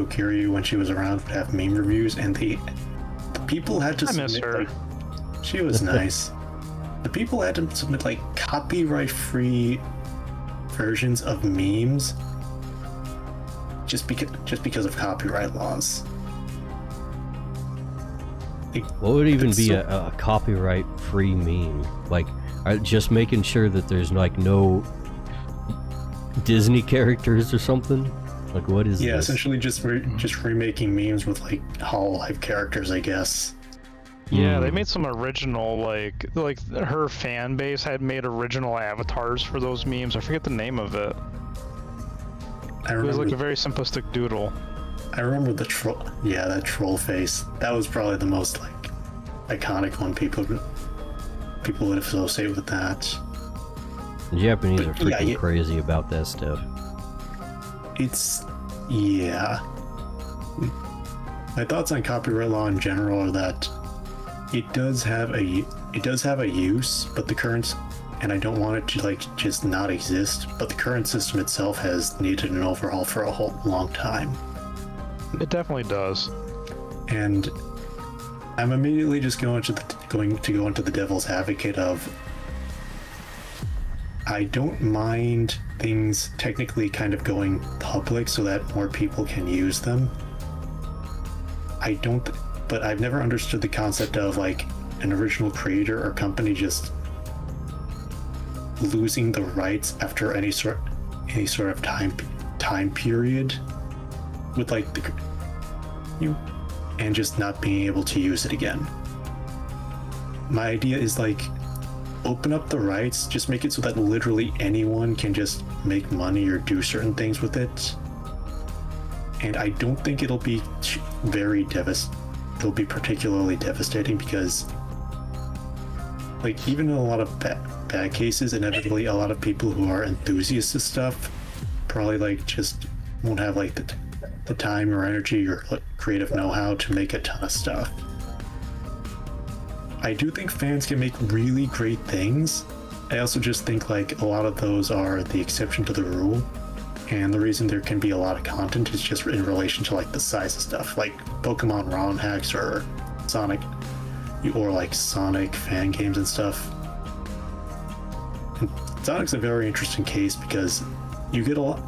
Kiryu when she was around would have meme reviews, and the people had to submit. Like, she was nice. The people had to submit like copyright-free versions of memes just because of copyright laws. What would even be a copyright-free meme? Like, just making sure that there's like no Disney characters or something? Like, what is this? Yeah, essentially just remaking memes with like Hololive characters, I guess. Yeah, they made some original, like her fan base had made original avatars for those memes. I forget the name of it. It was like a very simplistic doodle. I remember the troll. Yeah, that troll face. That was probably the most like iconic one. People would associate with that. The Japanese are freaking crazy about that stuff. My thoughts on copyright law in general are that it does have a use, but the current, and I don't want it to like just not exist, but the current system itself has needed an overhaul for a whole long time. It definitely does. And I'm immediately just going to go into the devil's advocate of, I don't mind things technically kind of going public so that more people can use them. But I've never understood the concept of like an original creator or company just losing the rights after any sort of time period with like and just not being able to use it again. My idea is like, open up the rights, just make it so that literally anyone can just make money or do certain things with it. And I don't think it'll be it'll be particularly devastating, because like even in a lot of bad cases, inevitably a lot of people who are enthusiasts of stuff probably like just won't have like the time or energy or like, creative know-how to make a ton of stuff. I do think fans can make really great things. I also just think like a lot of those are the exception to the rule, and the reason there can be a lot of content is just in relation to like the size of stuff, like Pokemon ROM hacks or Sonic fan games and stuff. And Sonic's a very interesting case because you get a lot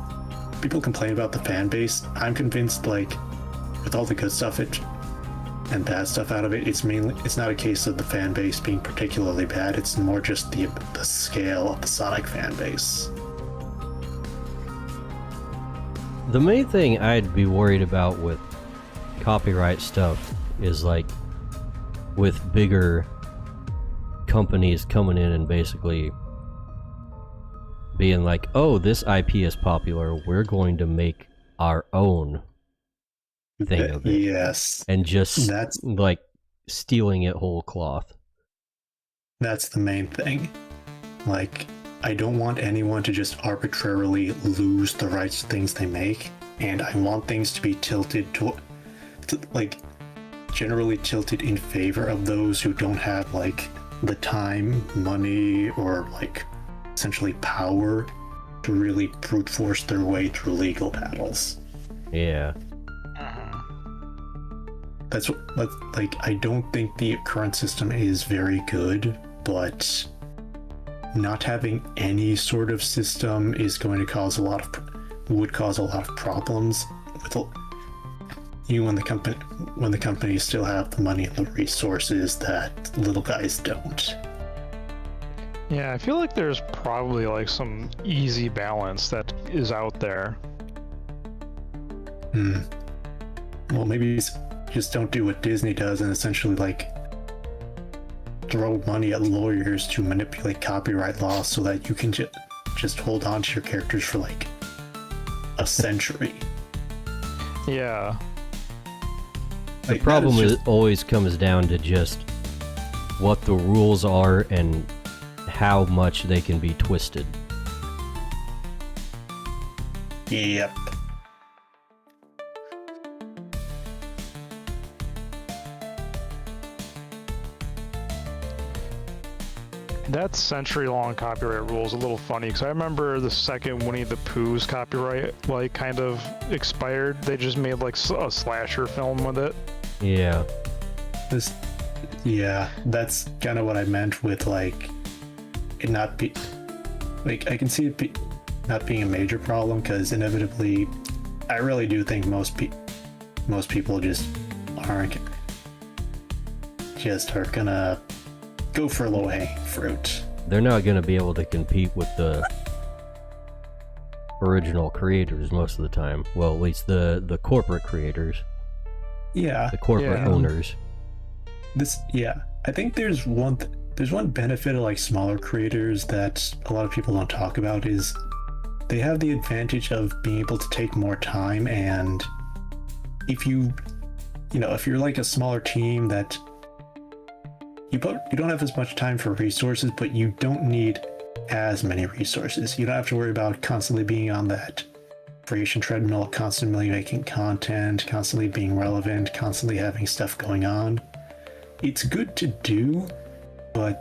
people complain about the fan base. I'm convinced like with all the good stuff and bad stuff out of it, it's not a case of the fan base being particularly bad, it's more just the scale of the Sonic fan base. The main thing I'd be worried about with copyright stuff is like with bigger companies coming in and basically being like, oh, this IP is popular, we're going to make our own thing of it. Yes. And just like stealing it whole cloth. That's the main thing. Like, I don't want anyone to just arbitrarily lose the rights to things they make, and I want things to be tilted to like generally tilted in favor of those who don't have like the time, money, or like essentially power to really brute force their way through legal battles. Yeah. That's like, I don't think the current system is very good, but not having any sort of system is going to cause would cause a lot of problems with when the companies still have the money and the resources that little guys don't. Yeah, I feel like there's probably like some easy balance that is out there. Well, maybe just don't do what Disney does and essentially like throw money at lawyers to manipulate copyright laws so that you can just hold on to your characters for like a century. Yeah. The Like, problem always comes down to just what the rules are and how much they can be twisted. Yep. That century-long copyright rule is a little funny, because I remember the second Winnie the Pooh's copyright like kind of expired, they just made like a slasher film with it. Yeah. That's kind of what I meant with like it not be like, I can see it not being a major problem, because inevitably I really do think most people just are gonna go for low-hanging fruit. They're not going to be able to compete with the original creators most of the time. Well, at least the corporate creators. Yeah. The corporate owners. I think there's one benefit of like smaller creators that a lot of people don't talk about, is they have the advantage of being able to take more time, and if you're like a smaller team that you don't have as much time for resources, but you don't need as many resources. You don't have to worry about constantly being on that creation treadmill, constantly making content, constantly being relevant, constantly having stuff going on. It's good to do, and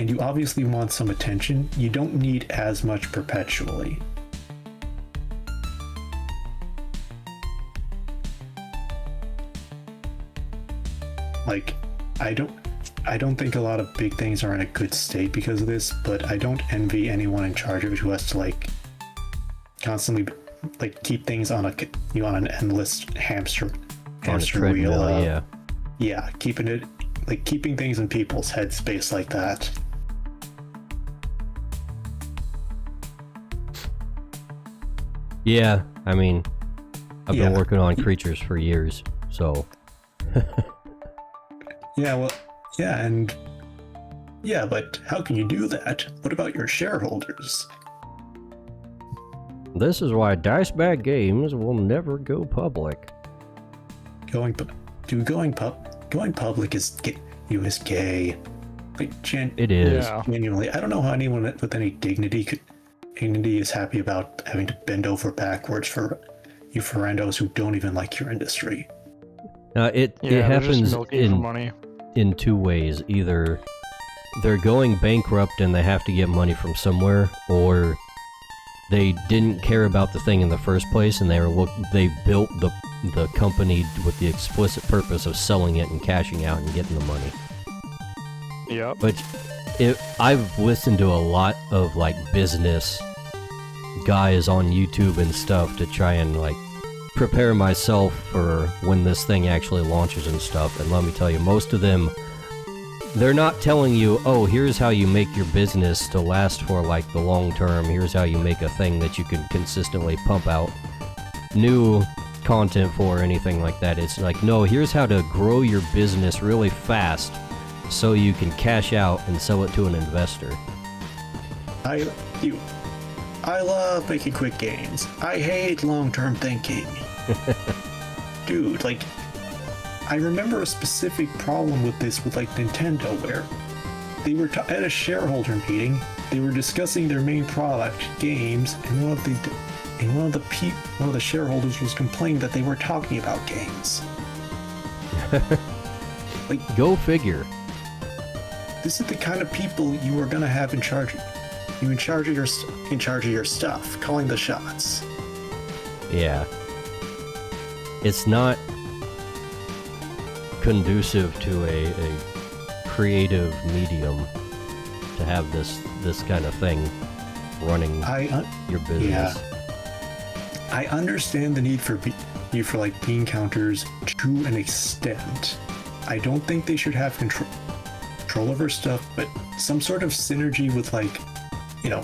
you obviously want some attention. You don't need as much perpetually. Like, I don't think a lot of big things are in a good state because of this, but I don't envy anyone in charge of it who has to like constantly like keep things on an endless hamster wheel. Yeah, keeping things in people's headspace like that. Yeah, I mean, I've been working on Crytures for years, so. And Yeah, but how can you do that? What about your shareholders? This is why Dice Bag Games will never go public. Going public is gay. Like, It is. Yeah. genuinely, I don't know how anyone with any dignity is happy about having to bend over backwards for you forendos who don't even like your industry. It Yeah, they're just happens milking for money. in two ways. Either they're going bankrupt and they have to get money from somewhere, or they didn't care about the thing in the first place and they built the company with the explicit purpose of selling it and cashing out and getting the money. Yep. But I've listened to a lot of like business guys on YouTube and stuff to try and like prepare myself for when this thing actually launches and stuff. And let me tell you, most of them, they're not telling you, oh, here's how you make your business to last for like the long term. Here's how you make a thing that you can consistently pump out new content for or anything like that. It's like, no, here's how to grow your business really fast so you can cash out and sell it to an investor. I love making quick gains. I hate long-term thinking. Dude, like, I remember a specific problem with this with like Nintendo, where they were at a shareholder meeting. They were discussing their main product, games, and one of the shareholders was complaining that they were talking about games. Like, Go figure. this is the kind of people you are gonna have in charge of your stuff, calling the shots. Yeah. It's not conducive to a creative medium to have this kind of thing running your business. Yeah. I understand the need for like bean counters to an extent. I don't think they should have control over stuff, but some sort of synergy with like,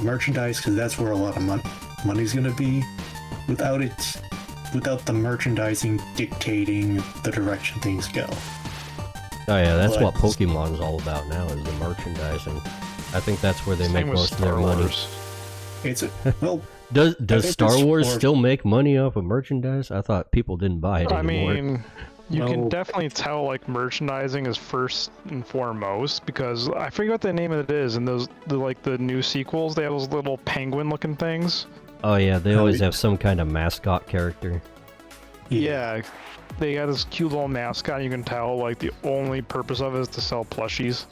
merchandise, because that's where a lot of money's gonna be. Without the merchandising dictating the direction things go. Oh yeah, that's But- what Pokemon's all about now, is the merchandising. I think that's where they Same make with most of their Star money. Wars. It's well, Does think Star it's Wars more- still make money off of merchandise? I thought people didn't buy it I anymore. mean, you No. can definitely tell like merchandising is first and foremost, because I forget what the name of it is. And the new sequels, they have those little penguin-looking things. Oh yeah, they always have some kind of mascot character. Yeah, they got this cute little mascot. You can tell like the only purpose of it is to sell plushies.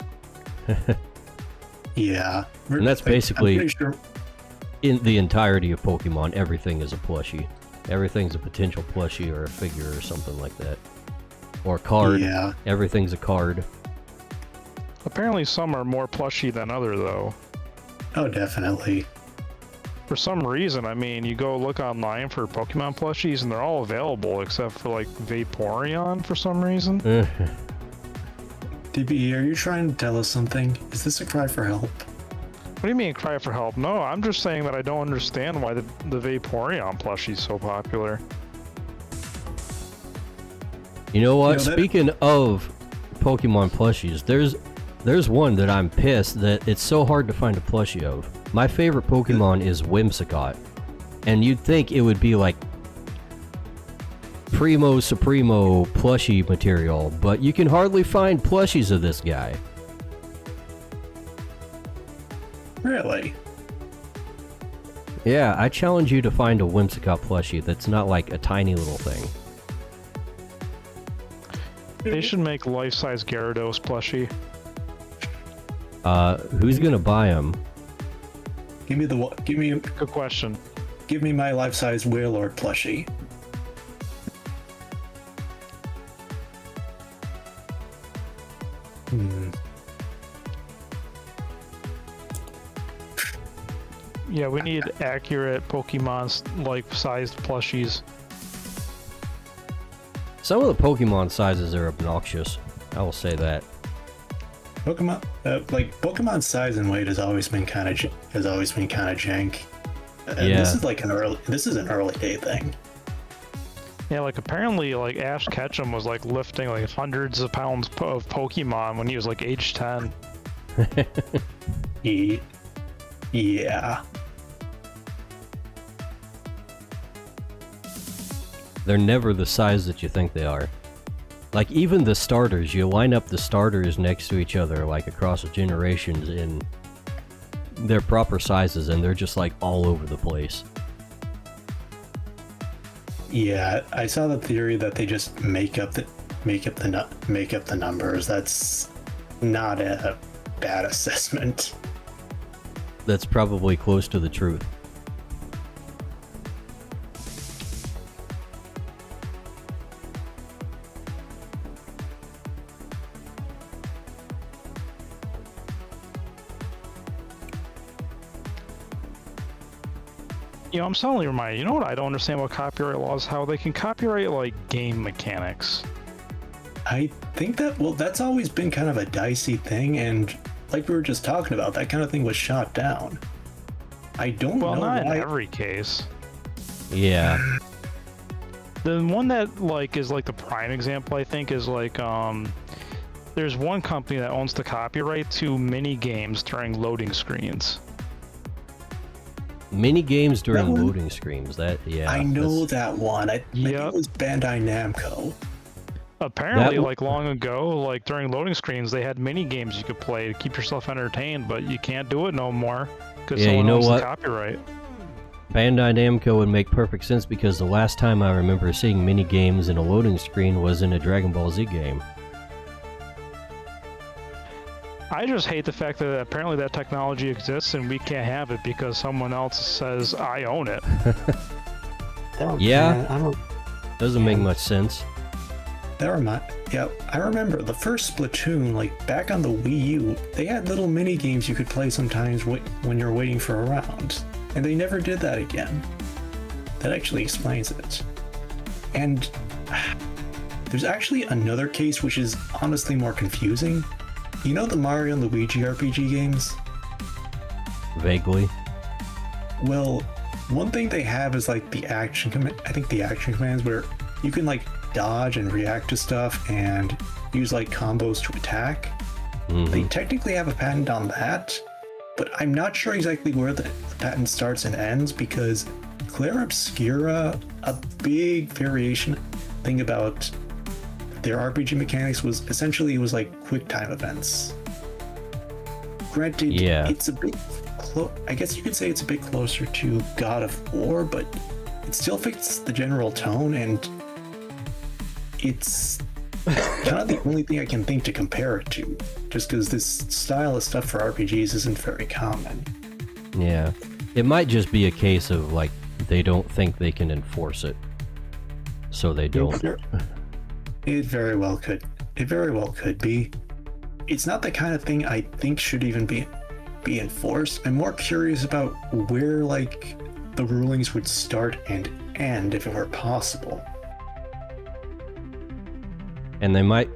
yeah. And that's I'm basically- pretty sure. In the entirety of Pokemon, everything is a plushie. Everything's a potential plushie or a figure or something like that. Or card. Yeah. Everything's a card. Apparently, some are more plushy than other though. Oh, definitely. For some reason, I mean, you go look online for Pokemon plushies and they're all available except for like Vaporeon for some reason. DB, are you trying to tell us something? Is this a cry for help? What do you mean cry for help? No, I'm just saying that I don't understand why the Vaporeon plushie is so popular. You know what? You know, that- Speaking of Pokemon plushies, there's one that I'm pissed that it's so hard to find a plushie of. My favorite Pokemon is Whimsicott, and you'd think it would be like primo supremo plushie material, but you can hardly find plushies of this guy. Really? Yeah, I challenge you to find a Whimsicott plushie that's not like a tiny little thing. They should make life-size Gyarados plushie. Who's gonna buy him? Give Good question. me my life-size Wailord plushie. Yeah, we need accurate Pokemon life-sized plushies. Some of the Pokemon sizes are obnoxious. I will say that. Pokemon size and weight has always been kind of jank. Yeah. This is an early day thing. Yeah, like apparently like Ash Ketchum was like lifting like hundreds of pounds of Pokemon when he was like age 10. Yeah. They're never the size that you think they are. Like, even the starters, you line up the starters next to each other, like, across generations in their proper sizes, and they're just, like, all over the place. Yeah, I saw the theory that they just make up the numbers. That's not a bad assessment. That's probably close to the truth. You know, I'm suddenly reminded, you know what I don't understand about copyright laws? How they can copyright, like, game mechanics. I think that, well, that's always been kind of a dicey thing, and like we were just talking about, that kind of thing was shot down. I don't know Well, not why. in every case. Yeah. The one that, like, is, like, the prime example, I think, is, like, there's one company that owns the copyright to mini games during loading screens. Mini games during That one? loading screens, that, yeah. I know that's- that one. I think Yep. it was Bandai Namco. Apparently, That- like, long ago, like, during loading screens, they had mini games you could play to keep yourself entertained, but you can't do it no more because Yeah, you someone know owns what? the copyright. Bandai Namco would make perfect sense because the last time I remember seeing mini games in a loading screen was in a Dragon Ball Z game. I just hate the fact that apparently that technology exists and we can't have it because someone else says I own it. Yeah. Man, I don't. Doesn't make much sense. Yeah, I remember the first Splatoon, like back on the Wii U, they had little mini games you could play sometimes when you're waiting for a round, and they never did that again. That actually explains it. And there's actually another case which is honestly more confusing. You know the Mario and Luigi RPG games? Vaguely. Well, one thing they have is like the action command. I think the action commands where you can like dodge and react to stuff and use like combos to attack. Mhm. They technically have a patent on that, but I'm not sure exactly where the patent starts and ends because Claire Obscura, a big variation thing about their RPG mechanics was essentially it was like quick time events. Granted, Yeah. it's a bit I guess you could say it's a bit closer to God of War, but it still fits the general tone, and it's kind of the only thing I can think to compare it to, just because this style of stuff for RPGs isn't very common. Yeah. It might just be a case of, like, they don't think they can enforce it. So they don't. It very well could. It very well could be. It's not the kind of thing I think should even be enforced. I'm more curious about where, like, the rulings would start and end if it were possible. And they might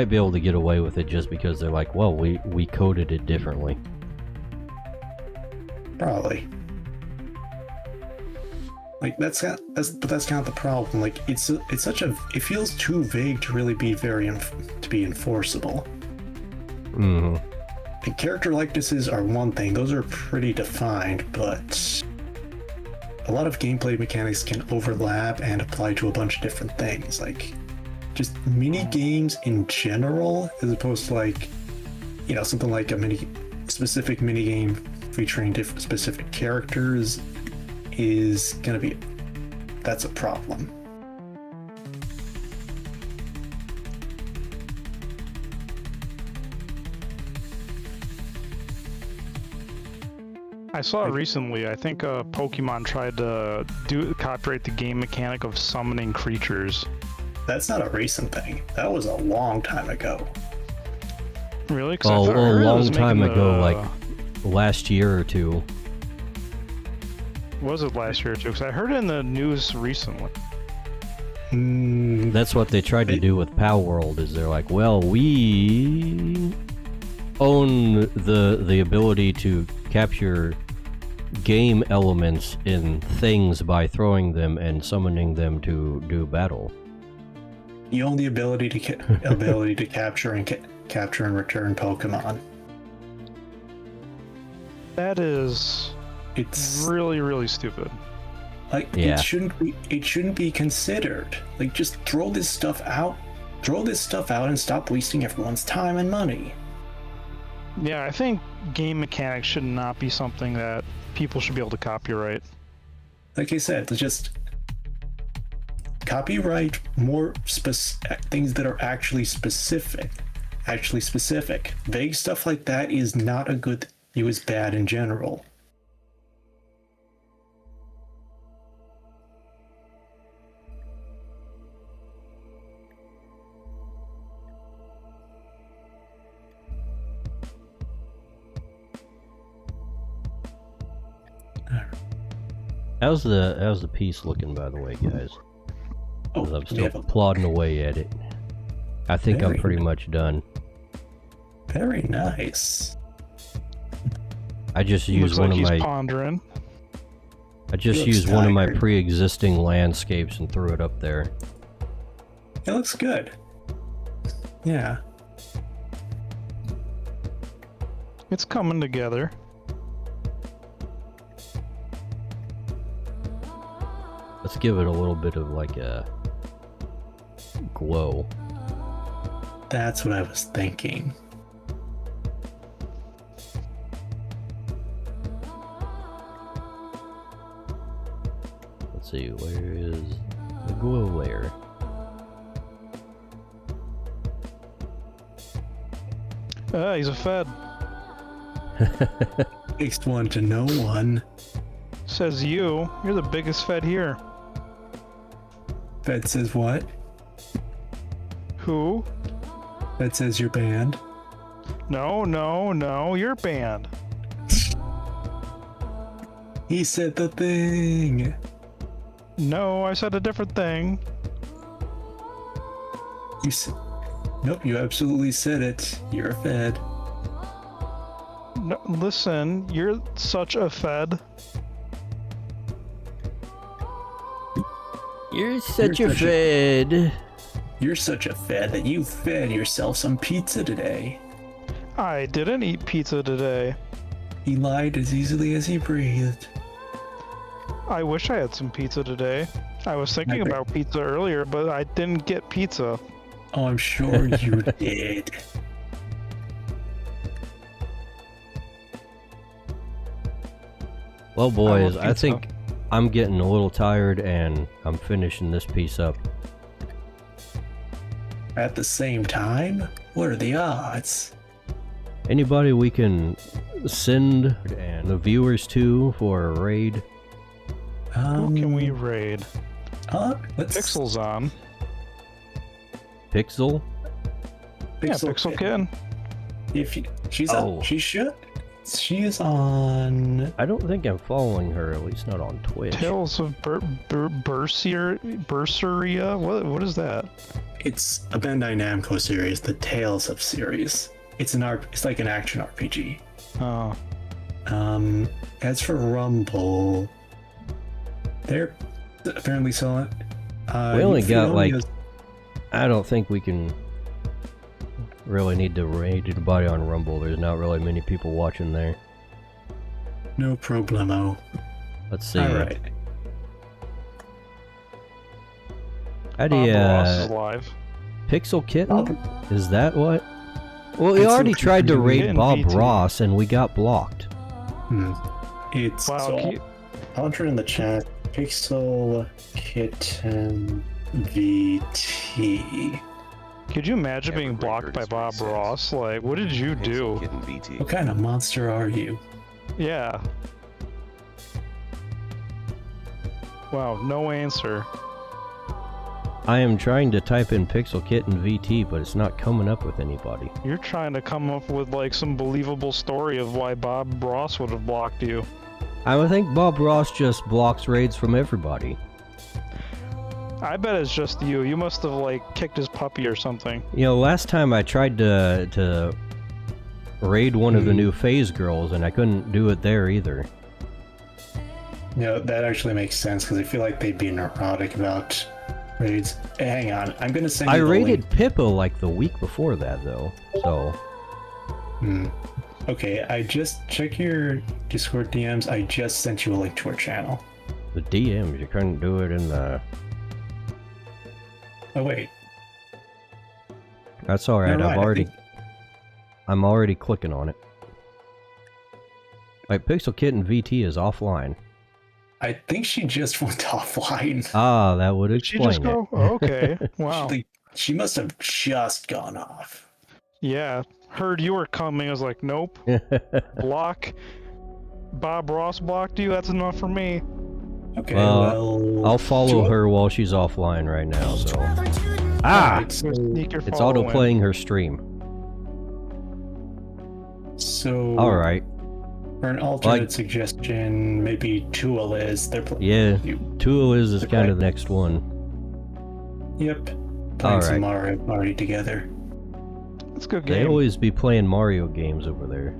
be able to get away with it just because they're like, well, we coded it differently. Probably. Like that's kind of the problem. Like it feels too vague to really be to be enforceable. Mm-hmm. And character likenesses are one thing; those are pretty defined, but a lot of gameplay mechanics can overlap and apply to a bunch of different things, like just mini games in general, as opposed to like, you know, something like a specific mini game featuring different specific characters that's a problem. I saw it recently. I think Pokemon tried to copyright the game mechanic of summoning creatures. That's not a recent thing. That was a long time ago. Really? 'Cause I Oh, thought- I a heard it long was time making ago, the- like last year or two. Was it last year or two? Because I heard it in the news recently. That's what they tried to do with Pal World. Is they're like, well, we own the ability to capture game elements in things by throwing them and summoning them to do battle. You own the ability to capture and return Pokemon. That is It's really, really stupid. like Yeah. it shouldn't be considered. Like, just throw this stuff out. Throw this stuff out and stop wasting everyone's time and money. Yeah, I think game mechanics should not be something that people should be able to copyright. Like I said, just copyright more things that are actually specific. Vague stuff like that is not a good. It was bad in general. How's the piece looking, by the way, guys? 'Cause I'm we still have a plodding away at it. I think I'm Very pretty much done. very nice. I just Looks used like one of he's my pondering. I looks used one of my tired. pre-existing landscapes and threw it up there. It looks good. Yeah. It's coming together. Let's give it a little bit of like a glow. That's what I was thinking. Let's see, where is the glow layer? He's a Fed. Takes one to know one. Says you. You're the biggest Fed here. Fed says what? Who? Fed says you're banned. No, no, no. You're banned. He said the thing. No, I said a different thing. You said. Nope, you absolutely said it. You're a Fed. No, listen, you're such a Fed. You're such You're a such fed. You're such a Fed that you fed yourself some pizza today. I didn't eat pizza today. He lied as easily as he breathed. I wish I had some pizza today. I was thinking Okay. about pizza earlier, but I didn't get pizza. Oh, I'm sure you did. Well, boys, love I pizza. think I'm getting a little tired and I'm finishing this piece up. At the same time? What are the odds? Anybody we can send and the viewers to for a raid? Who can we raid? Let's Pixel's on. Pixel? Yeah, Pixel can. If you, she's Oh. on, she should. She is on. I don't think I'm following her, at least not on Twitch. Tales of Berseria? What is that? It's a Bandai Namco series, the Tales of series. It's It's like an action RPG. Oh. As for Rumble, they're apparently selling. We only got, like, Fiona's- I don't think we can really need to raid anybody on Rumble. There's not really many people watching there. No problemo. Let's see. All right. How do Bob you, Ross is live. Pixel Kitten? Bob- Is that what? Well, we Pixel already tried to Kitten raid and Bob VT. Ross and we got blocked. It's Wow, so I'll enter in the chat. Pixel Kitten VT. could you imagine being Everett blocked by Records Bob says. Ross? Like, what did you Pixel do? Kitten VT. What kind of monster are you? Yeah. Wow, no answer. I am trying to type in Pixel Kitten VT, but it's not coming up with anybody. You're trying to come up with like some believable story of why Bob Ross would have blocked you. I would think Bob Ross just blocks raids from everybody. I bet it's just you. You must have like kicked his puppy or something. You know, last time I tried to raid one of the new Phase girls, and I couldn't do it there either. No, that actually makes sense because I feel like they'd be neurotic about raids. Hey, hang on, I'm gonna send you I the raided link. Pippo like the week before that, though. So Hmm. Okay, I just check your Discord DMs. I just sent you a link to our channel. The DMs, you couldn't do it in the... Oh wait, That's alright, Never mind, I think- I'm already clicking on it. Wait, Pixel Kitten VT is offline. I think she just went offline. Ah, that would Did she explain just it. go? Oh, okay. Wow. She must have just gone off. Yeah. Heard you were coming. I was like, nope. Block. Bob Ross blocked you. That's enough for me. Okay, Well, well... I'll follow to- her while she's offline right now, so... Ah! Ah! Right, so, Sneak your It's follow in. auto-playing her stream. Alright. For an alternate suggestion, maybe Tualiz. They're Yeah, Tualiz is Okay. kind of the next one. Yep. Playing some Alright. Mario Party together. That's a good They game. always be playing Mario games over there.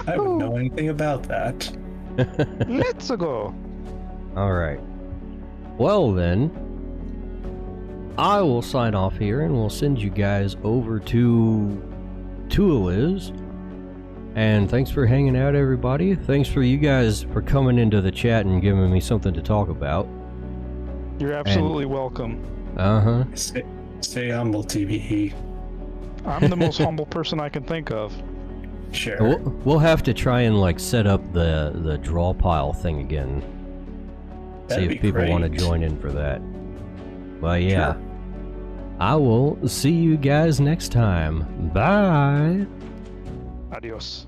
I wouldn't know anything about that. Let's go. Alright. Well then, I will sign off here and we'll send you guys over to Tualiz. And thanks for hanging out, everybody. Thanks for you guys for coming into the chat and giving me something to talk about. You're absolutely welcome. Uh-huh. Stay humble, TBE. I'm the most humble person I can think of. Sure. We'll have to try and like set up the draw pile thing again. That'd See be if people want to great. join in for that. But yeah. Sure. I will see you guys next time. Bye. Adios.